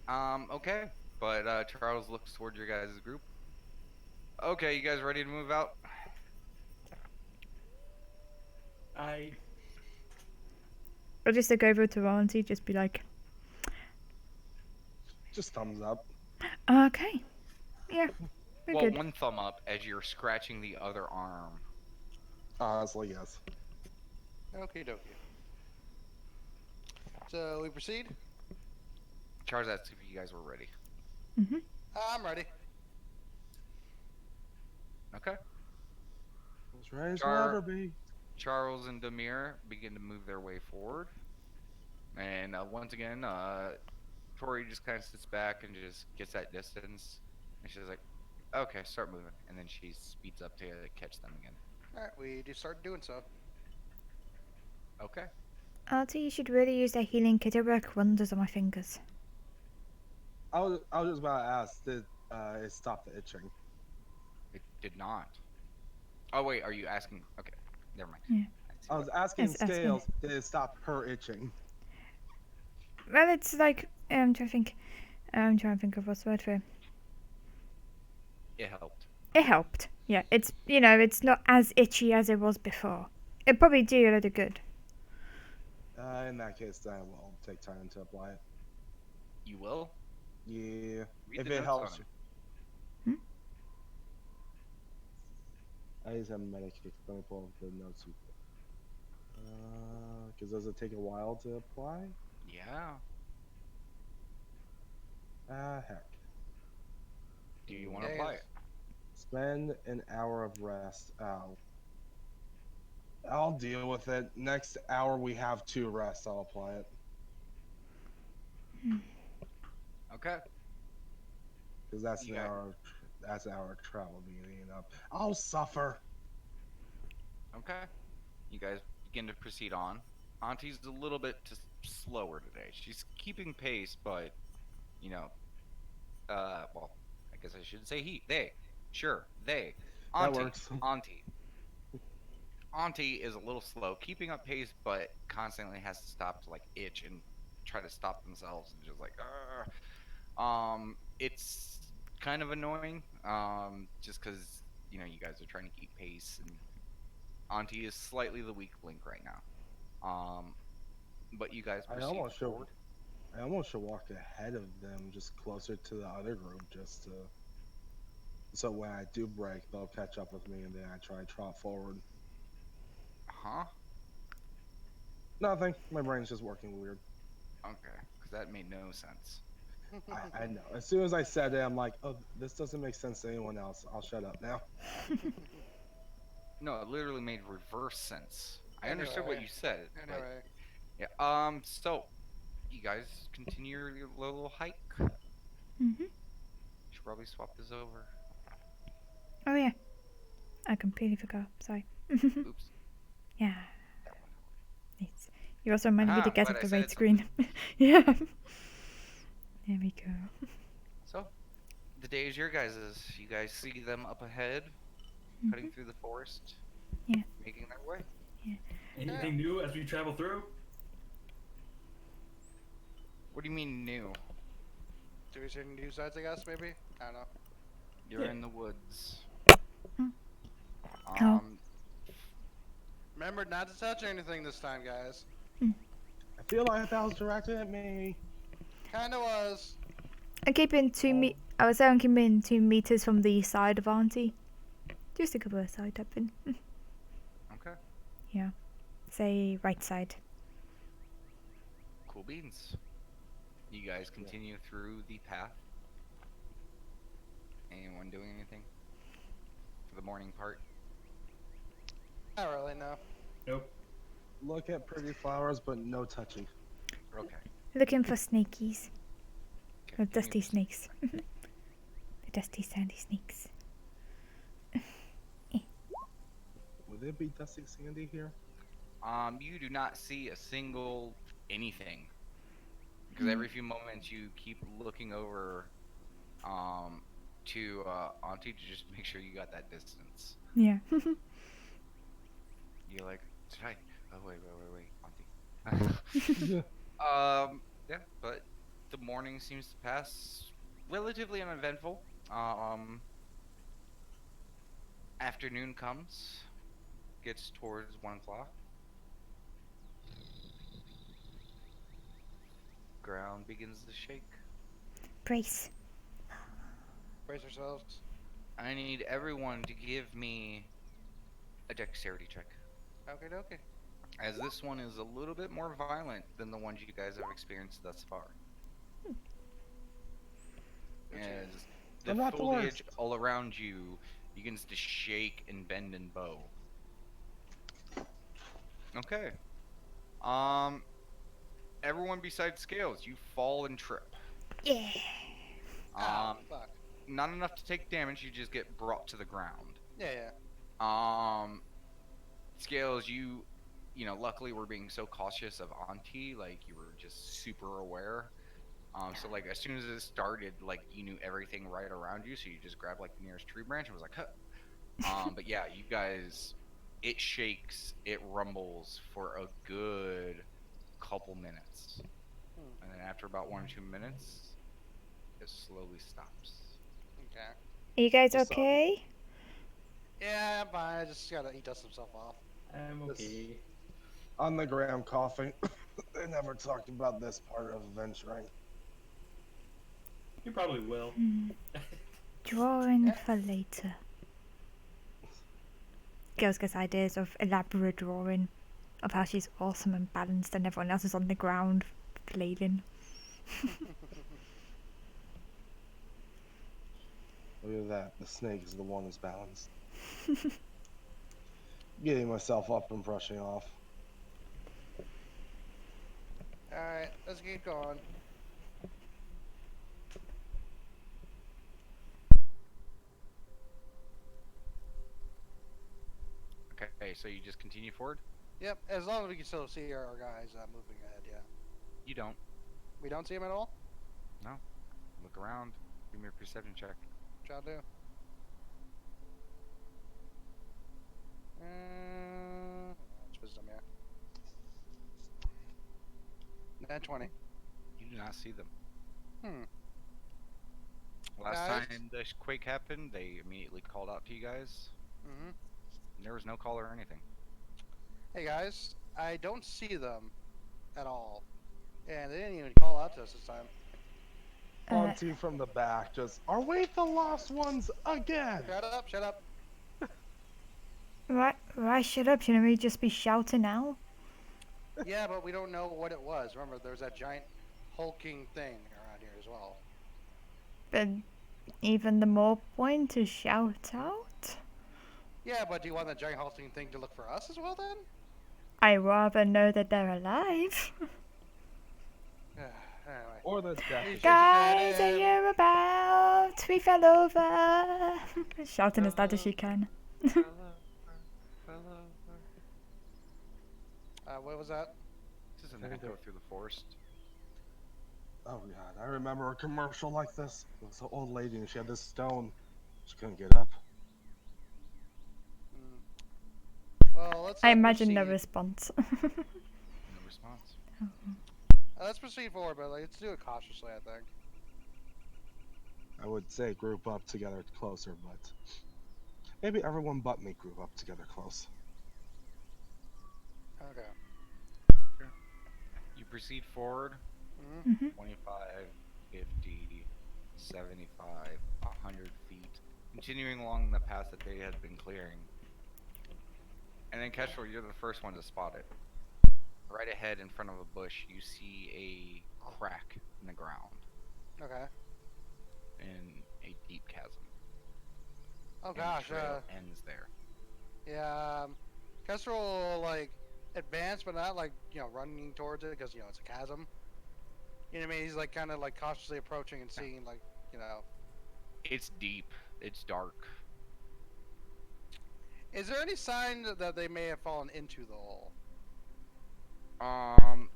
Okay. But Charles looks towards your guys' group. Okay, you guys ready to move out? Or just to go over to Auntie, just be like, Just thumbs up. okay. Yeah, we're Well, good. one thumb up as you're scratching the other arm. Honestly, yes. Okie dokie. So we proceed? Charles asked if you guys were ready. Hmm. I'm ready. Okay. As ready as Char- we'll ever be. Charles and Demir begin to move their way forward. And once again, Tori just kind of sits back and just gets that distance. And she's like, okay, start moving. And then she speeds up to catch them again. Alright, we do start doing so. Okay. Auntie, you should really use that healing kit. It work wonders on my fingers. I was just about to ask, did it stop the itching? It did not. Oh, wait, are you asking? Okay, never mind. Yeah. I was asking Yes, asking. Scales, did it stop her itching? Well, it's like, I'm trying to think of what's the word for it. It helped. It helped. Yeah, it's, it's not as itchy as it was before. It probably do a lot of good. In that case, then we'll take time to apply it. You will? Yeah, Read if the it notes helps. on Hmm? I just haven't medicated. Let me pull up the notes. Because does it take a while to apply? Yeah. Heck. Do you want to Yeah, apply yes. it? Spend an hour of rest. Oh. I'll deal with it. Next hour we have 2 rests. I'll apply it. Okay. Because that's You an got it. hour. That's an hour of travel being up. I'll suffer. Okay. You guys begin to proceed on. Auntie's a little bit slower today. She's keeping pace, but, well, I guess I should say he. They. Sure, they. That Auntie. works. Auntie. Auntie is a little slow, keeping up pace, but constantly has to stop to, itch and try to stop themselves and just it's kind of annoying, just because, you guys are trying to keep pace, and Auntie is slightly the weak link right now. But you guys I proceed almost should. forward. I almost should walk ahead of them, just closer to the other group, just to. So when I do break, they'll catch up with me, and then I try to trot forward. Huh? Nothing. My brain's just working weird. Okay, because that made no sense. I know. As soon as I said it, I'm like, oh, this doesn't make sense to anyone else. I'll shut up now. No, it literally made reverse sense. I understood what Anyway. you said. But, Anyway, yeah. So, you guys continue your little hike. Mhm. Should probably swap this over. Oh yeah. I completely forgot. Sorry. Oops. Yeah. Nice. You also reminded me to Ah, get glad up I the said right screen. Yeah. There we go. So, the day is your guys's. You guys see them up ahead, cutting through the forest. Yeah. Making their way. Anything new as we travel through? What do you mean new? do we see any new sides, I guess, maybe? I don't know. You're Yeah. in the woods. Hmm. Remember not to touch anything this time, guys. I feel like that was directed at me. Kinda was. I'm keeping I was saying I'm keeping 2 meters from the side of Auntie. Just a couple of side tapping. Okay. Yeah. Say right side. Cool beans. You guys continue through the path. Anyone doing anything for the morning part? Not really, no. Nope. Look at pretty flowers, but no touching. Okay. Looking for snakies. Or Continue dusty to- snakes. The dusty sandy snakes. Would there be Dusty Sandy here? You do not see a single anything because every few moments you keep looking over, to Auntie to just make sure you got that distance. Yeah. You're like, did I? Oh wait, Auntie. Yeah, but the morning seems to pass relatively uneventful. Afternoon comes, gets towards 1 o'clock. Ground begins to shake. Brace. Brace yourselves. I need everyone to give me a dexterity check, Okay, okay. as this one is a little bit more violent than the ones you guys have experienced thus far. As the I'm not the foliage worst. all around you begins to shake and bend and bow. Okay. Everyone besides Scales, you fall and trip. Yeah. Ah, fuck. Not enough to take damage, you just get brought to the ground. Yeah. Scales, you know, luckily we're being so cautious of Auntie, like you were just super aware. So like as soon as it started, like you knew everything right around you, so you just grabbed like the nearest tree branch and was like, huh. But yeah, you guys, it shakes, it rumbles for a good couple minutes, and then after about 1 or 2 minutes, it slowly stops. Okay. Are you guys Just, okay? Yeah, I'm fine. I just gotta eat dust himself off. I'm This- okay. On the ground coughing. They never talked about this part of adventuring. You probably will. Drawing for later. Girls gets ideas of elaborate drawing of how she's awesome and balanced and everyone else is on the ground flailing. Look at that. The snake is the one who's balanced. Getting myself up and brushing off. Alright, let's keep going. Okay, so you just continue forward? Yep, as long as we can still see our guys moving ahead, yeah. You don't. We don't see him at all? Look around. Give me a perception check. Shall do. It's wisdom, yeah. Nat 20. You do not see them. Last Guys? time the quake happened, they immediately called out to you guys. Mm-hmm. There was no call or anything. Hey guys, I don't see them at all. And they didn't even call out to us this time. Auntie from the back just, are we the lost ones again? Shut up. Right, shut up, shouldn't we just be shouting out? Yeah, but we don't know what it was. Remember, there's that giant hulking thing around here as well. But even the more point to shout out? Yeah, but do you want that giant hulking thing to look for us as well then? I rather know that they're alive. Anyway. Or the death. Guys, are you about? We fell over. Shouting as loud as she can. What was that? This is an echo through the forest. Oh god, I remember a commercial like this. It was an old lady and she had this stone. She couldn't get up. Well, let's. I imagine no proceed. response. No response. Let's proceed forward, but let's do it cautiously. I think. I would say group up together closer, but maybe everyone but me group up together close. Okay. You proceed forward. Mm-hmm. 25, 50, 75, 100 feet, continuing along the path that they had been clearing. And then Kestrel, you're the first one to spot it. Right ahead in front of a bush, you see a crack in the ground Okay. in a deep chasm. Oh And gosh. the trail ends there. Yeah. Kestrel will like advance, but not like running towards it because it's a chasm. You know what I mean? He's like kind of like cautiously approaching and seeing like It's deep. It's dark. Is there any sign that they may have fallen into the hole? Um,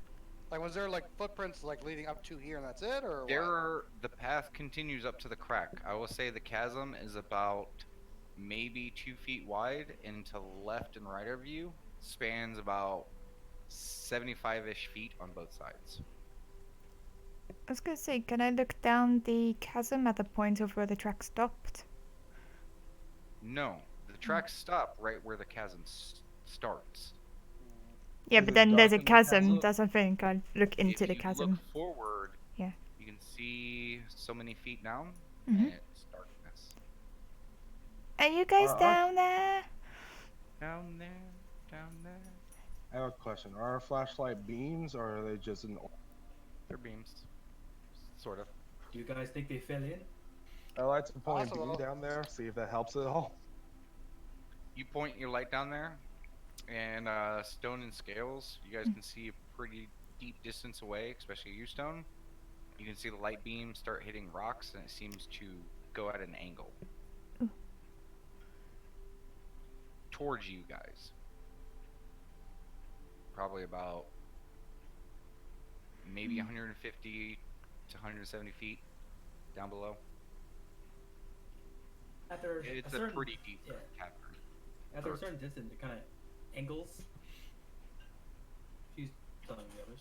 Like, was there like footprints like leading up to here and that's it, or the path continues up to the crack. I will say the chasm is about maybe 2 feet wide, and to left and right of you spans about 75-ish feet on both sides. I was gonna say, can I look down the chasm at the point of where the track stopped? No, the tracks stop right where the chasm starts. Yeah, Is but it then there's a dark in the chasm. chasm? That's what I think. I'll look into If the you chasm. look forward, Yeah. you can see so many feet down, Mhm. and it's darkness. Are you guys Are- down there? Down there, down there. I have a question. Are our flashlight beams or are they just an? They're beams, sort of. Do you guys think they fell in? I like to point a beam Possible. down there, see if that helps at all. You point your light down there, and Stone and Scales, you guys can see a pretty deep distance away, especially you, Stone. You can see the light beam start hitting rocks, and it seems to go at an angle Ooh. towards you guys. Probably about maybe 150 to 170 feet down below. After It's a a certain, pretty deep yeah. cavern. After a certain distance, it kind of angles. She's telling the others.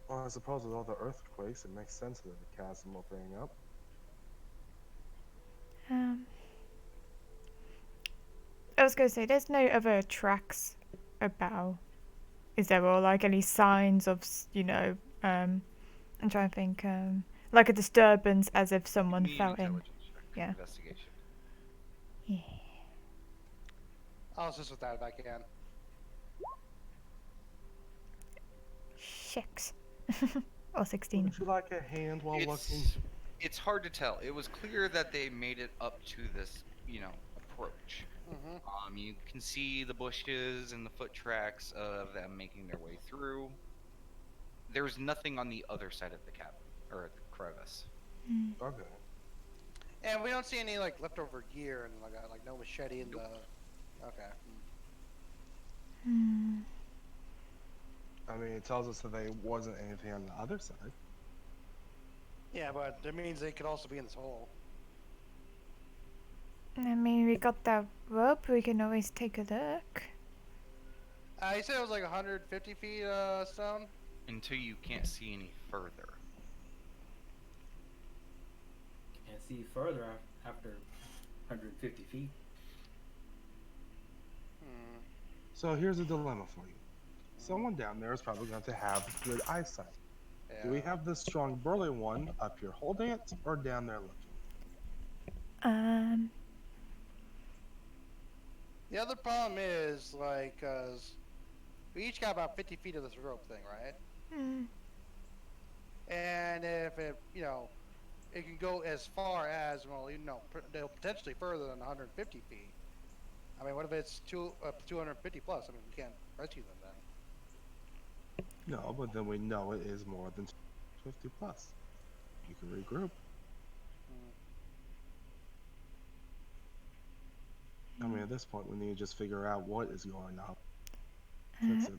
Well, I suppose with all the earthquakes, it makes sense that the chasm will bring up. I was gonna say, there's no other tracks about. Is there, or like any signs of, I'm trying to think, like a disturbance as if someone Give me an fell in. intelligence check. Yeah. Investigation. Yeah. I'll assist with that if I can. 6. Or 16. Would you like a hand while looking? It's hard to tell. It was clear that they made it up to this, approach. You can see the bushes and the foot tracks of them making their way through. There's nothing on the other side of the cabin or the crevice. Okay. And we don't see any like leftover gear and like no machete in the. Okay. I mean, it tells us that there wasn't anything on the other side. Yeah, but that means they could also be in this hole. I mean, we got that rope. We can always take a look. You said it was like 150 feet, Stone? Until you can't see any further. Can't see further after 150 feet. So here's a dilemma for you. Someone down there is probably going to have good eyesight. Yeah. Do we have this strong burly one up here holding it, or down there looking? The other problem is, like, cause we each got about 50 feet of this rope thing, right? And if it, it can go as far as, potentially further than 150 feet. I mean, what if it's 250 plus? I mean, we can't rescue them then. No, but then we know it is more than 50 plus. You can regroup. I mean, at this point, we need to just figure out what is going on. Fix it.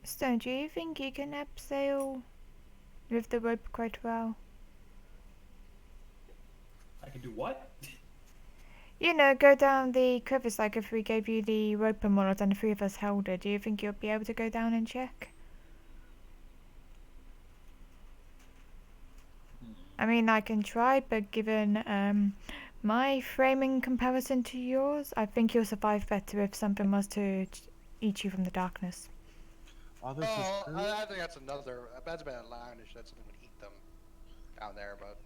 Stone, do you think you can abseil with the rope quite well? I can do what? Go down the crevice, like if we gave you the rope and wallet and the 3 of us held it, do you think you'll be able to go down and check? I mean, I can try, but given my framing comparison to yours, I think you'll survive better if something was to eat you from the darkness. All this is true. I think that's that's a bad line. That something would eat them down there, but.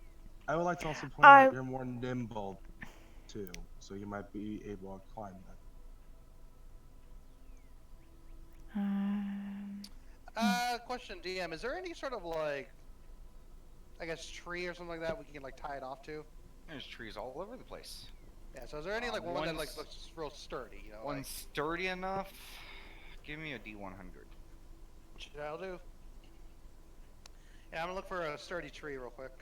I would like to also point out you're more nimble, too. so you might be able to climb that. Question, DM: is there any sort of like, I guess, tree or something like that we can like tie it off to? There's trees all over the place. Yeah. So is there any like one that like One's- looks real sturdy? You know, One like sturdy enough. Give me a D100. I'll do. Yeah, I'm gonna look for a sturdy tree real quick.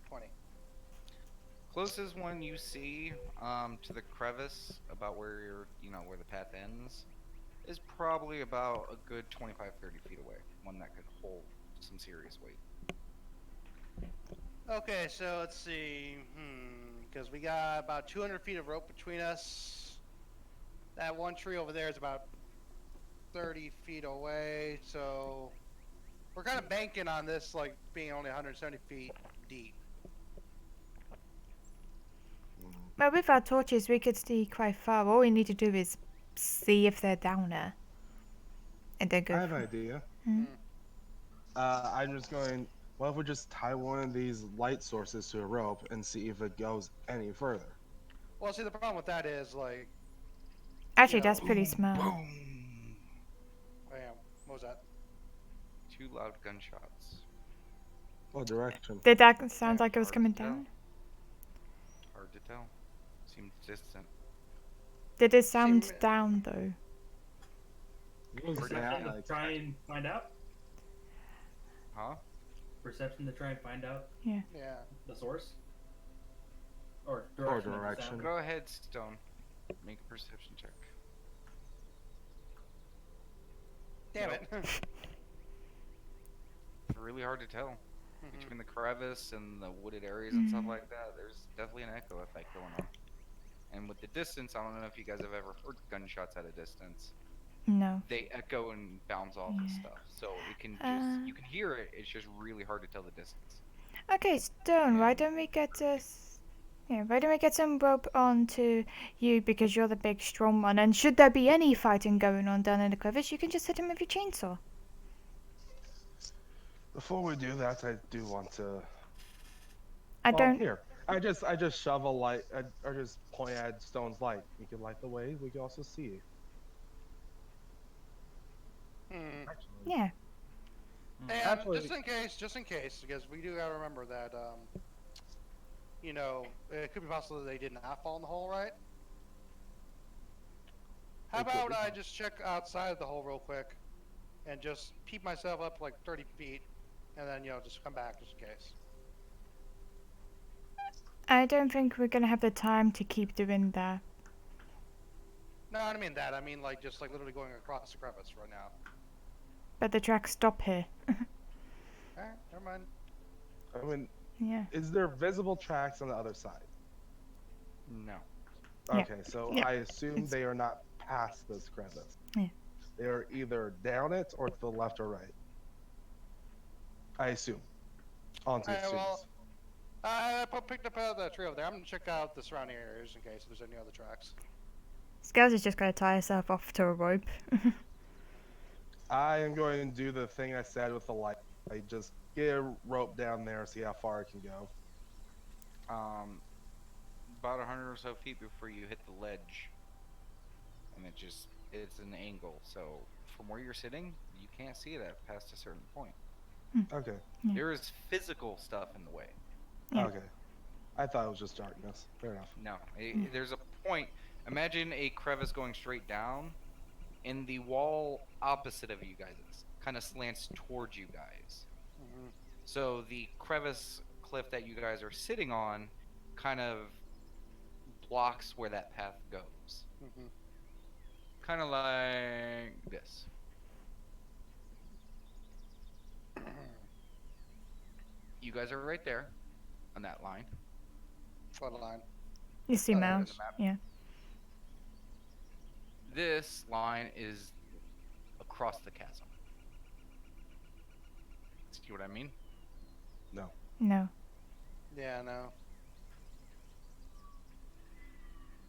20. Closest one you see to the crevice, about where where the path ends, is probably about a good 25-30 feet away. One that could hold some serious weight. Okay, so let's see. Because we got about 200 feet of rope between us. That one tree over there is about 30 feet away, so we're kind of banking on this like being only 170 feet deep. Well, with our torches, we could see quite far. All we need to do is see if they're down there, and then go. I have an idea. Hmm? I'm just going. What if we just tie one of these light sources to a rope and see if it goes any further? Well, see, the problem with that is like, Actually, know, that's pretty smart. Boom! bam, what was that? 2 loud gunshots. What direction? Did that sound Yeah, like it was hard coming to tell. down? Hard to tell. Seems distant. Did it sound See, down though? It was Perception to like- try and find out. Huh? Perception to try and find out Yeah. the source. Or Or direction. of the direction. sound. Go ahead, Stone. Make a perception check. Damn it. It's really hard to tell. Mhm. Between the crevice and the wooded areas and stuff Mhm. like that, there's definitely an echo effect going on. And with the distance, I don't know if you guys have ever heard gunshots at a distance. No. They echo and bounce off of Yeah. stuff, so it can just you Uh. can hear it. It's just really hard to tell the distance. Okay, Stone. Why don't we get this? Yeah, why don't we get some rope onto you because you're the big strong one? And should there be any fighting going on down in the crevice, you can just hit him with your chainsaw. Before we do that, I do want to. I Well, don't. Here, I just shove a light, or just point at Stone's light. You can light the way. We can also see. Mhm. Actually, Yeah. And Actually- just in case, because we do gotta remember that, you know, it could be possible that they did not fall in the hole, right? How They could about be. I just check outside of the hole real quick, and just peep myself up like 30 feet, and then just come back just in case. I don't think we're gonna have the time to keep doing that. No, I don't mean that. I mean like just like literally going across the crevice right now. But the tracks stop here. Alright, never mind. I mean, Yeah. is there visible tracks on the other side? No. Yeah. Okay, so Yeah. I assume It's- they are not past this crevice. Yeah. They are either down it or to the left or right. I assume. Onto Alright, well, assumes. I picked up the tree over there. I'm gonna check out the surrounding areas in case there's any other tracks. Scales is just gonna tie herself off to a rope. I am going to do the thing I said with the light. I just get a rope down there, see how far it can go. About 100 or so feet before you hit the ledge, and it's an angle. So from where you're sitting, you can't see that past a certain point. Okay. Yeah. There is physical stuff in the way. Yeah. Okay. I thought it was just darkness. Fair enough. No, there's a point. Imagine a crevice going straight down, and the wall opposite of you guys kind of slants towards you guys. Mm-hmm. So the crevice cliff that you guys are sitting on kind of blocks where that path goes. Mm-hmm. Kind of like this. You guys are right there on that line. What line? You see Oh, there it mouse. is, the map. Yeah. This line is across the chasm. See what I mean? No. Yeah, no.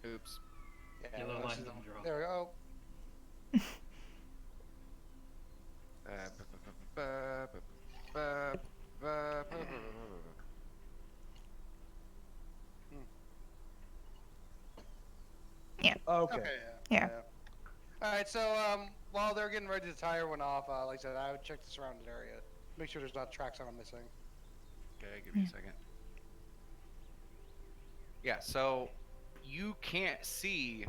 Oops. Yeah, Yellow this line is- don't draw. There we go. Okay. Okay. Yeah. All right. So while they're getting ready to tie everyone off, like I said, I would check the surrounding area, make sure there's not tracks I'm missing. Okay, give me a second. Yeah, so you can't see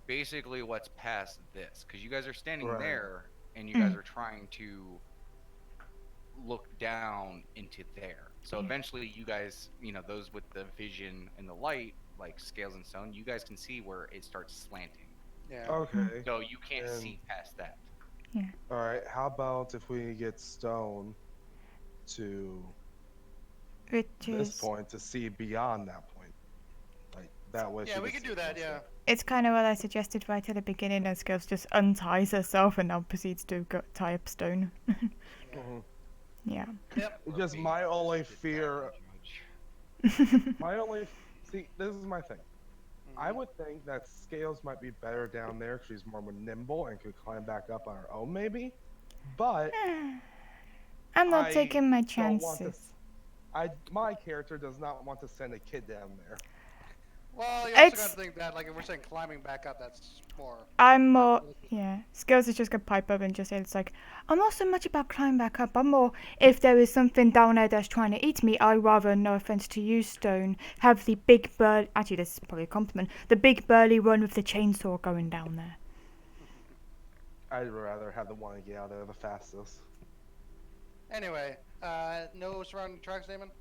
basically what's past this because you guys are standing Right. there and you guys are trying to look down into there. So Yeah. eventually, you guys, those with the vision and the light, like Scales and Stone, you guys can see where it starts slanting. Yeah. Okay. So you can't And- see past that. All right. How about if we get Stone to Which this is point to see beyond that point? Like that way. Yeah, she we can can see do that. closer. Yeah. it's kind of what I suggested right at the beginning. As Girls just unties herself and now proceeds to go tie up Stone. Mhm. Yeah. Yep. It's just my only fear. My only. See, this is my thing. I Mhm. would think that Scales might be better down there. 'Cause she's more nimble and could climb back up on her own, maybe. But I'm not I taking my don't want to- chances. my character does not want to send a kid down there. Well, you also It's- got to think that, like, if we're saying climbing back up, that's more. I'm more, yeah. Skills is just gonna pipe up and just say, it's like, I'm not so much about climbing back up. I'm more, if there is something down there that's trying to eat me, I'd rather, no offense to you, Stone, have the big bird. Actually, this is probably a compliment. The big burly one with the chainsaw going down there. I'd rather have the one to get out there the fastest. Anyway, no surrounding tracks, Damon?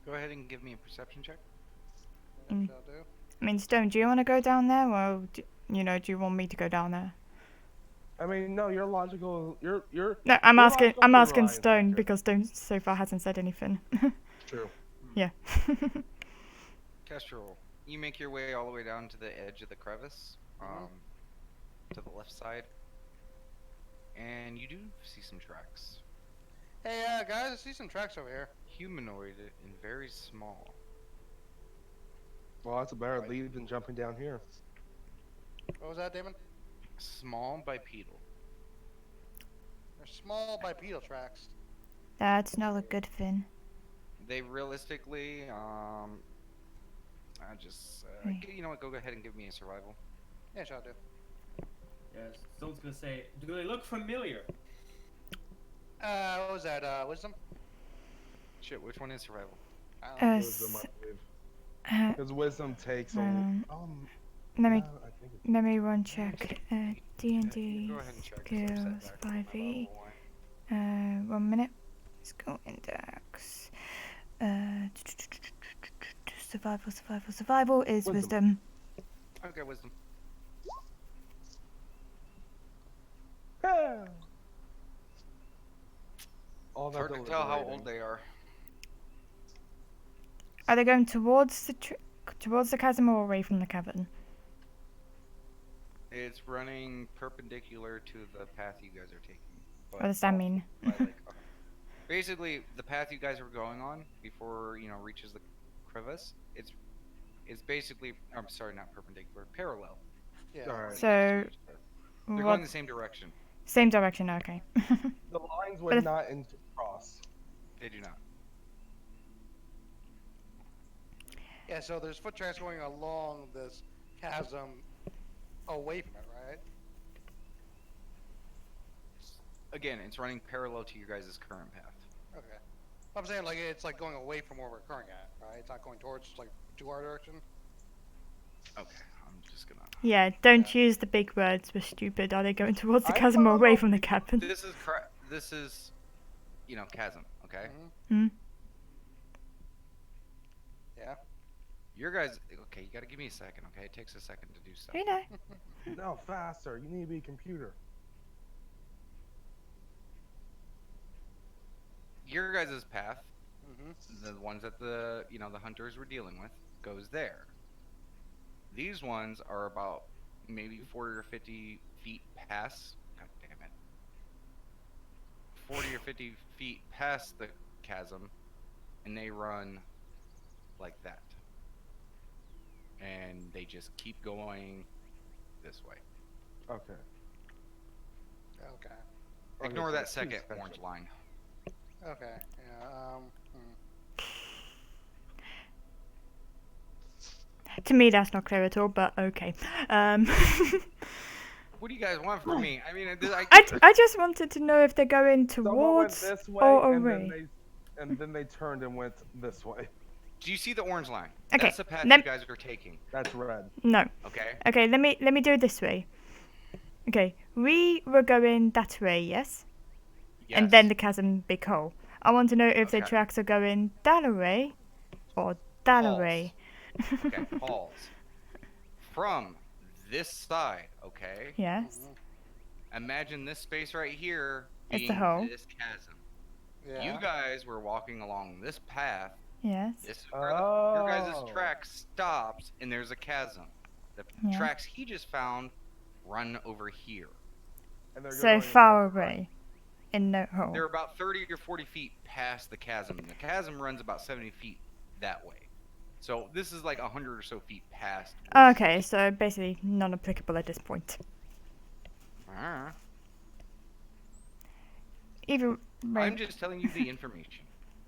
Go ahead and give me a perception check. Mm. Shall do. I mean, Stone, do you want to go down there, or do you want me to go down there? I mean, no, you're logical. You're No, I'm You're asking. logical I'm for asking Ryan's Stone accurate. because Stone so far hasn't said anything. true. Yeah. Kestrel, you make your way all the way down to the edge of the crevice, Mhm. to the left side, and you do see some tracks. Hey, guys, I see some tracks over here. Humanoid and very small. Well, that's a better lead than jumping down here. What was that, Damon? Small bipedal. They're small bipedal tracks. That's not a good thing. They realistically, I just, you know what? Go ahead and give me a survival. Yeah, shall do. Yeah, someone's gonna say, do they look familiar? What was that? Wisdom? Shit, which one is survival? I don't know. Wisdom, I believe. Because wisdom takes a. Let me yeah, I think it's- let me run check. D&D Go ahead and check. 'cause I'm set skills back on my 5e. level one. 1 minute. Let's go index. Survival is Wisdom. wisdom. Okay, wisdom. Yeah. All It's that hard to tell how deliberating. old they are. Are they going towards the chasm or away from the cavern? It's running perpendicular to the path you guys are taking. What does that mean? by, like, basically, the path you guys were going on before reaches the crevice. It's basically. I'm sorry, not perpendicular. Parallel. Yeah. Alright. So, They're what? going the same direction. Same direction. Okay. The lines But would if- not intercross. They do not. Yeah, so there's foot tracks going along this chasm away from it, right? Again, it's running parallel to your guys' current path. Okay. I'm saying, like, it's like going away from where we're currently at, right? It's not going towards, like, to our direction. Okay, I'm just gonna. Yeah. Don't use the big words. We're stupid. Are they going towards the I chasm or thought- away from the cavern? This is, chasm. Okay. Mm-hmm. Hmm. Yeah. Your guys. Okay, you gotta give me a second. Okay, it takes a second to do stuff. You know. No, faster. You need to be a computer. Your guys' path, Mm-hmm. the ones that the hunters were dealing with, goes there. These ones are about maybe 40 or 50 feet past. God damn it. 40 or 50 feet past the chasm, and they run like that. And they just keep going this way. Okay. Okay. Ignore Okay, that so second special. orange line. Okay. Yeah. To me, that's not clear at all, but okay. What do you guys want from me? I mean, I just wanted to know if they're going Someone went towards this way, or and away. then they turned and went this way. do you see the orange line? Okay, That's the path lem- you guys are taking. That's red. No. Okay. Okay, let me do it this way. Okay, we were going that way, yes? Yes. And then the chasm big hole. I want to know if the Okay. tracks are going that way or that False. way. Okay. Pause. From this side. Okay. Yes. Imagine this space right here It's being the hole. this chasm. Yeah. You guys were walking along this path. Yes. This is where your guys' Oh. track stops, and there's a chasm. The Yeah. tracks he just found run over here. And they're So going far left, right. away. In the hole. They're about 30 or 40 feet past the chasm. And the chasm runs about 70 feet that way. So this is like 100 or so feet past. Okay, so basically non-applicable at this point. Ah, Either way. I'm just telling you the information.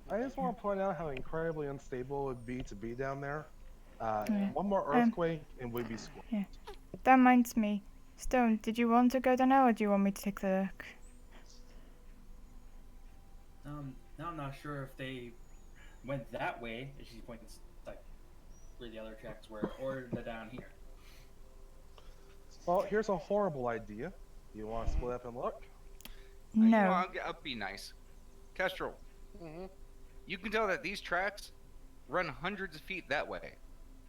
I just want to point out how incredibly unstable it would be to be down there. Yeah. One more earthquake and we'd be squished. That reminds me. Stone, did you want to go down now or do you want me to take the look? Now I'm not sure if they went that way, as she points like where the other tracks were, or they're down here. Well, here's a horrible idea. You want to split up and look? You know, No. I'll be nice. Kestrel, Mm-hmm. you can tell that these tracks run hundreds of feet that way.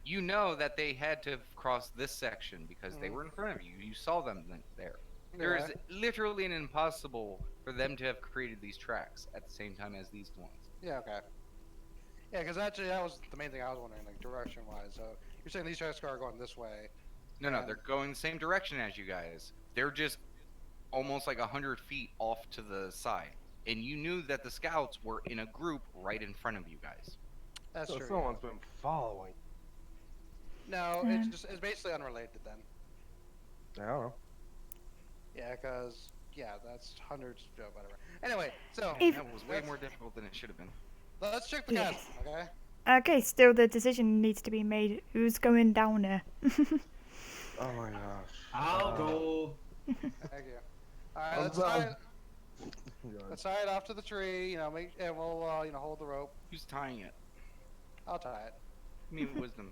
You know that they had to have crossed this section because they were in front of you. You saw them there. There is literally an impossible for them to have created these tracks at the same time as these ones. Yeah. Okay. Yeah, because actually that was the main thing I was wondering, like direction-wise. So you're saying these tracks are going this way? No, Yeah. they're going the same direction as you guys. They're just almost like 100 feet off to the side. And you knew that the scouts were in a group right in front of you guys. That's So true. someone's been following. No, it's basically unrelated then. I don't know. Yeah, because that's hundreds. Whatever. Anyway, so If- That was way more difficult than it should have been. let's check the Yes. chasm, okay? Okay, still the decision needs to be made. Who's going down there? Oh my gosh. I'll go. Thank you. All right, let's I'm- tie, let's tie it off to the tree. You know, and we'll hold the rope. Who's tying it? I'll tie it. Give me wisdom.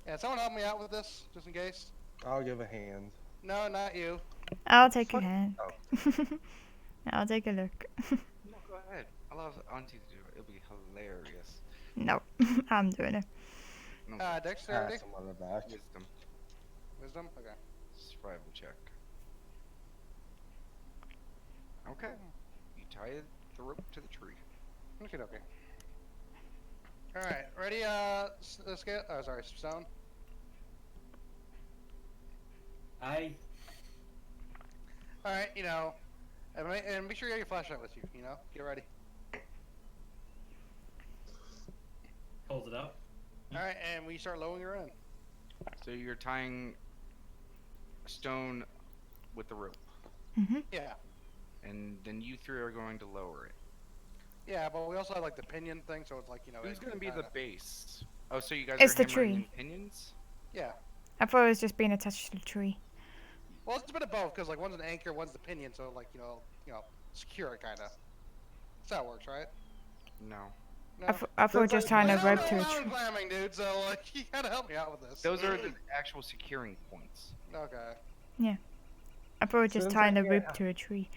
Yeah, someone help me out with this, just in case. I'll give a hand. No, not you. I'll take a Fuck- hand. I'll take a look. No, go ahead. Allow Auntie to do it. It'll be hilarious. No, I'm doing it. No, Dexterity, Pass him on the back. wisdom. wisdom. Okay. Survival check. Okay. You tie the rope to the tree. Okay. All right, ready? Scale. Oh, sorry, stone. I All right, and make sure you have your flashlight with you. Get ready. hold it up. All right, and we start lowering her in. So you're tying stone with the rope, Yeah, and then you three are going to lower it. yeah, but we also have like the pinion thing, so it's like Who's it going to can be the kinda- base? Oh, so you guys It's are the hammering tree. in pinions? Yeah. I thought it was just being attached to the tree. Well, it's a bit of both because like one's an anchor, one's the pinion, so like secure it kind of. That's how it works, right? No. No. I thought just tying a I don't rope to know a how tree. I'm climbing, dude. So like you gotta help me out with this. Those are the actual securing points. Okay. I thought it was just Since tying I a rope can't- to a tree.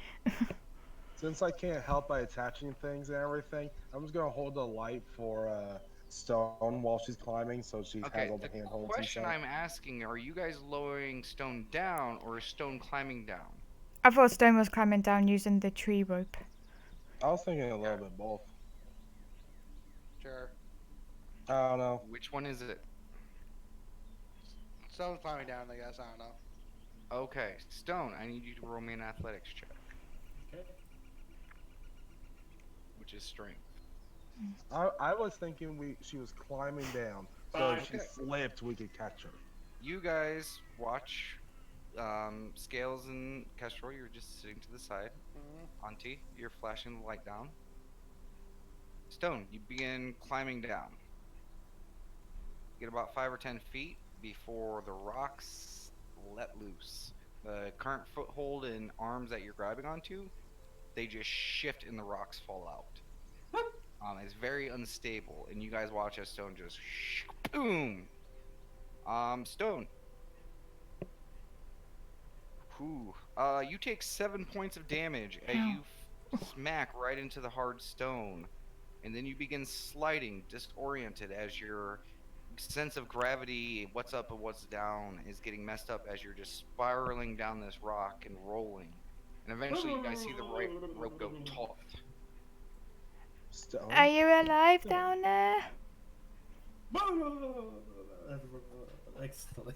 Since I can't help by attaching things and everything, I'm just gonna hold the light for Stone while she's climbing, so she Okay, has all the the handholds and question stuff. I'm asking, are you guys lowering stone down or is stone climbing down? I thought Stone was climbing down using the tree rope. I was thinking a little bit both. Sure. I don't know. Which one is it? Someone's climbing down, I guess. I don't know. Okay, Stone, I need you to roll me an athletics check, Okay. which is strength. I was thinking she was climbing down, so if she Okay. slipped, we could catch her. You guys watch Scales and Kestrel, you're just sitting to the side. Mhm. Auntie, you're flashing the light down. Stone, you begin climbing down. get about 5 or 10 feet before the rocks let loose. The current foothold and arms that you're grabbing onto, they just shift and the rocks fall out. It's very unstable, and you guys watch as Stone just boom. Stone. Whew. You take 7 points of damage as Ow. you smack right into the hard stone, and then you begin sliding, disoriented, as your sense of gravity, what's up and what's down, is getting messed up as you're just spiraling down this rock and rolling. And eventually, you guys see the right rope go taut. Stone. Are you alive down there? Excellent.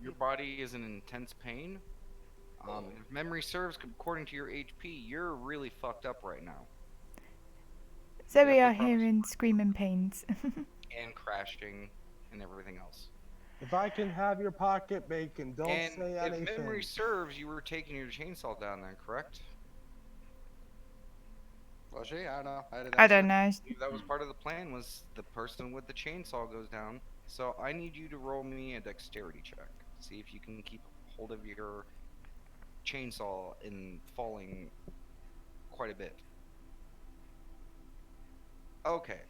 Your body is in intense pain. If memory serves, according to your HP, you're really fucked up right now. So Yeah, we no are problem. hearing screaming pains. And crashing and everything else. If I can have your pocket bacon, don't And say if anything. memory serves, you were taking your chainsaw down there, correct? Was she? I don't know. I don't know. I believe that was part of the plan, was the person with the chainsaw goes down. So I need you to roll me a dexterity check. See if you can keep hold of your chainsaw in falling quite a bit. Okay.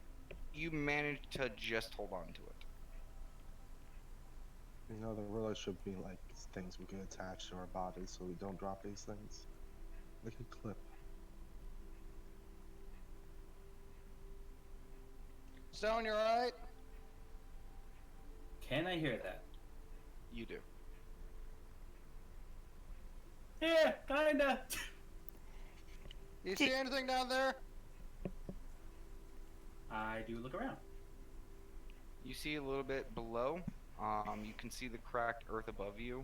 You managed to just hold on to it. You know, there really should be like things we can attach to our bodies so we don't drop these things. Like a clip. Stone, you alright? Can I hear that? You do. Yeah, kinda. You see anything down there? I do look around. You see a little bit below. You can see the cracked earth above you.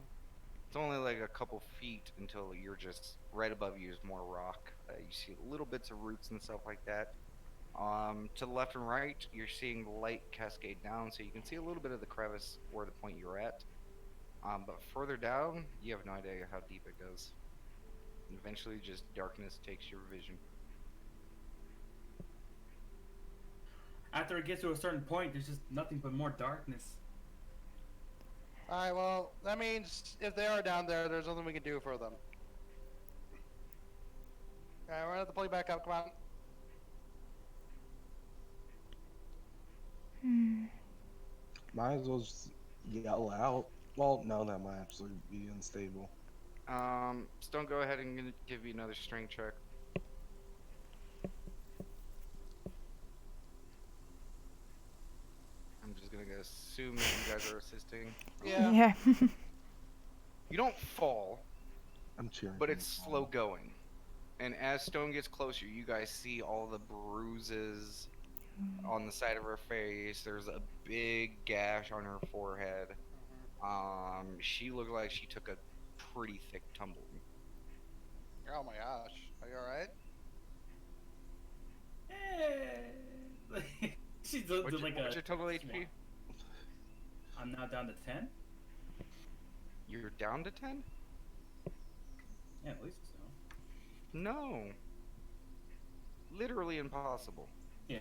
It's only like a couple feet until you're just right above you is more rock. You see little bits of roots and stuff like that. To the left and right, you're seeing the light cascade down, so you can see a little bit of the crevice where the point you're at. But further down, you have no idea how deep it goes. And eventually, just darkness takes your vision. After it gets to a certain point, there's just nothing but more darkness. Alright, well, that means if they are down there, there's nothing we can do for them. Alright, we're gonna have to pull you back up, come on. Might as well just yell out. Well, no, that might actually be unstable. Stone, go ahead and give you another strength check. I'm just gonna assume that you guys are assisting. Yeah. Yeah. You don't fall, I'm cheering. but for it's you. slow going. And as Stone gets closer, you guys see all the bruises on the side of her face. There's a big gash on her forehead. She looked like she took a pretty thick tumble. Oh my gosh. Are you alright? She's What's like your a. total HP? I'm now down to 10. You're down to 10? Yeah, at least so. No. Literally impossible. Yeah.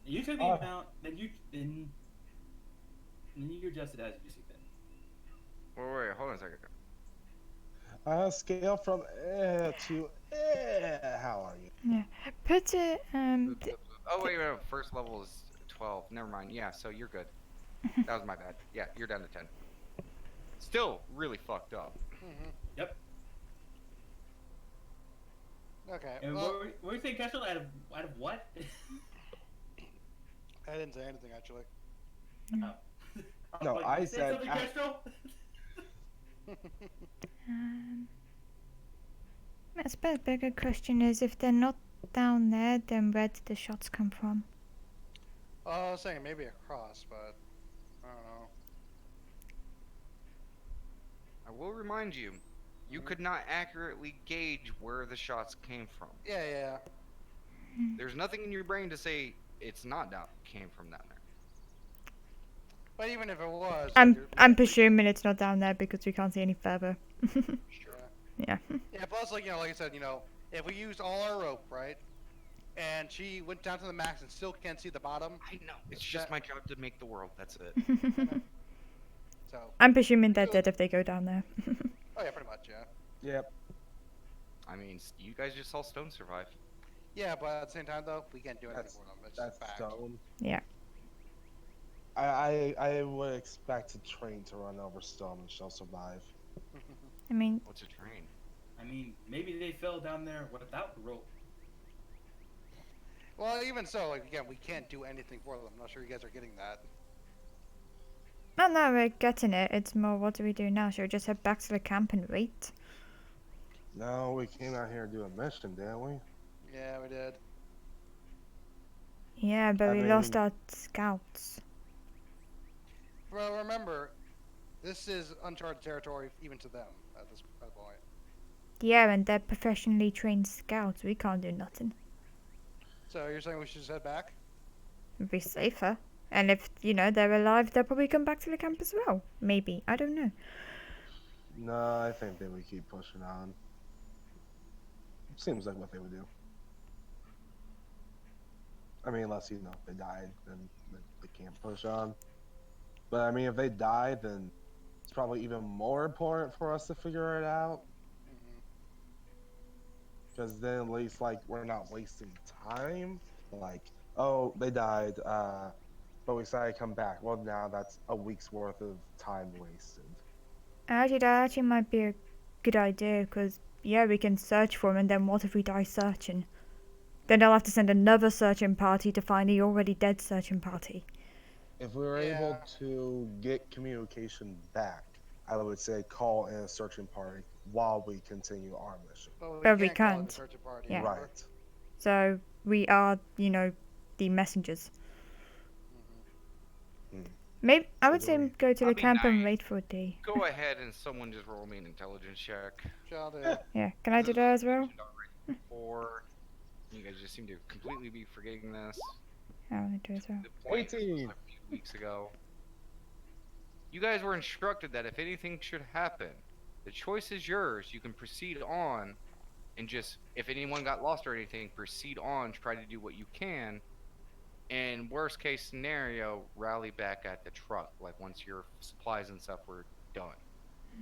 You took the Oh. amount, then you adjust it as you see fit. Wait, hold on a second. Scale from to how are you? Yeah. Put it. Oh wait, first level is 12. Never mind. Yeah, so you're good. That was my bad. Yeah, you're down to 10. Still really fucked up. Yep. Okay. And Well, what do you think, Kestrel? Out of what? I didn't say anything actually. Oh. No, Like, I you said said something, I- Kestrel? I suppose the bigger question is if they're not down there, then where did the shots come from? I was saying maybe across, but I don't know. I will remind you, you could not accurately gauge where the shots came from. Yeah, yeah. There's nothing in your brain to say it's not down came from down there. But even if it was, I'm presuming it's not down there because we can't see any further. Sure. Yeah. Yeah. Plus, like I said, if we used all our rope, right? and she went down to the max and still can't see the bottom. I know. It's just That- my job to make the world. That's it. So, I'm presuming they're So- dead if they go down there. oh yeah, pretty much, yeah. Yep. I mean, you guys just saw Stone survive. Yeah, but at the same time though, we can't do anything That's for them. It's that's fact. Stone. Yeah. I would expect a train to run over Stone and she'll survive. I mean, What's a train? I mean, maybe they fell down there without the rope. Well, even so, like again, we can't do anything for them. I'm not sure you guys are getting that. oh no, we're getting it. It's more, what do we do now? Should we just head back to the camp and wait? No, we came out here to do a mission, didn't we? Yeah, we did. Yeah, but I we lost mean- our scouts. Well, remember, this is uncharted territory even to them at this point. Yeah, and they're professionally trained scouts. We can't do nothing. So you're saying we should just head back? It'd be safer. And if, you know, they're alive, they'll probably come back to the camp as well. Maybe. I don't know. No, I think they would keep pushing on. Seems like what they would do. I mean, unless, you know, they died, then they can't push on. But I mean, if they die, then it's probably even more important for us to figure it out. Mm-hmm. Because then at least, like, we're not wasting time. Like, oh, they died, but we decided to come back. Well, now that's a week's worth of time wasted. Actually, that actually might be a good idea, because, yeah, we can search for them, and then what if we die searching? Then they'll have to send another searching party to find the already dead searching party. If we were able Yeah. to get communication back, I would say call in a searching party while we continue our mission. But we can't call it can't. a search party. Yeah. remember? Right. So, we are, you know, the messengers. Mhm. Maybe, I would So say do we- go to the That'd be camp and nice. wait for a day. Go ahead and someone just roll me an intelligence check. Shall do. Yeah, can I do that as well? Mentioned already before. You guys just seem to completely be forgetting this. I want to do it as well. The point this was 18. a few weeks ago. You guys were instructed that if anything should happen, the choice is yours. You can proceed on and just, if anyone got lost or anything, proceed on, try to do what you can. And worst case scenario, rally back at the truck, like once your supplies and stuff were done.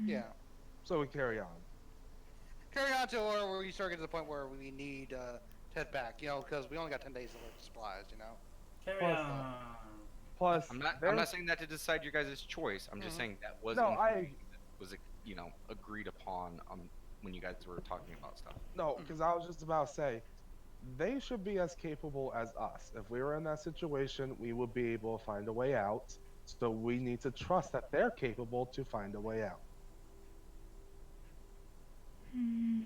Yeah. So we carry on. Carry on to where we start getting to the point where we need to head back, you know, because we only got 10 days of supplies, you know. Carry Plus, on. Plus, I'm not there's- saying that to decide your guys' choice. I'm just Mhm. saying that was No, information that was, you know, agreed upon when you guys were talking about stuff. No, because I was just about to say, they should be as capable as us. If we were in that situation, we would be able to find a way out. So we need to trust that they're capable to find a way out. Hmm.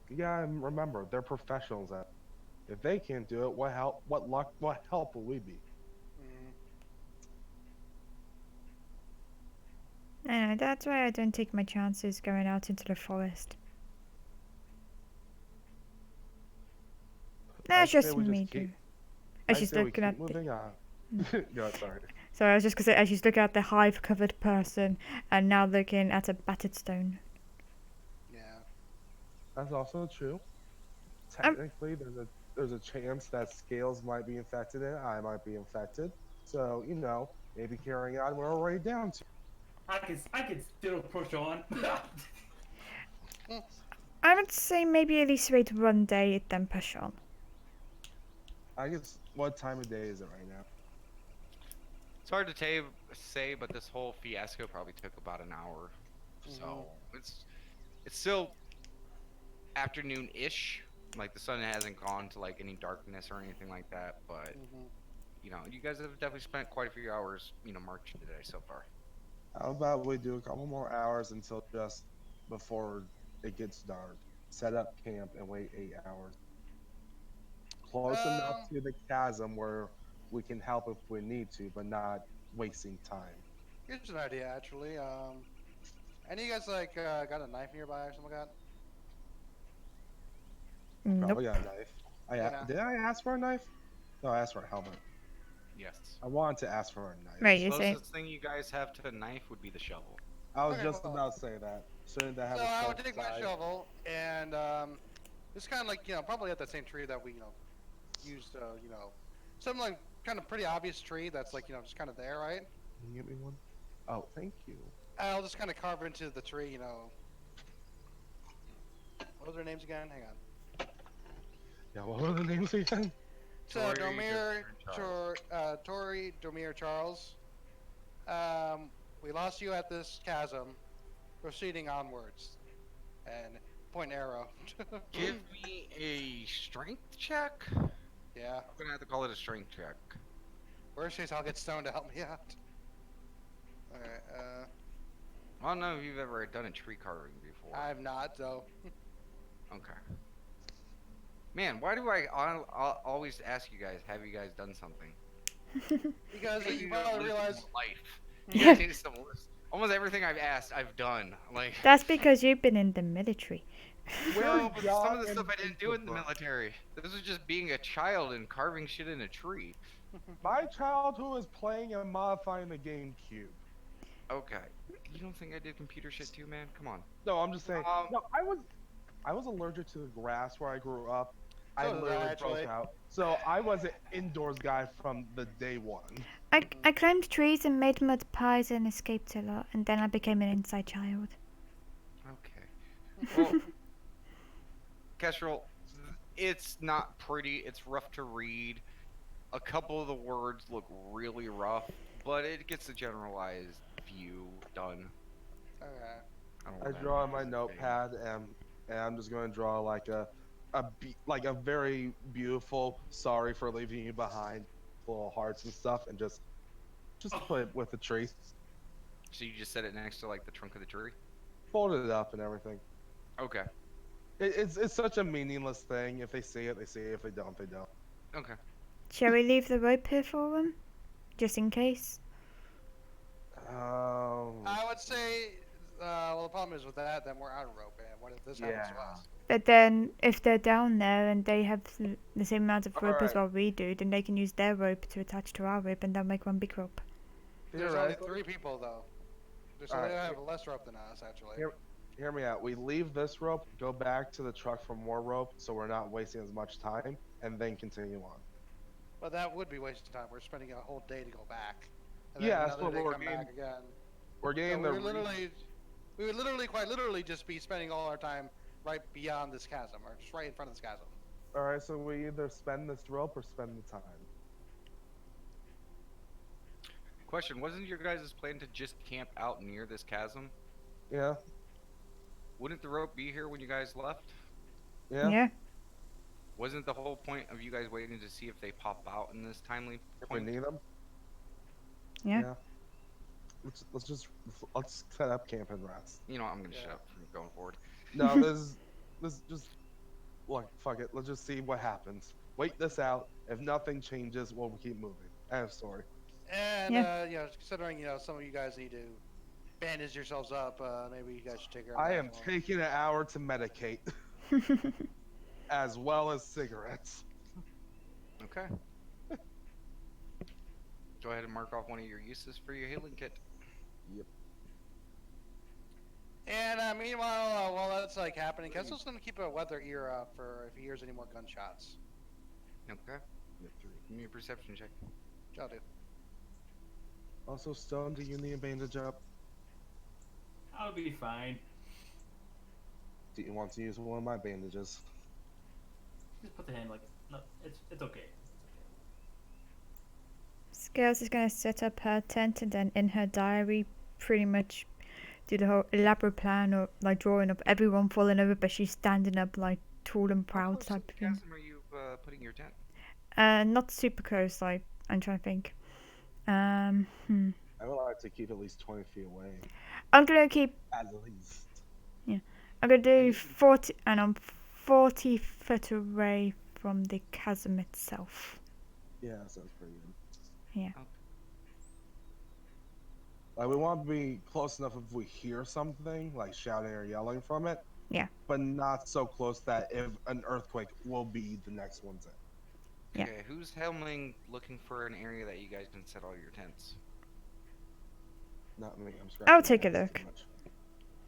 You gotta remember, they're professionals at. If they can't do it, what help? What luck? What help will we be? Mhm. I don't know, that's why I don't take my chances going out into the forest. I'd That's say just we just me keep- too. As I'd she's say we looking keep at the, moving on. No, sorry. so I was just gonna say, as she's looking at the hive-covered person, and now looking at a battered stone. Yeah. That's also true. Technically, there's a chance that Scales might be infected and I might be infected. So you know, maybe carrying on, we're already down to. I can still push on. I would say maybe at least wait one day, then push on. I guess what time of day is it right now? It's hard to say, but this whole fiasco probably took about an hour. So it's still afternoon-ish. Like the sun hasn't gone to like any darkness or anything like that. But Mhm. you know, you guys have definitely spent quite a few hours, you know, marching today so far. How about we do a couple more hours until just before it gets dark? Set up camp and wait 8 hours. Close enough to the chasm where we can help if we need to, but not wasting time. Here's an idea, actually. Any of you guys like got a knife nearby or something like that? Nope. Probably got a knife. Yeah. Did I ask for a knife? No, I asked for a helmet. Yes. I wanted to ask for a knife. Right, The you say. closest thing you guys have to a knife would be the shovel. I was Okay, just well, about to say that. Shouldn't that have so a I would close take my side? shovel and just kind of like probably at that same tree that we used something like kind of pretty obvious tree that's like just kind of there, right? Can you get me one? Oh, thank you. I'll just kind of carve into the tree, What was their names again? Hang on. Yeah, what were the names again? So Tori, Domir, Charles. Tori, Domir, Charles. We lost you at this chasm. Proceeding onwards, and point arrow. Give me a strength check. Yeah. I'm gonna have to call it a strength check. Worst case, I'll get Stone to help me out. Alright, I don't know if you've ever done a tree carving before. I have not, though. Okay. Man, why do I always ask you guys? Have you guys done something? Because You you need to probably live realize. some life. You guys need to some list. Almost everything I've asked, I've done. Like, That's because you've been in the military. well, but some young of the and stuff I didn't do in the immature. military. This was just being a child and carving shit in a tree. My childhood was playing and modifying the GameCube. Okay. You don't think I did computer shit too, man? Come on. No, I'm just saying. Um, No, I was allergic to the grass where I grew up. I So was I, literally actually. broke out. So I was an indoors guy from the day one. I climbed trees and made mud pies and escaped a lot, and then I became an inside child. Okay. Well, Kestrel, it's not pretty. It's rough to read. A couple of the words look really rough, but it gets a generalized view done. Okay. I don't know I what that draw on means. my notepad and I'm just going to draw like like a very beautiful sorry for leaving you behind, little hearts and stuff, and just put it with the tree, So you just set it next to like the trunk of the tree? fold it up and everything. Okay. It's such a meaningless thing. If they see it, they see it. If they don't, they don't. Okay. Shall we leave the rope here for them? Just in case? I would say, well, the problem is with that, then we're out of rope, and what if this happens to Yeah. us? But then, if they're down there and they have the same amount of rope as Alright. what we do, then they can use their rope to attach to our rope and they'll make one big rope. There's only Theoretically, 3 people, though. So Alright, they have less rope than us, actually. Here- hear me out. We leave this rope, go back to the truck for more rope, so we're not wasting as much time, and then continue on. But that would be wasting time. We're spending a whole day to go back. And then Yeah, that's another what day we're come getting. back again. We're So getting we the would literally, quite literally, just be spending all our time right beyond this chasm, or just right in front of this chasm. All right, so we either spend this rope or spend the time. Question: wasn't your guys' plan to just camp out near this chasm? Yeah, Wouldn't the rope be here when you guys left? yeah. Wasn't the whole point of you guys waiting to see if they pop out in this timely If we point? need them. Yeah. Let's set up camp and rest. You know, I'm gonna shut Yeah. up from going forward. No, this just look. Fuck it. Let's just see what happens. Wait this out. If nothing changes, we'll keep moving. End of story. And considering some of you guys need to bandage yourselves up, maybe you guys should take care of I that am as well. taking an hour to medicate, as well as cigarettes. Okay. Go ahead and mark off one of your uses for your healing kit. And meanwhile, while that's like happening, Kessel's gonna keep a weather ear up for if he hears any more gunshots. Okay. Give me a perception check. I'll do. Also, Stone, do you need a bandage up? I'll be fine. Do you want to use one of my bandages? Just put the hand no, it's okay. Scales is gonna set up her tent and then in her diary pretty much do the whole elaborate plan of like drawing up everyone falling over but she's standing up like tall and How proud close to type the of thing. chasm are you putting your tent? Not super close, like I'm trying to think. I would like to keep at least 20 feet away. I'm gonna keep At least. I'm gonna do 40 and I'm 40 foot away from the chasm itself. Yeah, that sounds pretty good. Yeah. Okay. Like, we want to be close enough if we hear something, like shouting or yelling from it. Yeah. But not so close that if an earthquake will be the next one's in. Yeah. Okay, who's helming looking for an area that you guys can set all your tents? Not me. I'm I'll scratching take my a head too look. much.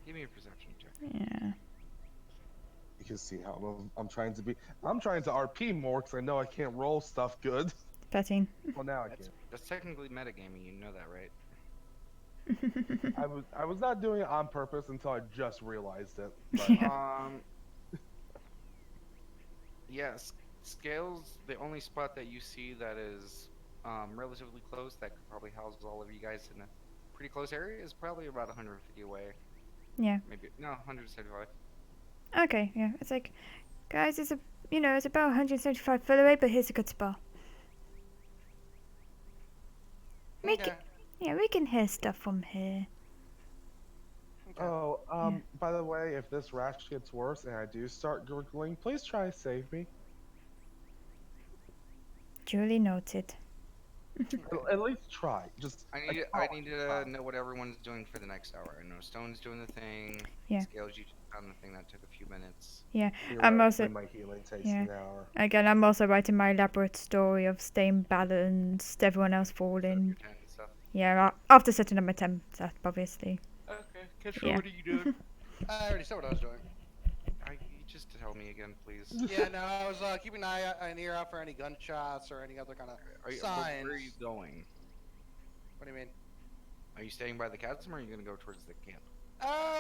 Give me a perception check. Yeah. You can see how I'm trying to be. I'm trying to RP more because I know I can't roll stuff good. 13. Well, now I That's can. that's technically metagaming. You know that, right? I was not doing it on purpose until I just realized it. But Yeah. Yes. Scales. The only spot that you see that is relatively close that could probably house all of you guys in a pretty close area is probably about 150 away. Yeah. Maybe no, 175. Okay, yeah. It's like, guys, it's about 175 foot away, but here's a good spot. We Okay. can, yeah, we can hear stuff from here. Okay. oh, Yeah. by the way, if this rash gets worse and I do start gurgling, please try to save me. Duly noted. At least try. Just I need to try. know what everyone's doing for the next hour. I know Stone's doing the thing. Yeah. Scales, you just found the thing that took a few minutes. I'm also, Theoretically, my healing takes yeah. an hour. again, I'm also writing my elaborate story of staying balanced, everyone else Set up your falling. tent and stuff. Yeah, after setting up my temp set, obviously. Okay, Ketchel, Yeah. what are you doing? I already said what I was doing. You just tell me again, please. Yeah, no, I was keeping an ear out for any gunshots or any other kind of Where are you signs. going? What do you mean? Are you staying by the chasm, or are you gonna go towards the camp?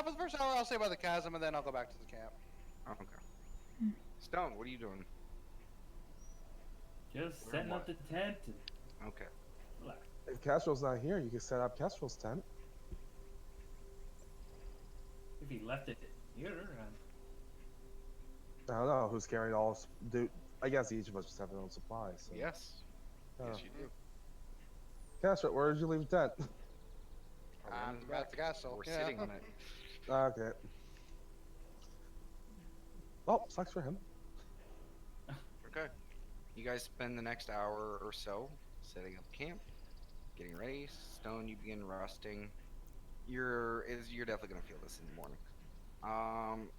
For the first hour, I'll stay by the chasm, and then I'll go back to the camp. Oh, okay. Hmm. Stone, what are you doing? Just Where setting what? up the tent. And Okay. relax. If Castro's not here, you can set up Castro's tent. If he left it here, I don't know who's carrying all. Dude, I guess each of us just have their own supplies. So. Yes. Oh. Yes, you do. Castro, where did you leave the tent? Around the At back. the castle. We're Yeah. sitting on it. Okay. Well, sucks for him. Okay. You guys spend the next hour or so setting up camp, getting ready. Stone, you begin resting. You're definitely gonna feel this in the morning.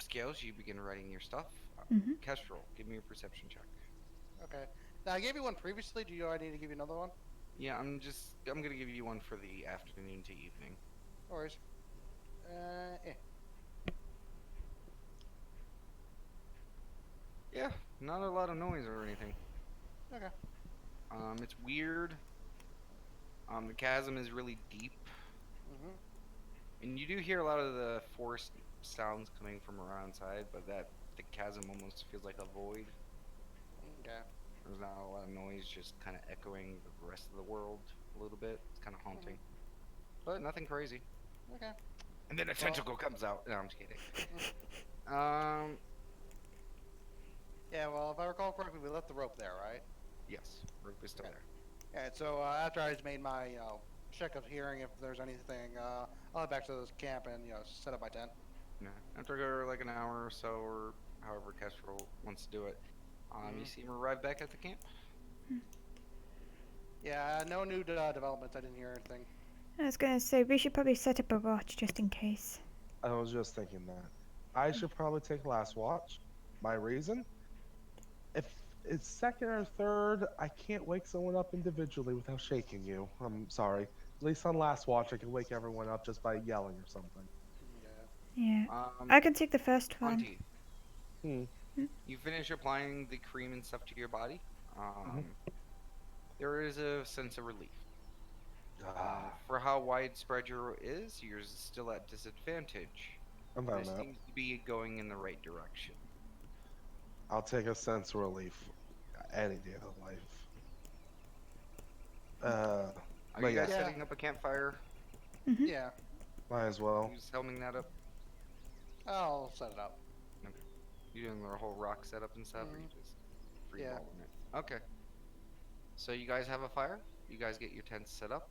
Scales, you begin writing your stuff. Mhm. Kestrel, give me a perception check. Okay. Now I gave you one previously. Do you already need to give you another one? Yeah, I'm gonna give you one for the afternoon to evening. No worries. Eh. Yeah, not a lot of noise or anything. Okay. It's weird. The chasm is really deep, Mhm. and you do hear a lot of the forest sounds coming from around side, but the chasm almost feels like a void. Okay. There's not a lot of noise, just kind of echoing the rest of the world a little bit. It's kind of haunting, but nothing crazy. Okay. And then a tentacle comes out. No, I'm just kidding. Yeah. Well, if I recall correctly, we left the rope there, right? Yes, rope is still Okay. there. Yeah. So after I just made my check of hearing if there's anything, I'll head back to this camp and set up my tent. Yeah. After like an hour or so, or however Kestrel wants to do it, you see him arrive back at the camp. Yeah. No new developments. I didn't hear anything. I was gonna say, we should probably set up a watch just in case. I was just thinking that. I should probably take last watch. My reason? If it's second or third, I can't wake someone up individually without shaking you. I'm sorry. At least on last watch, I can wake everyone up just by yelling or something. Yeah. Yeah. I can take the first one. Auntie, Hmm. you finish applying the cream and stuff to your body. There is a sense of relief. For how widespread your is, yours is still at disadvantage. I'm But fine it with that. seems to be going in the right direction. I'll take a sense of relief any day of life. Are But you guys yeah. setting up a campfire? Yeah. might as well. Who's helming that up? I'll set it up. You doing the whole rock setup and stuff, or you just free Yeah. balling it? Okay. So you guys have a fire. You guys get your tents set up.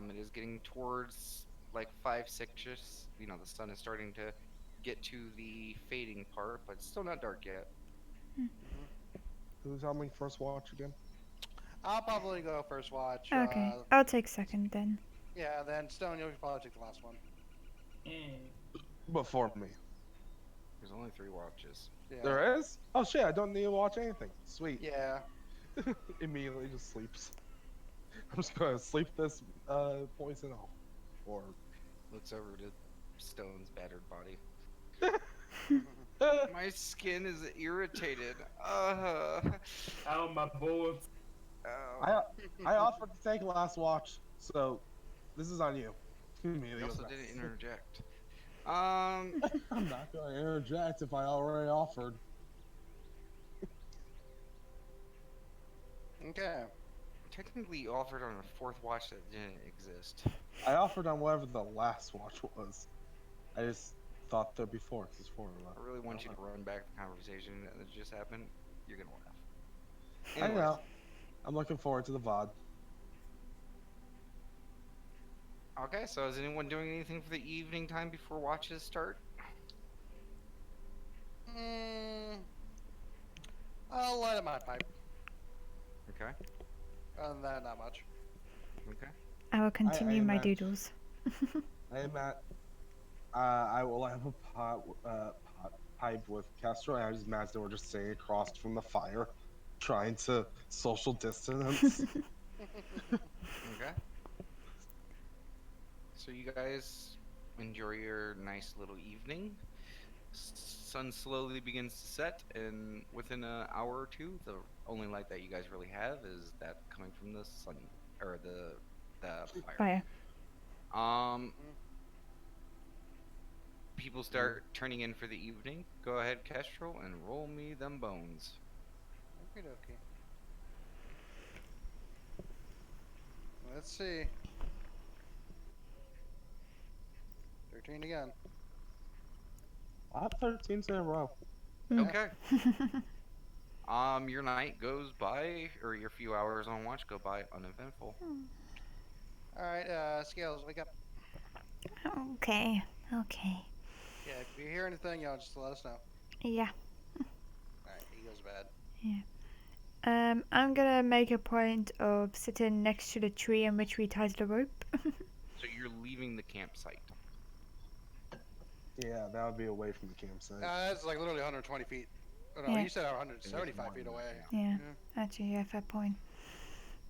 It is getting towards like 5, 6ish. You know, the sun is starting to get to the fading part, but it's still not dark yet. Who's helming first watch again? I'll probably go first watch. Okay. I'll take second then. Yeah. Then Stone, you'll probably take the last one. Before me. There's only 3 watches. Yeah. There is? Oh shit, I don't need to watch anything. Sweet. Yeah. Immediately just sleeps. I'm just gonna sleep this poison off. Or Looks over to Stone's battered body. My skin is irritated. Ow, my bullets. Ow. I offered to take last watch, so this is on you. Immediately You also goes didn't back. interject. I'm not gonna interject if I already offered. Okay. Technically you offered on a fourth watch that didn't exist. I offered on whatever the last watch was. I just thought there'd be four, 'cause it's 4 of us. I really want you to run back the conversation that just happened. You're gonna laugh. I Anyways, know. I'm looking forward to the VOD. okay, so is anyone doing anything for the evening time before watches start? I'll light up my pipe. Okay, Other than that, not much. okay. I will continue my imagine- doodles. Hey Matt, I will have a pipe with Castro, and I just imagine we're just sitting across from the fire, trying to social distance. Okay. So you guys enjoy your nice little evening. Sun slowly begins to set, and within an hour or two, the only light that you guys really have is that coming from the sun or the fire. Fire. People start turning in for the evening. Go ahead, Kestrel, and roll me them bones. Okay, okay. Let's see. 13 again. I have 13 in a row. Mm. Okay. Your night goes by, or your few hours on watch go by uneventful. Alright, Scales, wake up. Okay. Okay. Yeah, if you hear anything, just let us know. Yeah. Alright, he goes to bed. I'm gonna make a point of sitting next to the tree in which we tied the rope. So you're leaving the campsite. Yeah, that would be away from the campsite. That's like literally 120 feet. Oh, no, Yeah. you said 175 feet away. Yeah. Actually, yeah, fair point.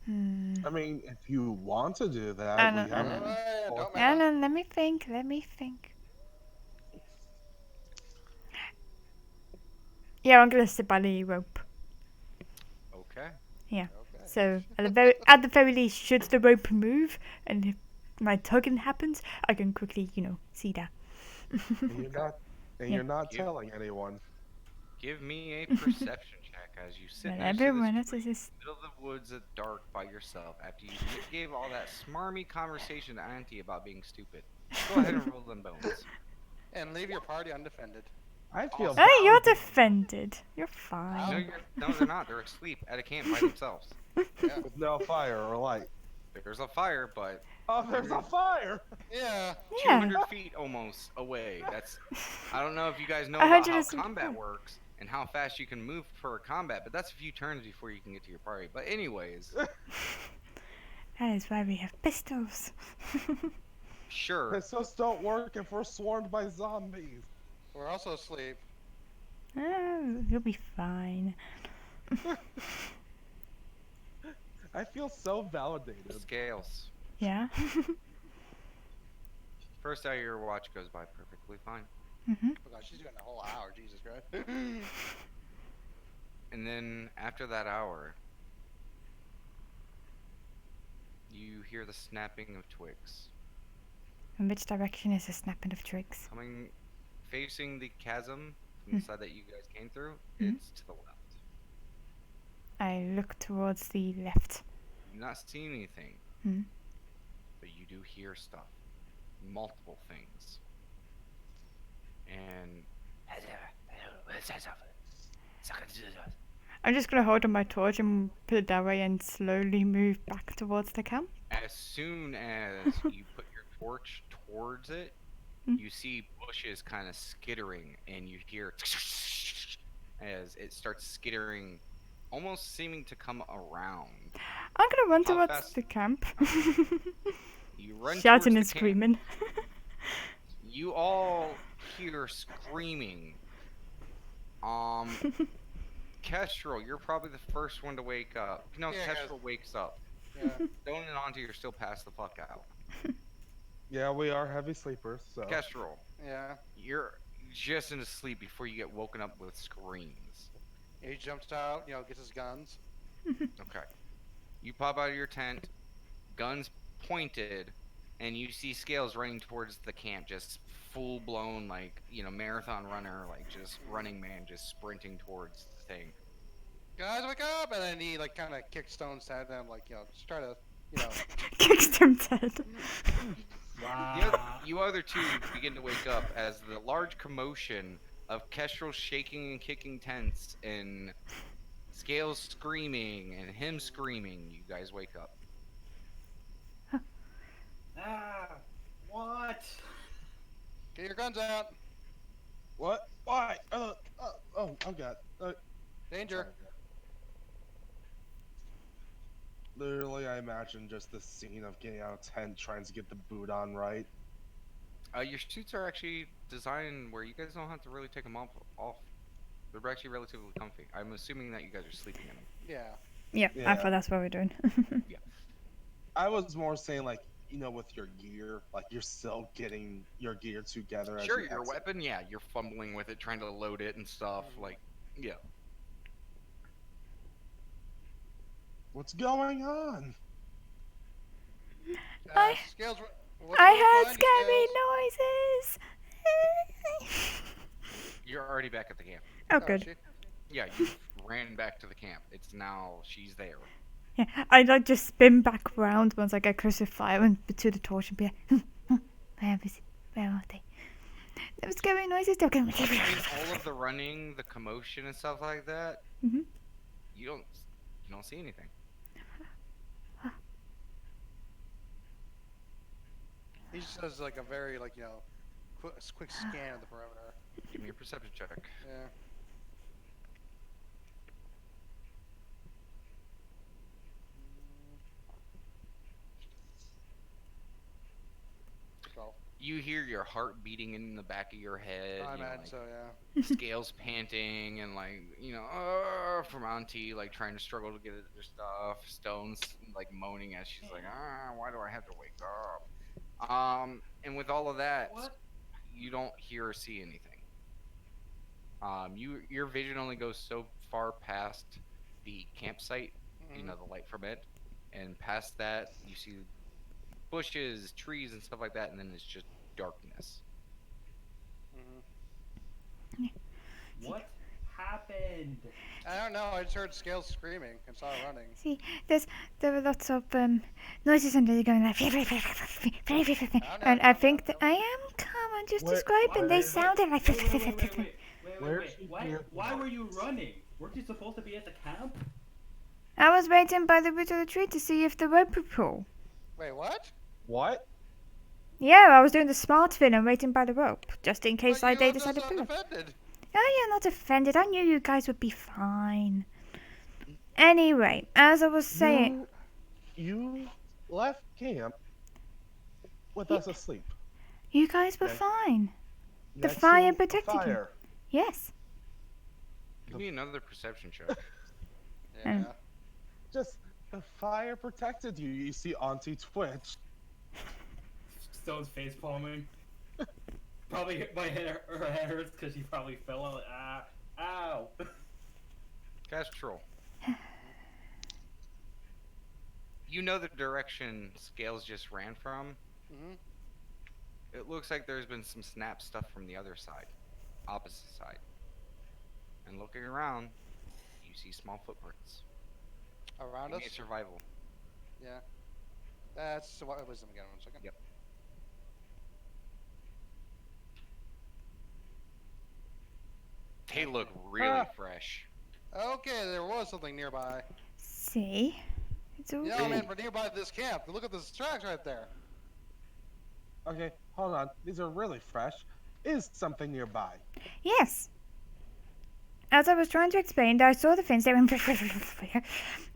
Hmm. I mean, if you want to do that, I we don't- have. I don't- Don't Yeah, matter. no, let me think. Let me think. Yeah, I'm gonna sit by the rope. Okay. Okay. So at the very least, should the rope move and if my tugging happens, I can quickly, see that. And you're not, and Yeah. you're not Yeah. telling anyone. Give me a perception check as you sit But next to everyone this else is just middle of the woods at dark by yourself after you gave all that smarmy conversation to Auntie about being stupid. Go ahead and roll them bones. And leave your party undefended. I feel. Hey, you're validated. defended. You're No, fine. no, they're not. They're asleep at a camp by themselves. Yeah. With no fire or light. There's a fire, but Oh, there's a fire! Yeah. Yeah. 200 feet almost away. I don't know if you guys know about how 100 combat works and how fast you can move for combat, but that's a few turns before you can get to your party. But anyways, That is why we have pistols. sure. Pistols don't work if we're swarmed by zombies. We're also asleep. Oh, you'll be fine. I feel so validated. Scales. Yeah. First hour of your watch goes by perfectly fine. Mhm. Oh god, she's doing a whole hour. Jesus Christ. And then after that hour, you hear the snapping of twigs. In which direction is the snapping of twigs? Coming, facing the chasm from the side that you guys came through, Mhm. it's to the left. I look towards the left. You do not see anything, Mhm. but you do hear stuff. Multiple things. And I'm just gonna hold on my torch and put it that way and slowly move back towards the camp. as soon as you put your torch towards it, Mm. you see bushes kind of skittering, and you hear as it starts skittering, almost seeming to come around. I'm gonna run How towards fast- the camp. You run Shouting towards and the camp. screaming. You all hear screaming. Kestrel, you're probably the first one to wake up. No, Yeah, Kestrel wakes up. Yeah. Stone and Auntie are still passed the fuck out. Yeah, we are heavy sleepers, so. Kestrel, Yeah. you're just in a sleep before you get woken up with screams. He jumps out, gets his guns. Okay. You pop out of your tent, guns pointed, and you see Scales running towards the camp, just full blown, like, marathon runner, like, just running man, just sprinting towards the thing. Guys, wake up! And then he, like, kind of kicks Stone's head, and, like, just try to, Kicks him dead. Wow. You other two begin to wake up as the large commotion of Kestrel shaking and kicking tents and Scales screaming and him screaming. You guys wake up. Ah, what? get your guns out. What? Why? Oh god. Danger. Literally, I imagine just the scene of getting out of tent, trying to get the boot on right. Your suits are actually designed where you guys don't have to really take them off. They're actually relatively comfy. I'm assuming that you guys are sleeping in them. Yeah. Yeah, I Yeah. thought that's what we're doing. I was more saying, like, with your gear, like, you're still getting your gear together. As Sure, you your exit. weapon, yeah, you're fumbling with it, trying to load it and stuff. Like, yeah. What's going on? I- Scales. I heard scary noises. You're already back at the camp. Oh, good. Yeah, you ran back to the camp. It's now, she's there. Yeah, I like just spin back round once I get closer to fire and to the torch and be like, where is it? Where are they? There was scary noises. They're going. I mean, all of the running, the commotion and stuff like that, Mhm. you don't see anything. He just does like a very quick scan of the perimeter. Give me a perception check. Yeah. So You hear your heart beating in the back of your head. I you know, imagine like, so. Yeah. Scales panting and from Auntie like trying to struggle to get at their stuff. Stone's like moaning as she's like, why do I have to wake up? And with all of that, What? you don't hear or see anything. Your vision only goes so far past the campsite, Mhm. the light from it, and past that you see bushes, trees, and stuff like that, and then it's just darkness. Mhm. What happened? I don't know. I just heard Scales screaming and saw her running. See, there were lots of noises and they're going like, and I think that I am calm. I'm just Where- describing. They sounded like. Where's she Why, here? why were you running? Weren't you supposed to be at the camp? I was waiting by the root of the tree to see if the rope would pull. Wait, what? What? Yeah, I was doing the smart thing and waiting by the rope, just in case But you they left decided us to pull it. undefended. Oh, you're not offended. I knew you guys would be fine. Anyway, as I was saying, You left camp with us asleep. you guys were Okay. fine. The Next fire to protected you. fire. Yes. Give me another perception check. Yeah. Just the fire protected you. You see Auntie twitch. Stone's face palming. Probably my hair, her head hurts because she probably fell on it. Ow. Kestrel. You know the direction Scales just ran from. Mhm. It looks like there's been some snap stuff from the other side, opposite side. And looking around, you see small footprints. Around Give me a us. survival. Yeah. That's what wisdom again. 1 second. Yep. They look really fresh. Okay, there was something nearby. See? It's all Yeah, good. man, we're nearby this camp. Look at this tracks right there. Okay, hold on. These are really fresh. Is something nearby? Yes. As I was trying to explain, I saw the fins. They went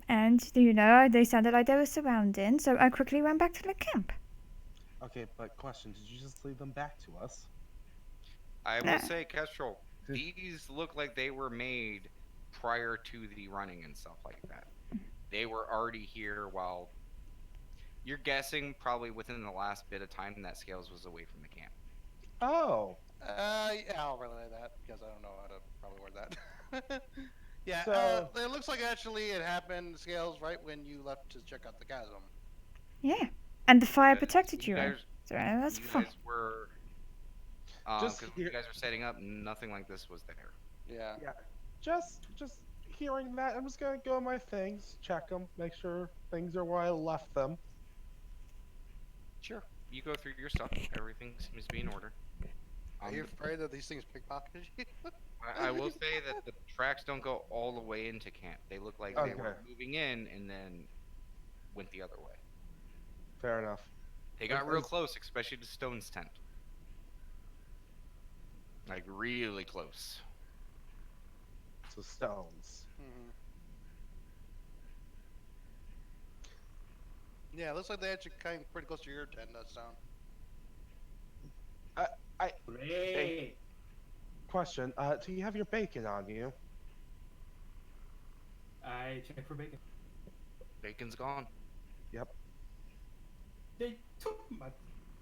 and they sounded like they were surrounding. So I quickly ran back to the camp. Okay, but question: did you just leave them back to us? I Nah. will say, Kestrel, these look like they were made prior to the running and stuff like that. They were already here while You're guessing probably within the last bit of time that Scales was away from the camp. Oh, Yeah, I'll relay that because I don't know how to probably word that. Yeah, So- it looks like actually it happened, Scales, right when you left to check out the chasm. Yeah. And the fire Because protected you. guys, So that's you fun. guys were, Just because when here- you guys were setting up, nothing like this was there. Yeah. yeah. Just hearing that, I'm just gonna go my things, check them, make sure things are where I left them. Sure. You go through your stuff. Everything seems to be in order. Are you afraid that these things pickpocket you? I will say that the tracks don't go all the way into camp. They look like they were Okay. moving in and then went the other way. Fair enough. They got real Because- close, especially to Stone's tent. Like really close. So stones. Mhm. Yeah, it looks like they actually came pretty close to your tent, that sound. Great. Question, do you have your bacon on you? I checked for bacon. Bacon's gone. They took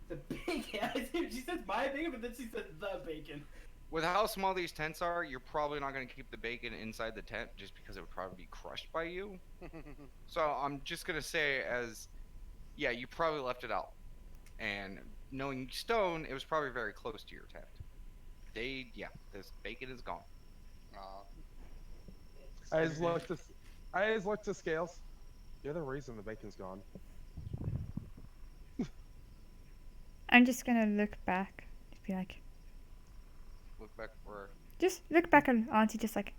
the bacon. She says my bacon, but then she said the bacon. With how small these tents are, you're probably not going to keep the bacon inside the tent just because it would probably be crushed by you. So I'm just going to say yeah, you probably left it out. And knowing Stone, it was probably very close to your tent. This bacon is gone. Aw. I just looked to Scales. You're the reason the bacon's gone. I'm just gonna look back. Just be like, Look back where. just look back at Auntie, just like,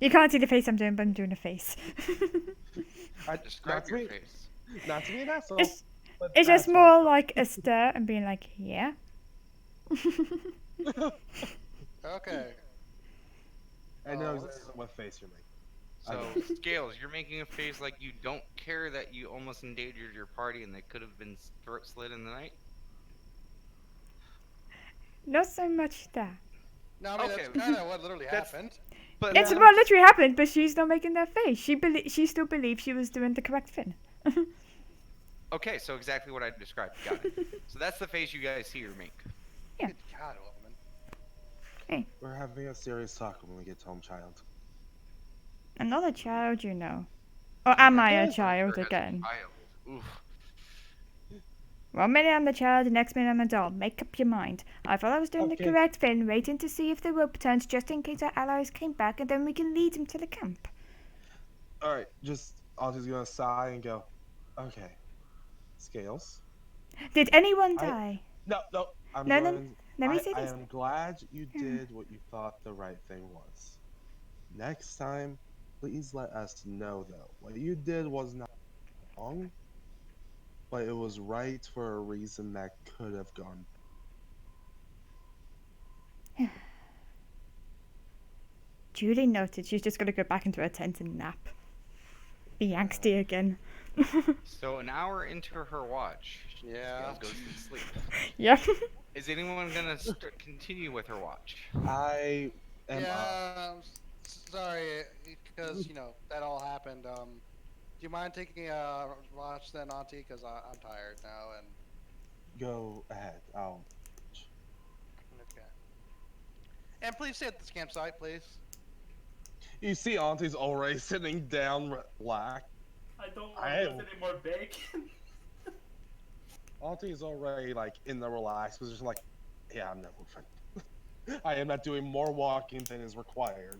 You can't see the face I'm doing, but I'm doing a face. Describe not to your be, face. not to be an asshole. It's but it's just that's more like a stare and being like, yeah. Okay. I know Oh, exactly what face you're making. So, Scales, you're making a face like you don't care that you almost endangered your party and they could have been throat slit in the night? Not so much that. No, I mean, Okay. that's kind of what literally That's- happened. But It's what literally happened, but she's not making that face. She still believes she was doing the correct thing. okay, so exactly what I described. Got it. So that's the face you guys see her make. Yeah. Good God, woman. We're having a serious talk when we get home, child. Another child, you know. Or am I a Yes. child Her as a again? child. Oof. 1 minute I'm the child, the next minute I'm an adult. Make up your mind. I thought I was doing the Okay. correct thing, waiting to see if the rope turns just in case our allies came back, and then we can lead them to the camp. Alright, Auntie's gonna sigh and go, okay. Scales? Did anyone I- die? No, I'm No, going, Let me I see this. am glad you did what you thought the right thing was. Next time, please let us know, though. What you did was not wrong, but it was right for a reason that could have gone. Julie noted she's just gonna go back into her tent and nap. Be angsty again. So an hour into her watch, Yeah. Scales goes to sleep. Yep. Is anyone gonna continue with her watch? I am. Yeah, sorry, because, you know, that all happened. Do you mind taking a watch then, Auntie? Because I'm tired now, and... Go ahead. I'll. Okay. And please stay at this campsite, please. You see, Auntie's already sitting down, relaxed. I don't I- want any more bacon. Auntie's already like in the relaxed position, like, yeah, I'm not moving. I am not doing more walking than is required.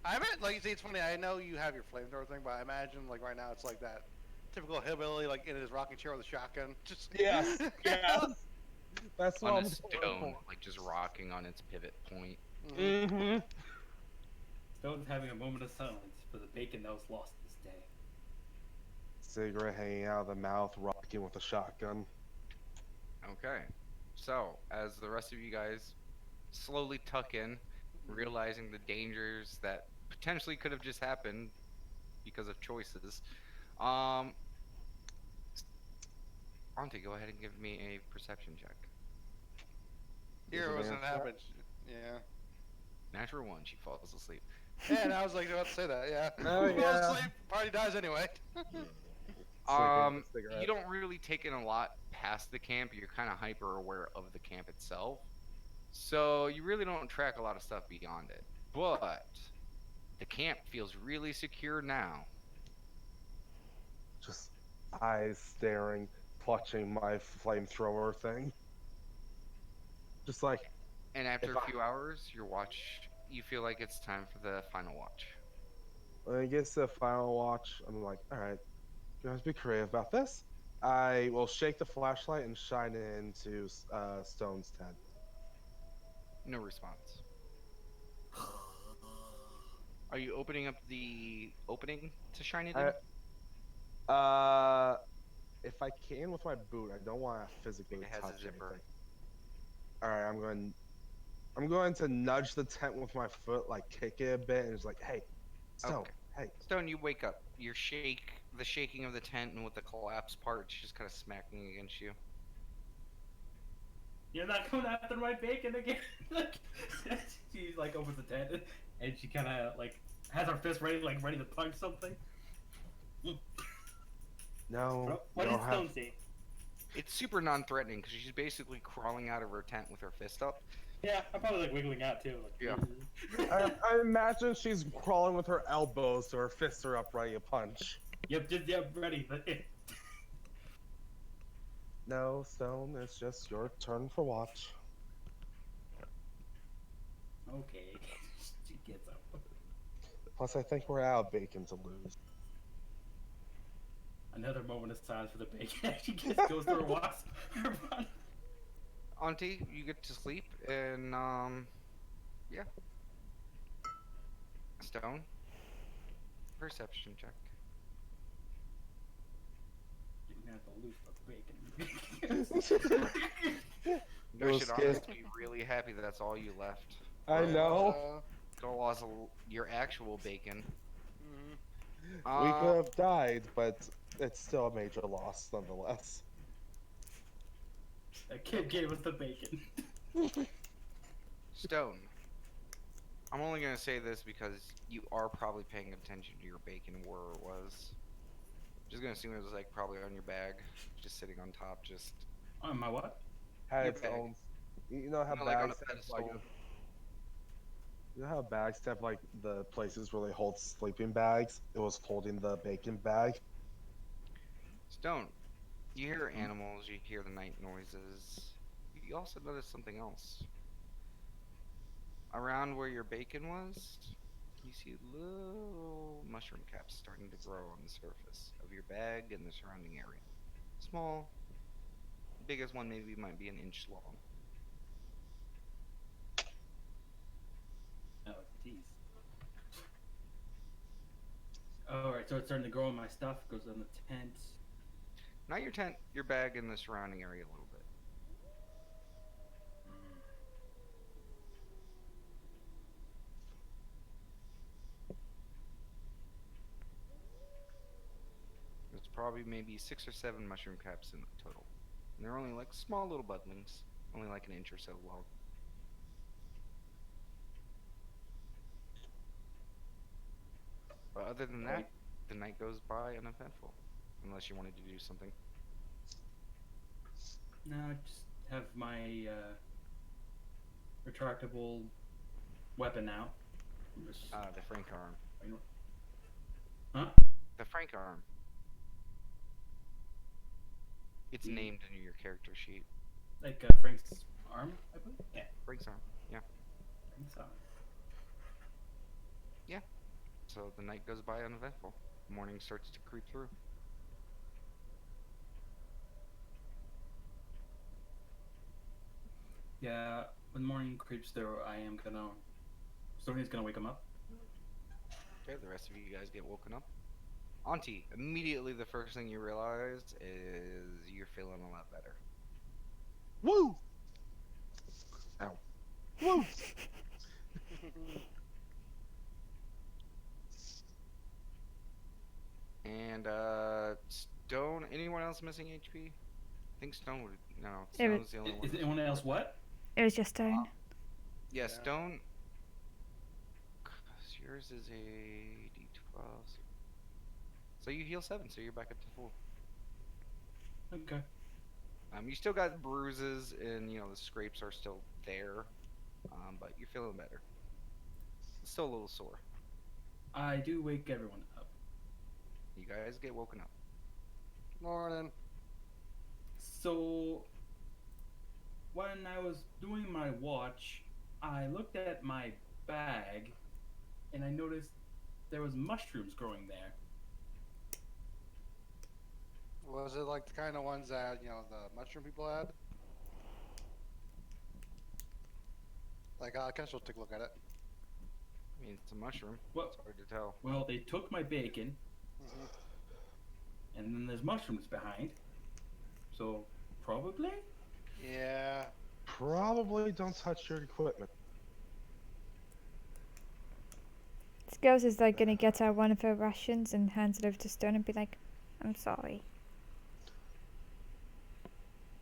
I bet, like, see, it's funny, I know you have your flamethrower thing, but I imagine, like, right now it's like that typical hillbilly, like, in his rocking chair with a shotgun. Just... Yes, yes. That's what On I'm a stone, like just rocking on its pivot point. Mhm. Mm-hmm. Stone's having a moment of silence for the bacon that was lost this day. Cigarette hanging out of the mouth, rocking with a shotgun. Okay. So, as the rest of you guys slowly tuck in, realizing the dangers that potentially could have just happened because of choices, Auntie, go ahead and give me a perception check. Here Is was it what answer? happened. Yeah. Natural 1, she falls asleep. Yeah, and I was like about to say that, yeah. Oh, Fall yeah. asleep, party dies anyway. with a You cigarette. don't really take in a lot past the camp. You're kind of hyper aware of the camp itself. So you really don't track a lot of stuff beyond it. But the camp feels really secure now. Just eyes staring, clutching my flamethrower thing. Just like, And after if a few hours, you feel like it's time for the final watch. when it gets to the final watch, I'm like, all right, you guys be creative about this. I will shake the flashlight and shine it into Stone's tent. No response. Are you opening up the opening to shine it in? If I can with my boot, I don't want to physically It has a touch zipper. anything. All right, I'm going to nudge the tent with my foot, like kick it a bit, and it's like, hey, Stone, Okay. hey. Stone, you wake up. The shaking of the tent and with the collapse part, it's just kind of smacking against you. You're not coming after my bacon again. She's like opens the tent and she kind of like has her fist ready, like ready to punch something. No, What you did don't have. Stone say? It's super non-threatening because she's basically crawling out of her tent with her fist up. Yeah, I'm probably like wiggling out too. Like, Yeah. I imagine she's crawling with her elbows so her fists are up ready to punch. Yep, ready. No, Stone, it's just your turn for watch. Okay. She gets up. Plus, I think we're out of bacon to lose. Another moment of silence for the bacon. She just goes through her walks. Her run. Auntie, you get to sleep, and yeah. Stone, perception check. You're gonna have to lose for the bacon. You was should scared. honestly be really happy that that's all you left. I know. Go lost your actual bacon. Mhm. We could have died, but it's still a major loss nonetheless. That kid gave us the bacon. Stone. I'm only gonna say this because you are probably paying attention to your bacon where it was. Just gonna assume it was like probably on your bag, just sitting on top, just Oh, my what? Had Your its bag. own. You know how like on a bags have like. pedestal. You know how bags have like the places where they hold sleeping bags? It was holding the bacon bag. Stone. You hear animals, you hear the night noises. You also notice something else. Around where your bacon was, you see little mushroom caps starting to grow on the surface of your bag and the surrounding area. Small. The biggest one maybe might be an inch long. Oh, jeez. Alright, so it's starting to grow on my stuff. Goes on the tent. Not your tent, your bag and the surrounding area a little bit. Mm. There's probably maybe 6 or 7 mushroom caps in total. And they're only like small little budlings, only like an inch or so long. But other than that, Right. the night goes by uneventful. Unless you wanted to do something. No, I just have my retractable weapon out. I'm just- The Frank arm. Huh? The Frank arm. It's The- named in your character sheet. Like Frank's arm, I believe? Yeah, Frank's arm. Yeah. Frank's arm. So the night goes by uneventful. Morning starts to creep through. Yeah, when morning creeps through, Sony's gonna wake him up. Okay, the rest of you guys get woken up. Auntie, immediately the first thing you realize is you're feeling a lot better. Woo! Ow. Woo! And Stone, anyone else missing HP? I think Stone would. No, It Stone's the only one. Is anyone else what? It was just Stone. Yeah, Yeah. Stone. 'Cause yours is a D12. So you heal 7, so you're back up to full. Okay. You still got bruises, and the scrapes are still there, but you're feeling better. It's still a little sore. I do wake everyone up. You guys get woken up. Morning. So when I was doing my watch, I looked at my bag and I noticed there was mushrooms growing there. Was it like the kind of ones that the mushroom people had? Like, I guess we'll take a look at it. I mean, it's a mushroom. Well, It's hard to tell. well, they took my bacon, Hmm. and then there's mushrooms behind. So probably. Yeah. Probably don't touch your equipment. Skills is like gonna get out one of her rations and hands it over to Stone and be like, I'm sorry.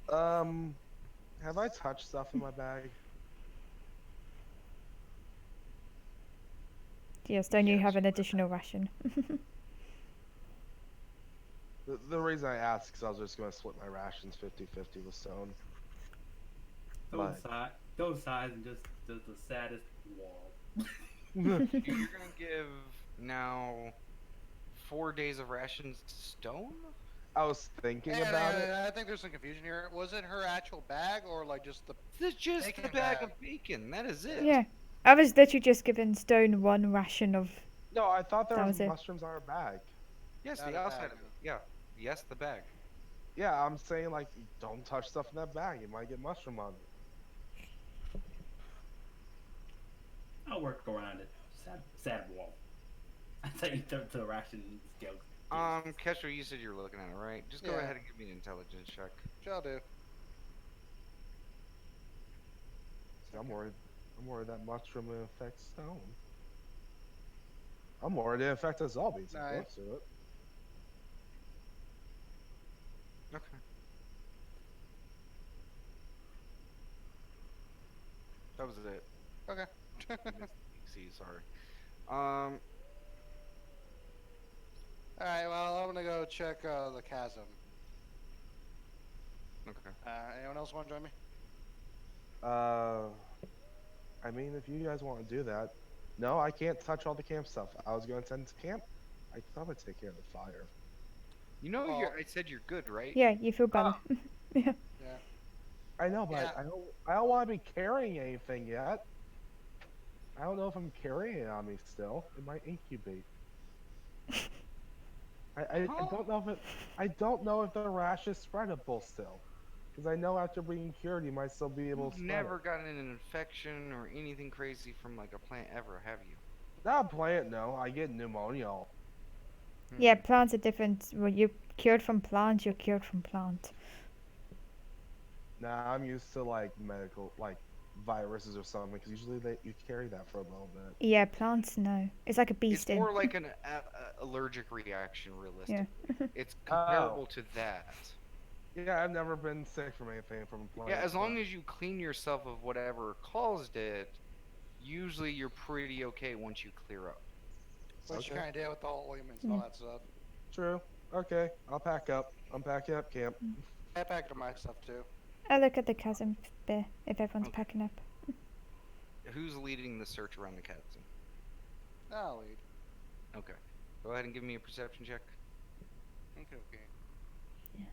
Have I touched stuff in my bag? Yeah, Stone, you Yes, have an you would. additional ration. The reason I asked is I was just going to split my rations 50-50 with Stone. Those sides and just the saddest wall. You're gonna give now 4 days of rations to Stone? I was thinking And about it. I think there's some confusion here. Was it her actual bag or like just the? This is just the Bacon bag bag. of bacon. That is it. Yeah. I was literally just giving Stone one ration of. No, I thought there That was was it. mushrooms on our bag. Yes, Not the a outside bag. of it. Yeah. Yes, the bag. Yeah, I'm saying like, don't touch stuff in that bag. You might get mushroom on it. I'll work around it. Sad wall. I tell you the ration scale. Kesher, you said you were looking at it, right? Just go Yeah. ahead and give me an intelligence check. Shall do. See, I'm worried that mushroom will affect Stone. I'm worried it affect us all because Nice. close to it. Okay. That was it. Okay. See, sorry. All right. Well, I'm gonna go check the chasm. Okay. Anyone else want to join me? I mean, if you guys want to do that. No, I can't touch all the camp stuff. I was going to send to camp. I thought I'd take care of the fire. You know, Well- I said you're good, right? Yeah, you feel better. Yeah. Yeah. I know, but Yeah. I don't want to be carrying anything yet. I don't know if I'm carrying it on me still. It might incubate. I don't know if I don't know if the rash is spreadable still, because I know after being cured, you might still be able You've to spread never it. gotten an infection or anything crazy from like a plant ever, have you? Not a plant, no. I get pneumonia. Yeah, plants are different. When you're cured from plant, you're cured from plant. Nah, I'm used to like medical, like viruses or something, because usually you carry that for a little bit. Yeah, plants, no. It's like a bee It's sting. more like an allergic reaction, realistically. It's Oh. comparable to that. Yeah, I've never been sick from anything from a plant. Yeah, as long as you clean yourself of whatever caused it, usually you're pretty okay once you clear up. Which you Okay. kind of did with all ointments and all that stuff. True. Okay, I'll pack up. I'm packing up camp. I packed up my stuff too. I look at the chasm bit if everyone's Okay. packing up. Who's leading the search around the chasm? I'll lead. Okay. Go ahead and give me a perception check. Okay. Okay. Yeah.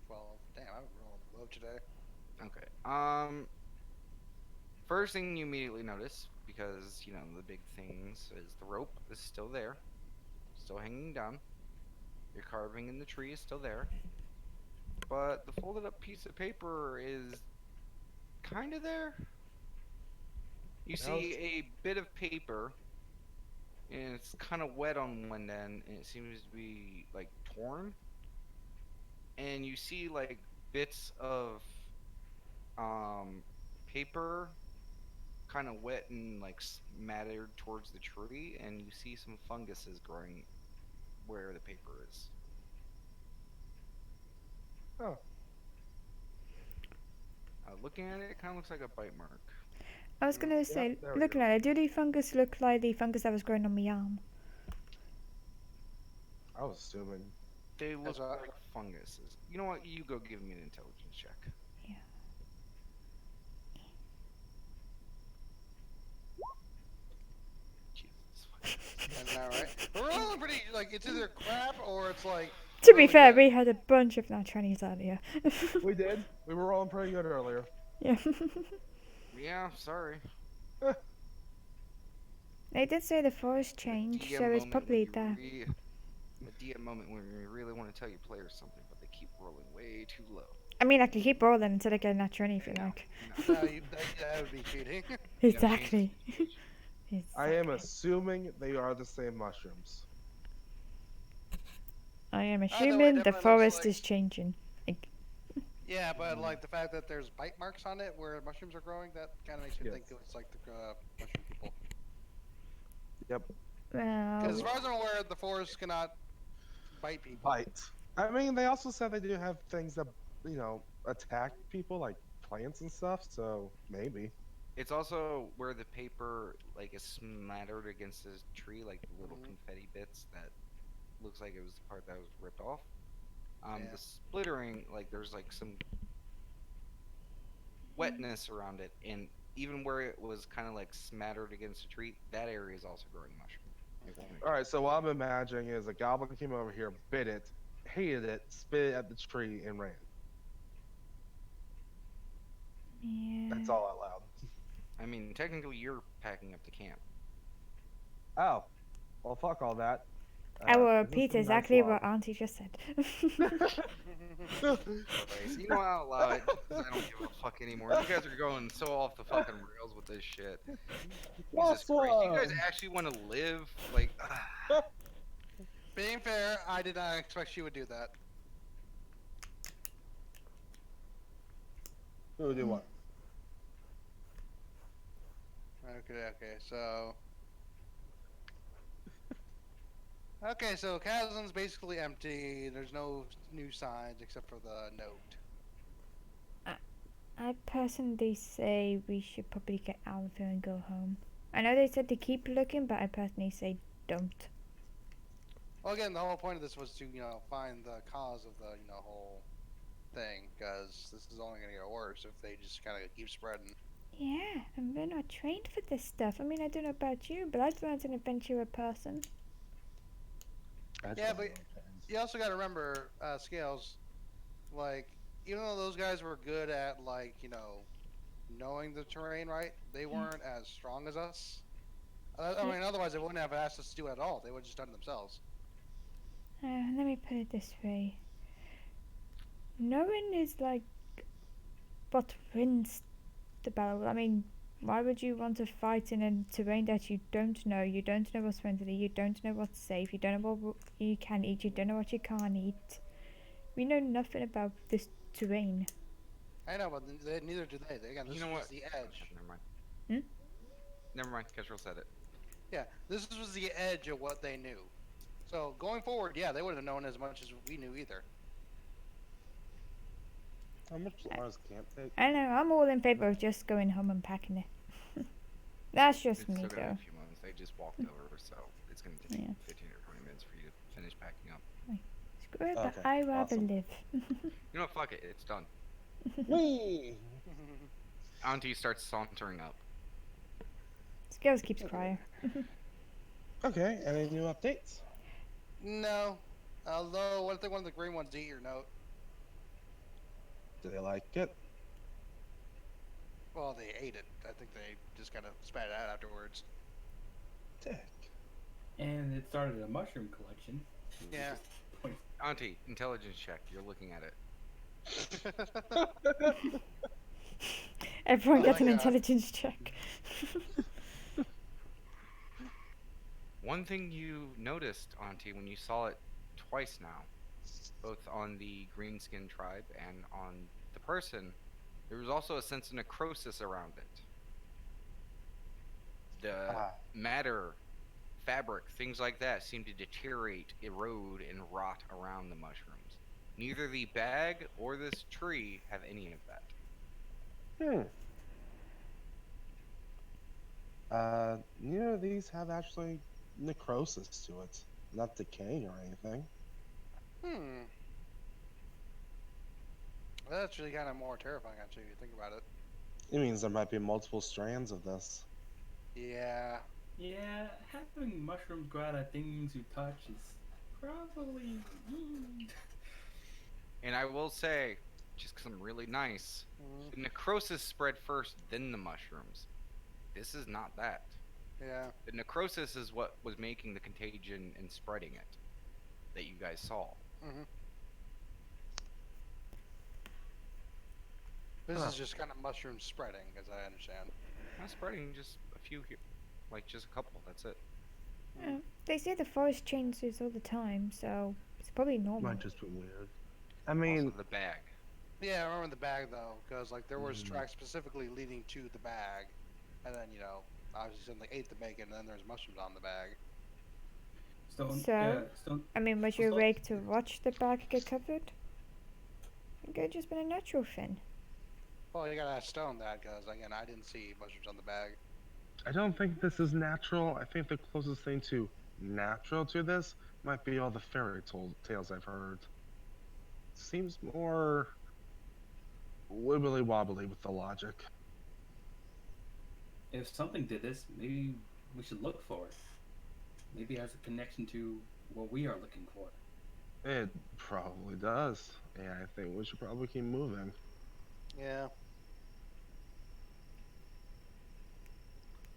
Well, damn, I'm rolling low today. Okay. First thing you immediately notice, because the big things, is the rope is still there, still hanging down. Your carving in the tree is still there, but the folded up piece of paper is kind of there. You see a bit of paper, and it's kind of wet on one end, and it seems to be like torn. And you see like bits of paper kind of wet and like mattered towards the tree, and you see some funguses growing where the paper is. Oh. Looking at it, it kind of looks like a bite mark. I was gonna say, there we looking go. at it, do the fungus look like the fungus that was growing on my arm? I was assuming. They look a- like funguses. You know what? You go give me an intelligence check. Yeah. Jesus. Isn't that right? We're all pretty like it's either crap or it's like. To be really fair, good. we had a bunch of nat 20s earlier. We did. We were rolling pretty good earlier. Yeah. Yeah, sorry. They did say the forest changed, DM so it's moment probably when there. a DM moment when we really want to tell your players something, but they keep rolling way too low. I mean, I could keep rolling until I get a nat 20 if you No, like. no. No, that would be cheating. You gotta change Exactly. the situation. I am Exactly. assuming they are the same mushrooms. I am way, assuming the definitely looks forest like- is changing. Yeah, but like the fact that there's bite marks on it where mushrooms are growing, that kind of makes me think Yes. it's like the mushroom people. Yep. Because as Well, far as I'm aware, the forest cannot bite people. Bite. I mean, they also said they do have things that, attack people, like plants and stuff, so maybe. It's also where the paper like is smattered against this tree, like the little Mhm. confetti bits that looks like it was the part that was ripped off. Yeah. The splittering, like there's like some wetness around it, and even where it was kind of like smattered against the tree, that area is also growing mushroom. Alright, so what I'm imagining is a goblin came over here, bit it, hated it, spit it at the tree, and ran. yeah. That's all out loud. I mean, technically, you're packing up the camp. Oh. Well, fuck all that. I will this is repeat a nice exactly what log. Auntie just said. Okay, so you know what, I'll allow it, 'cause I don't give a fuck anymore. You guys are going so off the fucking rails with this shit. Jesus Last Christ, you guys one. actually want to live? Like, Being fair, I did not expect she would do that. Who do what? Okay, so. Okay, so Chasm's basically empty. There's no new signs except for the note. I personally say we should probably get out of here and go home. I know they said to keep looking, but I personally say don't. Well, again, the whole point of this was to, find the cause of the, whole thing, because this is only gonna get worse if they just kind of keep spreading. Yeah, and we're not trained for this stuff. I mean, I don't know about you, but I'd learned an adventurer person. Yeah, but you also got to remember, Scales, like, even though those guys were good at, like, knowing the terrain, right? They weren't as strong as us. I mean, otherwise they wouldn't have asked us to do it at all. They would have just done it themselves. Let me put it this way. Knowing is like what wins the battle. I mean, why would you want to fight in a terrain that you don't know? You don't know what's friendly, you don't know what's safe, you don't know what you can eat, you don't know what you can't eat. We know nothing about this terrain. I know, but neither do they. Again, this you know was what? the edge. Never mind. Hmm? Never mind. Kestrel said it. Yeah, this was the edge of what they knew. So going forward, yeah, they wouldn't have known as much as we knew either. How much Lars can't take? I know, I'm all in favor of just going home and packing it. That's just It's me still gonna though. be a few moments. They just walked over, so it's gonna take Yeah. 15 or 20 minutes for you to finish packing up. Screw it, but Okay, I rather awesome. live. You know what? Fuck it. It's done. Whee! Auntie starts sauntering up. Skills keeps crying. Okay, any new updates? No. Although, I think one of the green ones eat your note. Do they like it? Well, they ate it. I think they just kind of spat it out afterwards. Dick. And it started a mushroom collection. Yeah. Auntie, intelligence check. You're looking at it. Everyone Oh gets my an God. intelligence check. One thing you noticed, Auntie, when you saw it twice now, both on the Greenskin tribe and on the person, there was also a sense of necrosis around it. The Ah. matter, fabric, things like that seem to deteriorate, erode, and rot around the mushrooms. Neither the bag or this tree have any of that. These have actually necrosis to it, not decaying or anything. Hmm. That's really kind of more terrifying, actually, if you think about it. It means there might be multiple strands of this. Yeah. Yeah, having mushrooms grow out of things you touch is probably. And I will say, just 'cause I'm really nice, Mhm. the necrosis spread first, then the mushrooms. This is not that. Yeah. The necrosis is what was making the contagion and spreading it that you guys saw. Hmm. This Huh. is just kind of mushroom spreading, as I understand. Not spreading, just a few here, like just a couple. That's it. They say the forest changes all the time, so it's probably normal. Might just be weird. I Also, mean, the bag. Yeah, I remember the bag though, because like there was Mhm. tracks specifically leading to the bag, and then obviously something ate the bacon, and then there's mushrooms on the bag. Stone. So, Stone. I mean, was So you Stone. awake to watch the bag get covered? It could have just been a natural thing. Well, you gotta ask Stone that, because again, I didn't see mushrooms on the bag. I don't think this is natural. I think the closest thing to natural to this might be all the tales I've heard. Seems more wibbly wobbly with the logic. If something did this, maybe we should look for it. Maybe it has a connection to what we are looking for. It probably does. Yeah, I think we should probably keep moving. Yeah.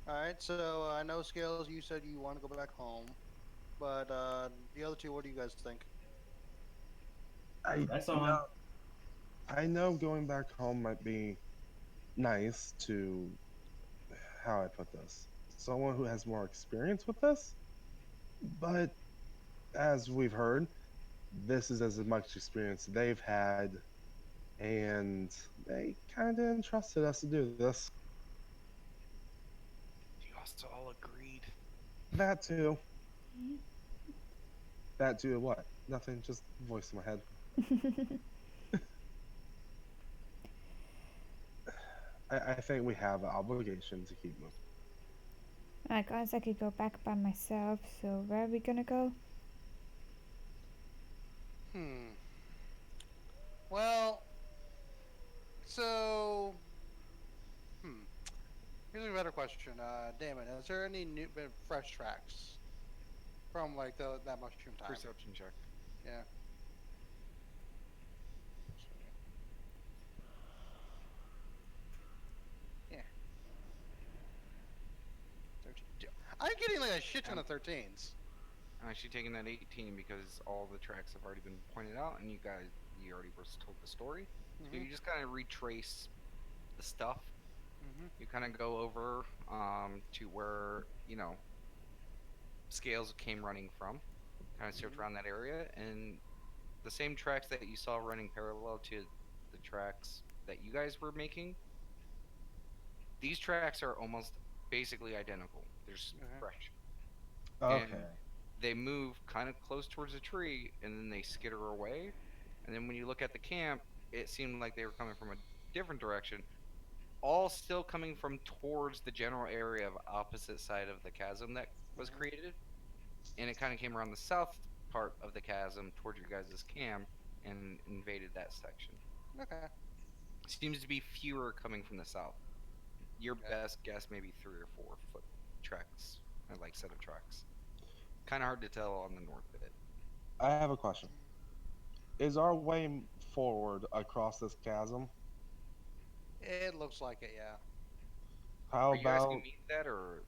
All right. So I know Scales. You said you want to go back home, but the other two, what do you guys think? I That's you on. know, I know going back home might be nice to how I put this. Someone who has more experience with this, but as we've heard, this is as much experience they've had, and they kind of entrusted us to do this. You also all agreed. That too. That too. What? Nothing. Just voice in my head. I think we have an obligation to keep moving. I guess I could go back by myself, so where are we gonna go? Hmm. Well, so hmm. Here's a better question, Damon. Is there any new, fresh tracks from like that mushroom time? Perception check. Yeah. Yeah. 13. I'm getting like a shit ton of 13s. I'm actually taking that 18 because all the tracks have already been pointed out, and you already were told the story. So Mhm. you just kind of retrace the stuff. Mhm. You kind of go over to where Scales came running from. Kind of search Mhm. around that area, and the same tracks that you saw running parallel to the tracks that you guys were making. These tracks are almost basically identical. They're just Okay. fresh, and Okay. they move kind of close towards a tree, and then they skitter away. And then when you look at the camp, it seemed like they were coming from a different direction, all still coming from towards the general area of opposite side of the chasm that was Mhm. created, and it kind of came around the south part of the chasm towards your guys' camp and invaded that section. Okay. Seems to be fewer coming from the south. Your Okay. best guess, maybe 3 or 4 foot tracks, like set of tracks. Kind of hard to tell on the north bit. I have a question. Is our way forward across this chasm? It looks like it, yeah. How Are you asking about me that, or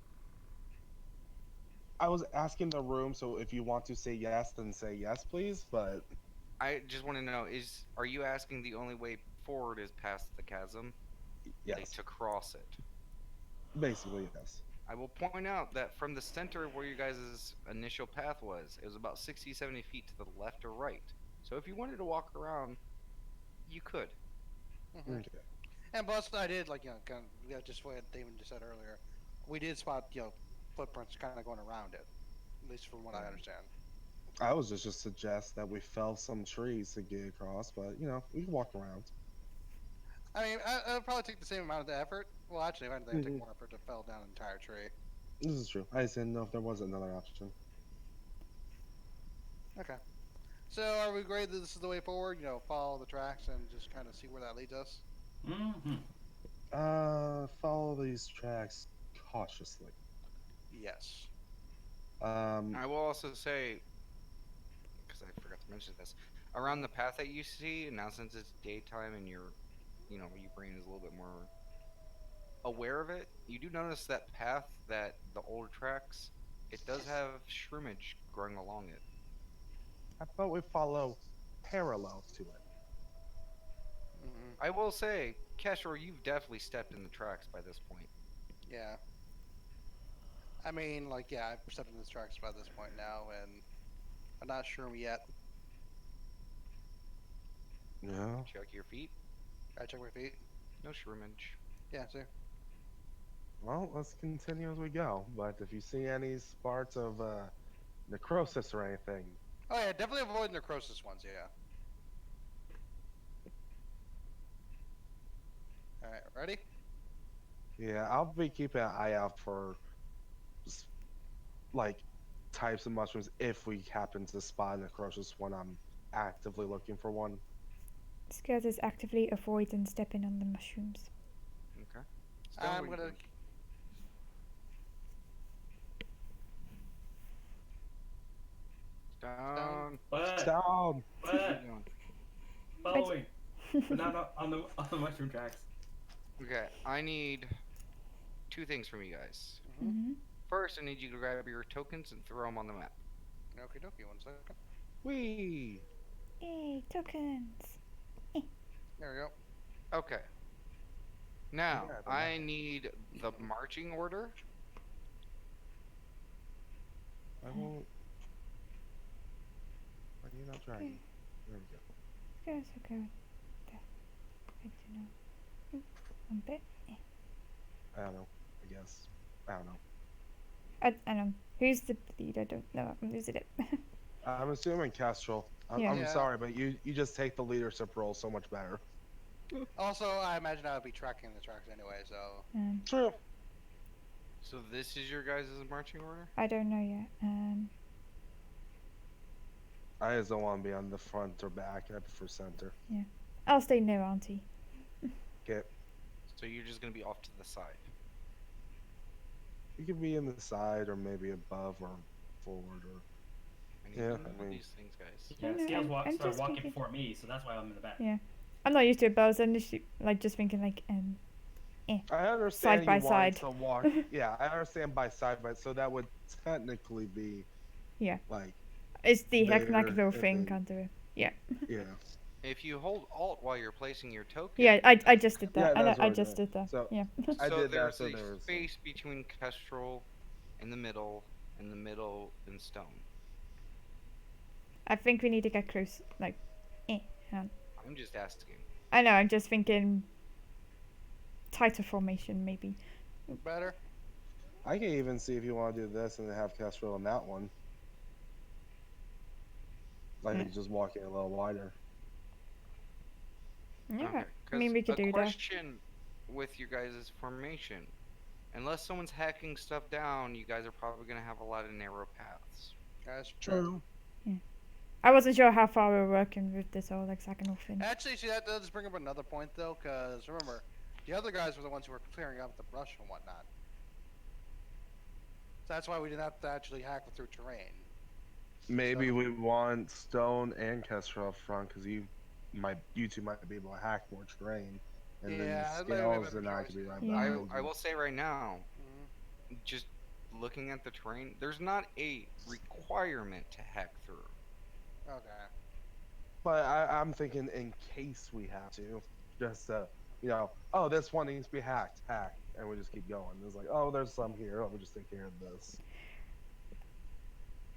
I was asking the room, so if you want to say yes, then say yes, please. But I just want to know are you asking the only way forward is past the chasm, like yes, to cross it? basically yes. I will point out that from the center of where you guys' initial path was, it was about 60, 70 feet to the left or right. So if you wanted to walk around, you could. Mhm. Okay. And plus, I did like kind of yeah, just what Damon just said earlier. We did spot footprints kind of going around it, at least from what I understand. I was just suggest that we fell some trees to get across, but we can walk around. I mean, it would probably take the same amount of effort. Well, actually, I think it'd take Mhm. more effort to fell down an entire tree. This is true. I just didn't know if there was another option. Okay. So, are we agreed that this is the way forward? You know, follow the tracks and just kind of see where that leads us? Mm-hmm. Follow these tracks cautiously. Yes. I will also say, because I forgot to mention this, around the path that you see, now since it's daytime and your brain is a little bit more aware of it, you do notice that path that the old tracks, it does have shroomage growing along it. how about we follow parallel to it? Hmm. I will say, Keshor, you've definitely stepped in the tracks by this point. Yeah. I mean, like, yeah, I've stepped in the tracks by this point now, and I'm not sure yet. Yeah. Check your feet. I check my feet. No shroomage. Yeah, see. Well, let's continue as we go. But if you see any sparks of necrosis or anything, Oh yeah, definitely avoid necrosis ones. Yeah. All right, ready? yeah, I'll be keeping an eye out for s- like types of mushrooms if we happen to spot necrosis when I'm actively looking for one. Scales is actively avoiding stepping on the mushrooms. Okay. Stone, I'm what are you gonna. doing? Stone. But Down. What are but you doing? following, but not on the mushroom tracks. Okay, I need two things from you guys. Mm-hmm. First, I need you to grab your tokens and throw them on the map. Okie dokie, 1 second. Wee. Yay, tokens! There we go. Okay. Now, Yeah, the I need the marching order. I won't. Why are you not dragging? There we go. Scales are going there. Good to know. One bit. I don't know. I guess. I don't know. I know. Who's the lead? I don't know. I'm losing it. I'm assuming Kestrel. Yeah. I'm Yeah. sorry, but you just take the leadership role so much better. Also, I imagine I would be tracking the tracks anyway, so. True. So this is your guys' marching order? I don't know yet. I just don't want to be on the front or back. I prefer center. I'll stay near Auntie. Okay. So you're just gonna be off to the side. You could be in the side or maybe above or forward or. I need Yeah, to I know mean- these things, guys. Yeah, no, Scales I'm started just walking thinking- before me, so that's why I'm in the back. Yeah. I'm not used to it, but I was initially just thinking I understand Side by you want side. to walk. Yeah, I understand by side, so that would technically be. Yeah. Like, it's the There, Hecknackville and thing then- kind of. yeah. If you hold Alt while you're placing your token, Yeah, I just did that. Yeah, that's I what just I did that. So- Yeah. I so did that, there's so a there was. space between Kestrel in the middle and Stone. I think we need to get close. Like, I'm just asking. I know. I'm just thinking tighter formation, maybe. Better? I can even see if you want to do this and then have Kestrel on that one. Like, Yeah. just walking a little wider. Yeah. Okay, I mean, 'cause we could a do that. question with your guys' formation. Unless someone's hacking stuff down, you guys are probably gonna have a lot of narrow paths. That's true. I wasn't sure how far we were working with this whole hexagonal thing. Actually, see, that does bring up another point, though, because remember, the other guys were the ones who were clearing up the brush and whatnot. So that's why we didn't have to actually hack through terrain. Maybe So- we want Stone and Kestrel up front because you two might be able to hack more terrain, and Yeah, then that might be a Scales better and I choice. could be right Yeah. behind I you. will say right now, Mhm. just looking at the terrain, there's not a requirement to hack through. Okay. But I'm thinking in case we have to, just oh, this one needs to be hacked, and we just keep going. It's like, oh, there's some here. Let me just take care of this.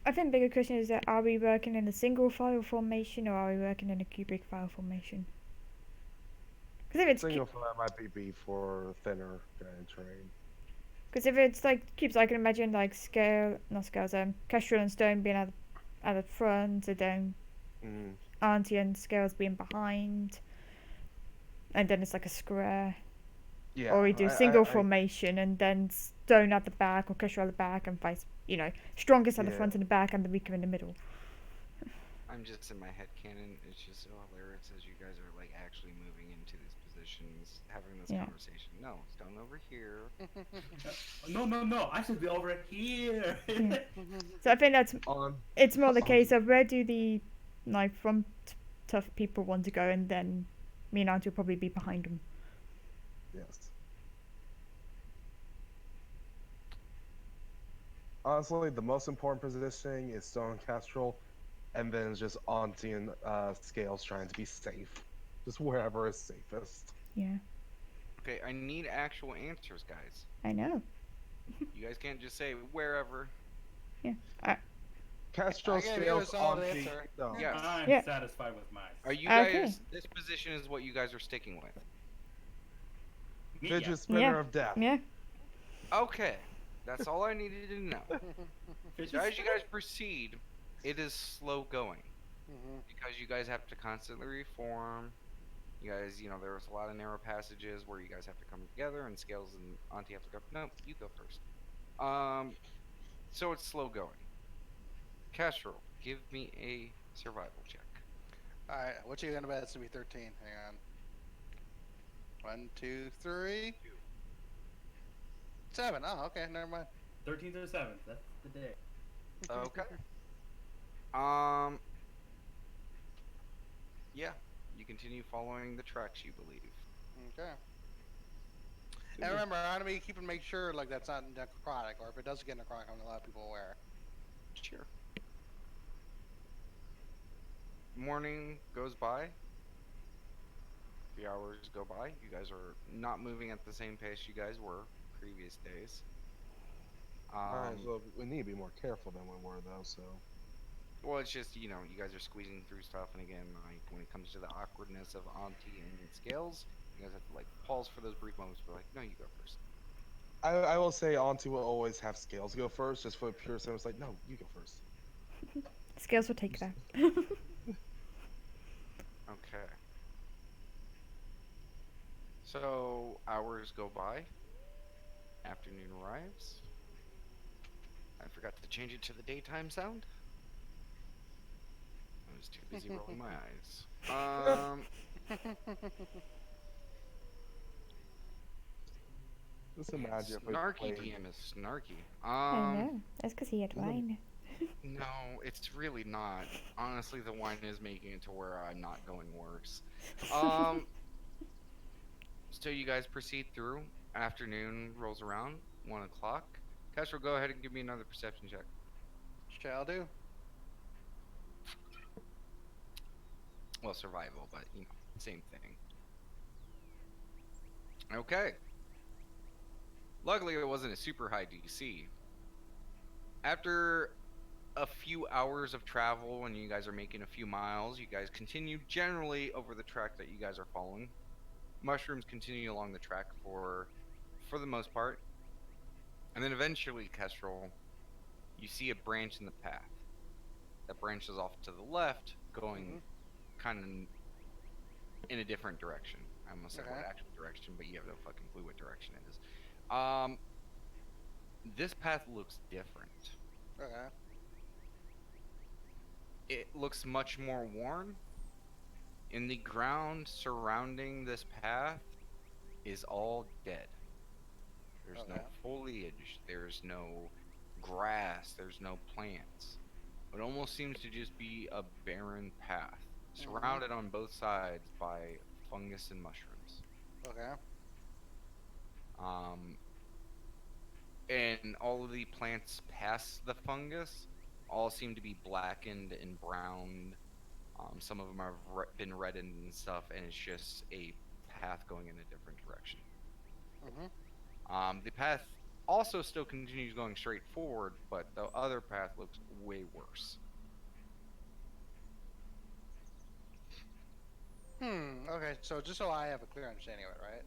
I think the bigger question is that are we working in a single file formation or are we working in a cubic file formation? Because if it's Single file might be B for thinner kind of terrain. because if it's like cubes, I can imagine like Kestrel and Stone being at the front, and then Mm. Auntie and Scales being behind. and then it's like a square. Yeah. Or we do single formation and then stone at the back or Kestrel at the back and vice, strongest at the Yeah. front and the back and the weaker in the middle. I'm just in my head canon. It's just so hilarious as you guys are like actually moving into these positions, having this Yeah. conversation. No, stone over here. No. I should be over here. So I think On it's more the on- case of where do the front tough people want to go, and then me and Auntie will probably be behind them. Yes. Honestly, the most important positioning is Stone Kestrel, and then it's just Auntie and Scales trying to be safe. Just wherever is safest. Yeah, Okay, I need actual answers, guys. I know. You guys can't just say wherever. Kestrel, I gave you a Scales, solid Auntie. answer. No. Yeah. I'm Yeah. satisfied with mine. Are you Okay. guys? This position is what you guys are sticking with. Me, Fidget spinner Yeah. of death. Yeah, Okay, that's all I needed to know. Fidget So as you spinner? guys proceed, it is slow going Mhm. because you guys have to constantly reform. You guys, there's a lot of narrow passages where you guys have to come together, and Scales and Auntie have to go. No, you go first. So it's slow going. Kestrel, give me a survival check. Alright, what you gonna bet? It's gonna be 13. Hang on. 1, 2, 3. 7. Oh, okay, never mind. 13th or 7th. That's the day. Okay. Yeah, you continue following the tracks you believe. Okay. And remember, I'm gonna be make sure like that's not necrotic, or if it does get necrotic, I'm gonna let people aware. Sure. Morning goes by. 3 hours go by. You guys are not moving at the same pace you guys were previous days. Alright, so we need to be more careful than we were, though, so. Well, it's just, you guys are squeezing through stuff, and again, like, when it comes to the awkwardness of Auntie and Scales, you guys have to, like, pause for those brief moments, but, like, no, you go first. I will say Auntie will always have Scales go first, just for the pure sense, like, no, you go first. Scales will take that. Okay. So, hours go by. Afternoon arrives. I forgot to change it to the daytime sound. I was too busy rolling my eyes. Just imagine if we Snarky played. DM is snarky. I know. That's because he had wine. No, it's really not. Honestly, the wine is making it to where I'm not going worse. So you guys proceed through. Afternoon rolls around. 1 o'clock. Kestrel, go ahead and give me another perception check. Shall do. Well, survival, but same thing. Okay. Luckily, it wasn't a super high DC. After a few hours of travel, and you guys are making a few miles, you guys continue generally over the track that you guys are following. Mushrooms continue along the track for the most part. And then eventually, Kestrel, you see a branch in the path. That branches off to the left, going kind of in a different direction. I almost said what Okay. actual direction, but you have no fucking clue what direction it is. This path looks different. Okay. It looks much more worn. And the ground surrounding this path is all dead. There's no Okay. foliage, there's no grass, there's no plants. It almost seems to just be a barren path, surrounded on both sides by fungus and mushrooms. Okay. And all of the plants past the fungus all seem to be blackened and browned. Some of them have been reddened and stuff, and it's just a path going in a different direction. The path also still continues going straight forward, but the other path looks way worse. Okay, so just so I have a clear understanding of it, right?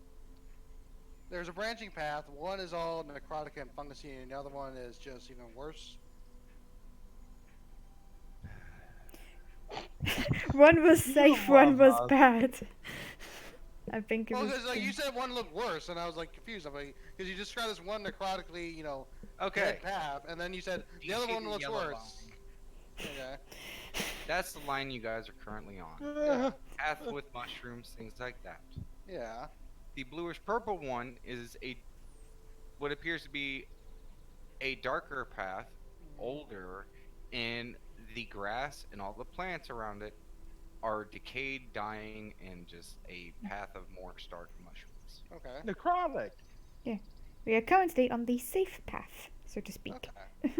There's a branching path. One is all necrotic and fungusy, and the other one is just even worse. One was safe, one was love us. bad. I think it Well, was. because like the- you said, one looked worse, and I was like confused. I'm like, because you described this one necrotically, Okay. dead path, and then you said Do the you other see one the looks yellow worse. line? Okay. That's the line you guys are currently on. Yeah. Path with mushrooms, things like that. Yeah. The bluish purple one is what appears to be a darker path, older, and the grass and all the plants around it are decayed, dying, and just a path of more stark mushrooms. Okay. Necrotic. We are currently on the safe path, so to speak. Okay.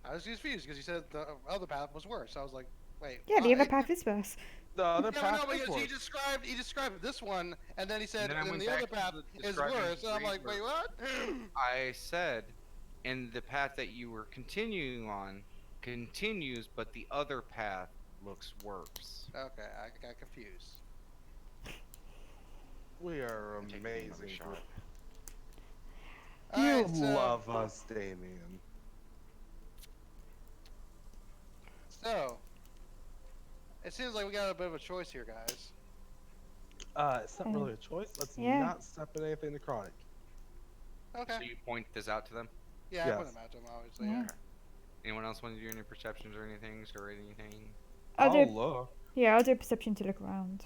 I was confused because you said the other path was worse. I was like, wait. Yeah, the why? other path is worse. The other Yeah, path but no, is because he worse. described this one, and then he said, then I and went the other back to path the is describing worse, and I'm green like, wait, word. what? I said, and the path that you were continuing on continues, but the other path looks worse. Okay, I got confused. We are I'm taking another amazing. shot. group. All You right, so, love us, Damien. So, it seems like we got a bit of a choice here, guys. It's not really a choice. Let's Yeah. not step in anything necrotic. Okay. So you point this out to them? Yeah, I Yes. put him at him, obviously. Yeah. Anyone else want to do any perceptions or anything? Or anything? I'll I'll do. look. Yeah, I'll do a perception to look around.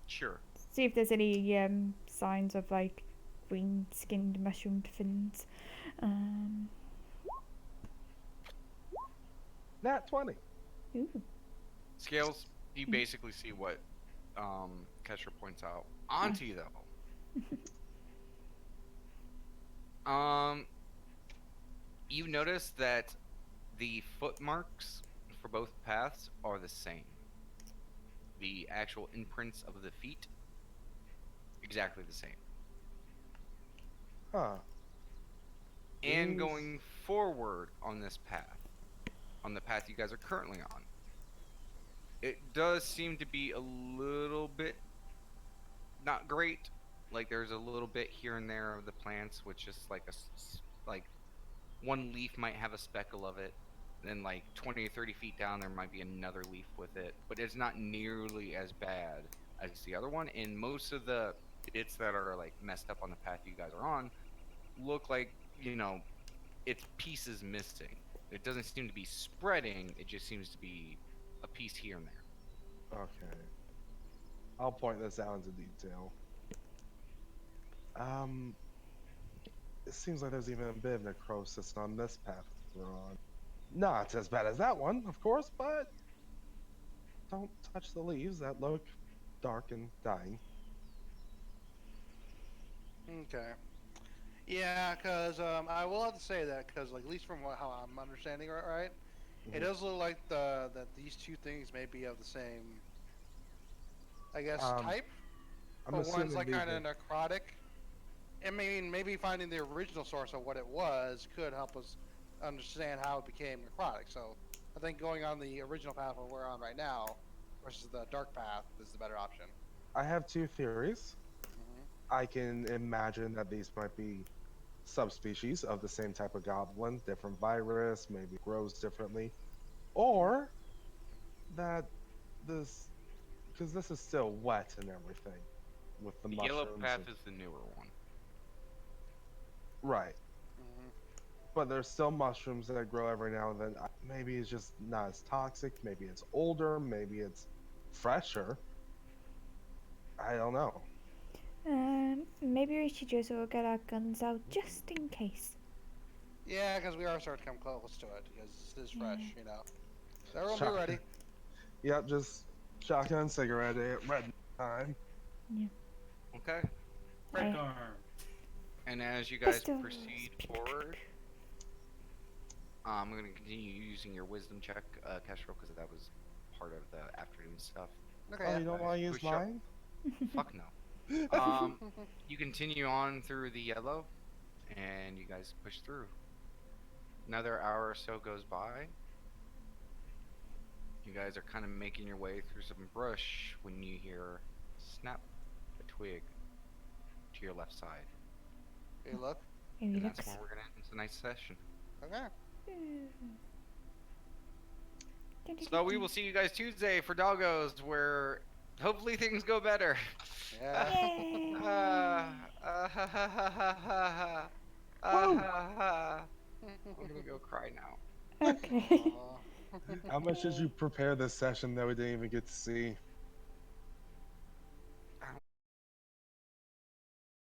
Sure. See if there's any signs of like green-skinned mushroom fins. Nat 20. Ooh. Scales, you basically see what Kesher points out. Auntie, though. You notice that the footmarks for both paths are the same. The actual imprints of the feet, exactly the same. Huh. And These- going forward on this path, on the path you guys are currently on, it does seem to be a little bit not great. Like there's a little bit here and there of the plants, which is like like one leaf might have a speckle of it. Then like 20 or 30 feet down, there might be another leaf with it, but it's not nearly as bad as the other one. And most of the bits that are like messed up on the path you guys are on look like, it's pieces missing. It doesn't seem to be spreading. It just seems to be a piece here and there. Okay. I'll point this out into detail. It seems like there's even a bit of necrosis on this path we're on. Not as bad as that one, of course, but don't touch the leaves that look dark and dying. Okay. Yeah, because I will have to say that because, like, at least from how I'm understanding it, right? It Mhm. does look like that these two things may be of the same, I guess, type. I'm But one's assuming like these kind are- of necrotic. I mean, maybe finding the original source of what it was could help us understand how it became necrotic. So I think going on the original path where we're on right now versus the dark path is the better option. I have two theories. Hmm. I can imagine that these might be subspecies of the same type of goblin, different virus, maybe grows differently, or that because this is still wet and everything with the The mushrooms. yellow path and- is the newer one. Hmm. right, but there's still mushrooms that grow every now and then. Maybe it's just not as toxic. Maybe it's older. Maybe it's fresher. I don't know. Maybe we should just all get our guns out just in case. Yeah, because we are starting to come close to it because it is fresh, Yeah. you know. So everyone be Shotgun. ready. Yep, just shotgun, cigarette, red time. Okay. Red I- arm. And as you guys Pistols. proceed forward, I'm going to continue using your wisdom check, Kestrel, because that was part of the afternoon stuff. Okay. Oh, you don't want to use Push up. mine? Fuck no. You continue on through the yellow, and you guys push through. Another hour or so goes by. You guys are kind of making your way through some brush when you hear snap a twig to your left side. Hey, look. Maybe And that's looks. where we're going to end tonight's session. Okay. So we will see you guys Tuesday for Doggos, where Hopefully things go better. Yeah. Yay. Ha, ha, ha, ha, ha, Whoa. ha. I'm gonna go cry now. Okay. Aw. How much did you prepare this session that we didn't even get to see?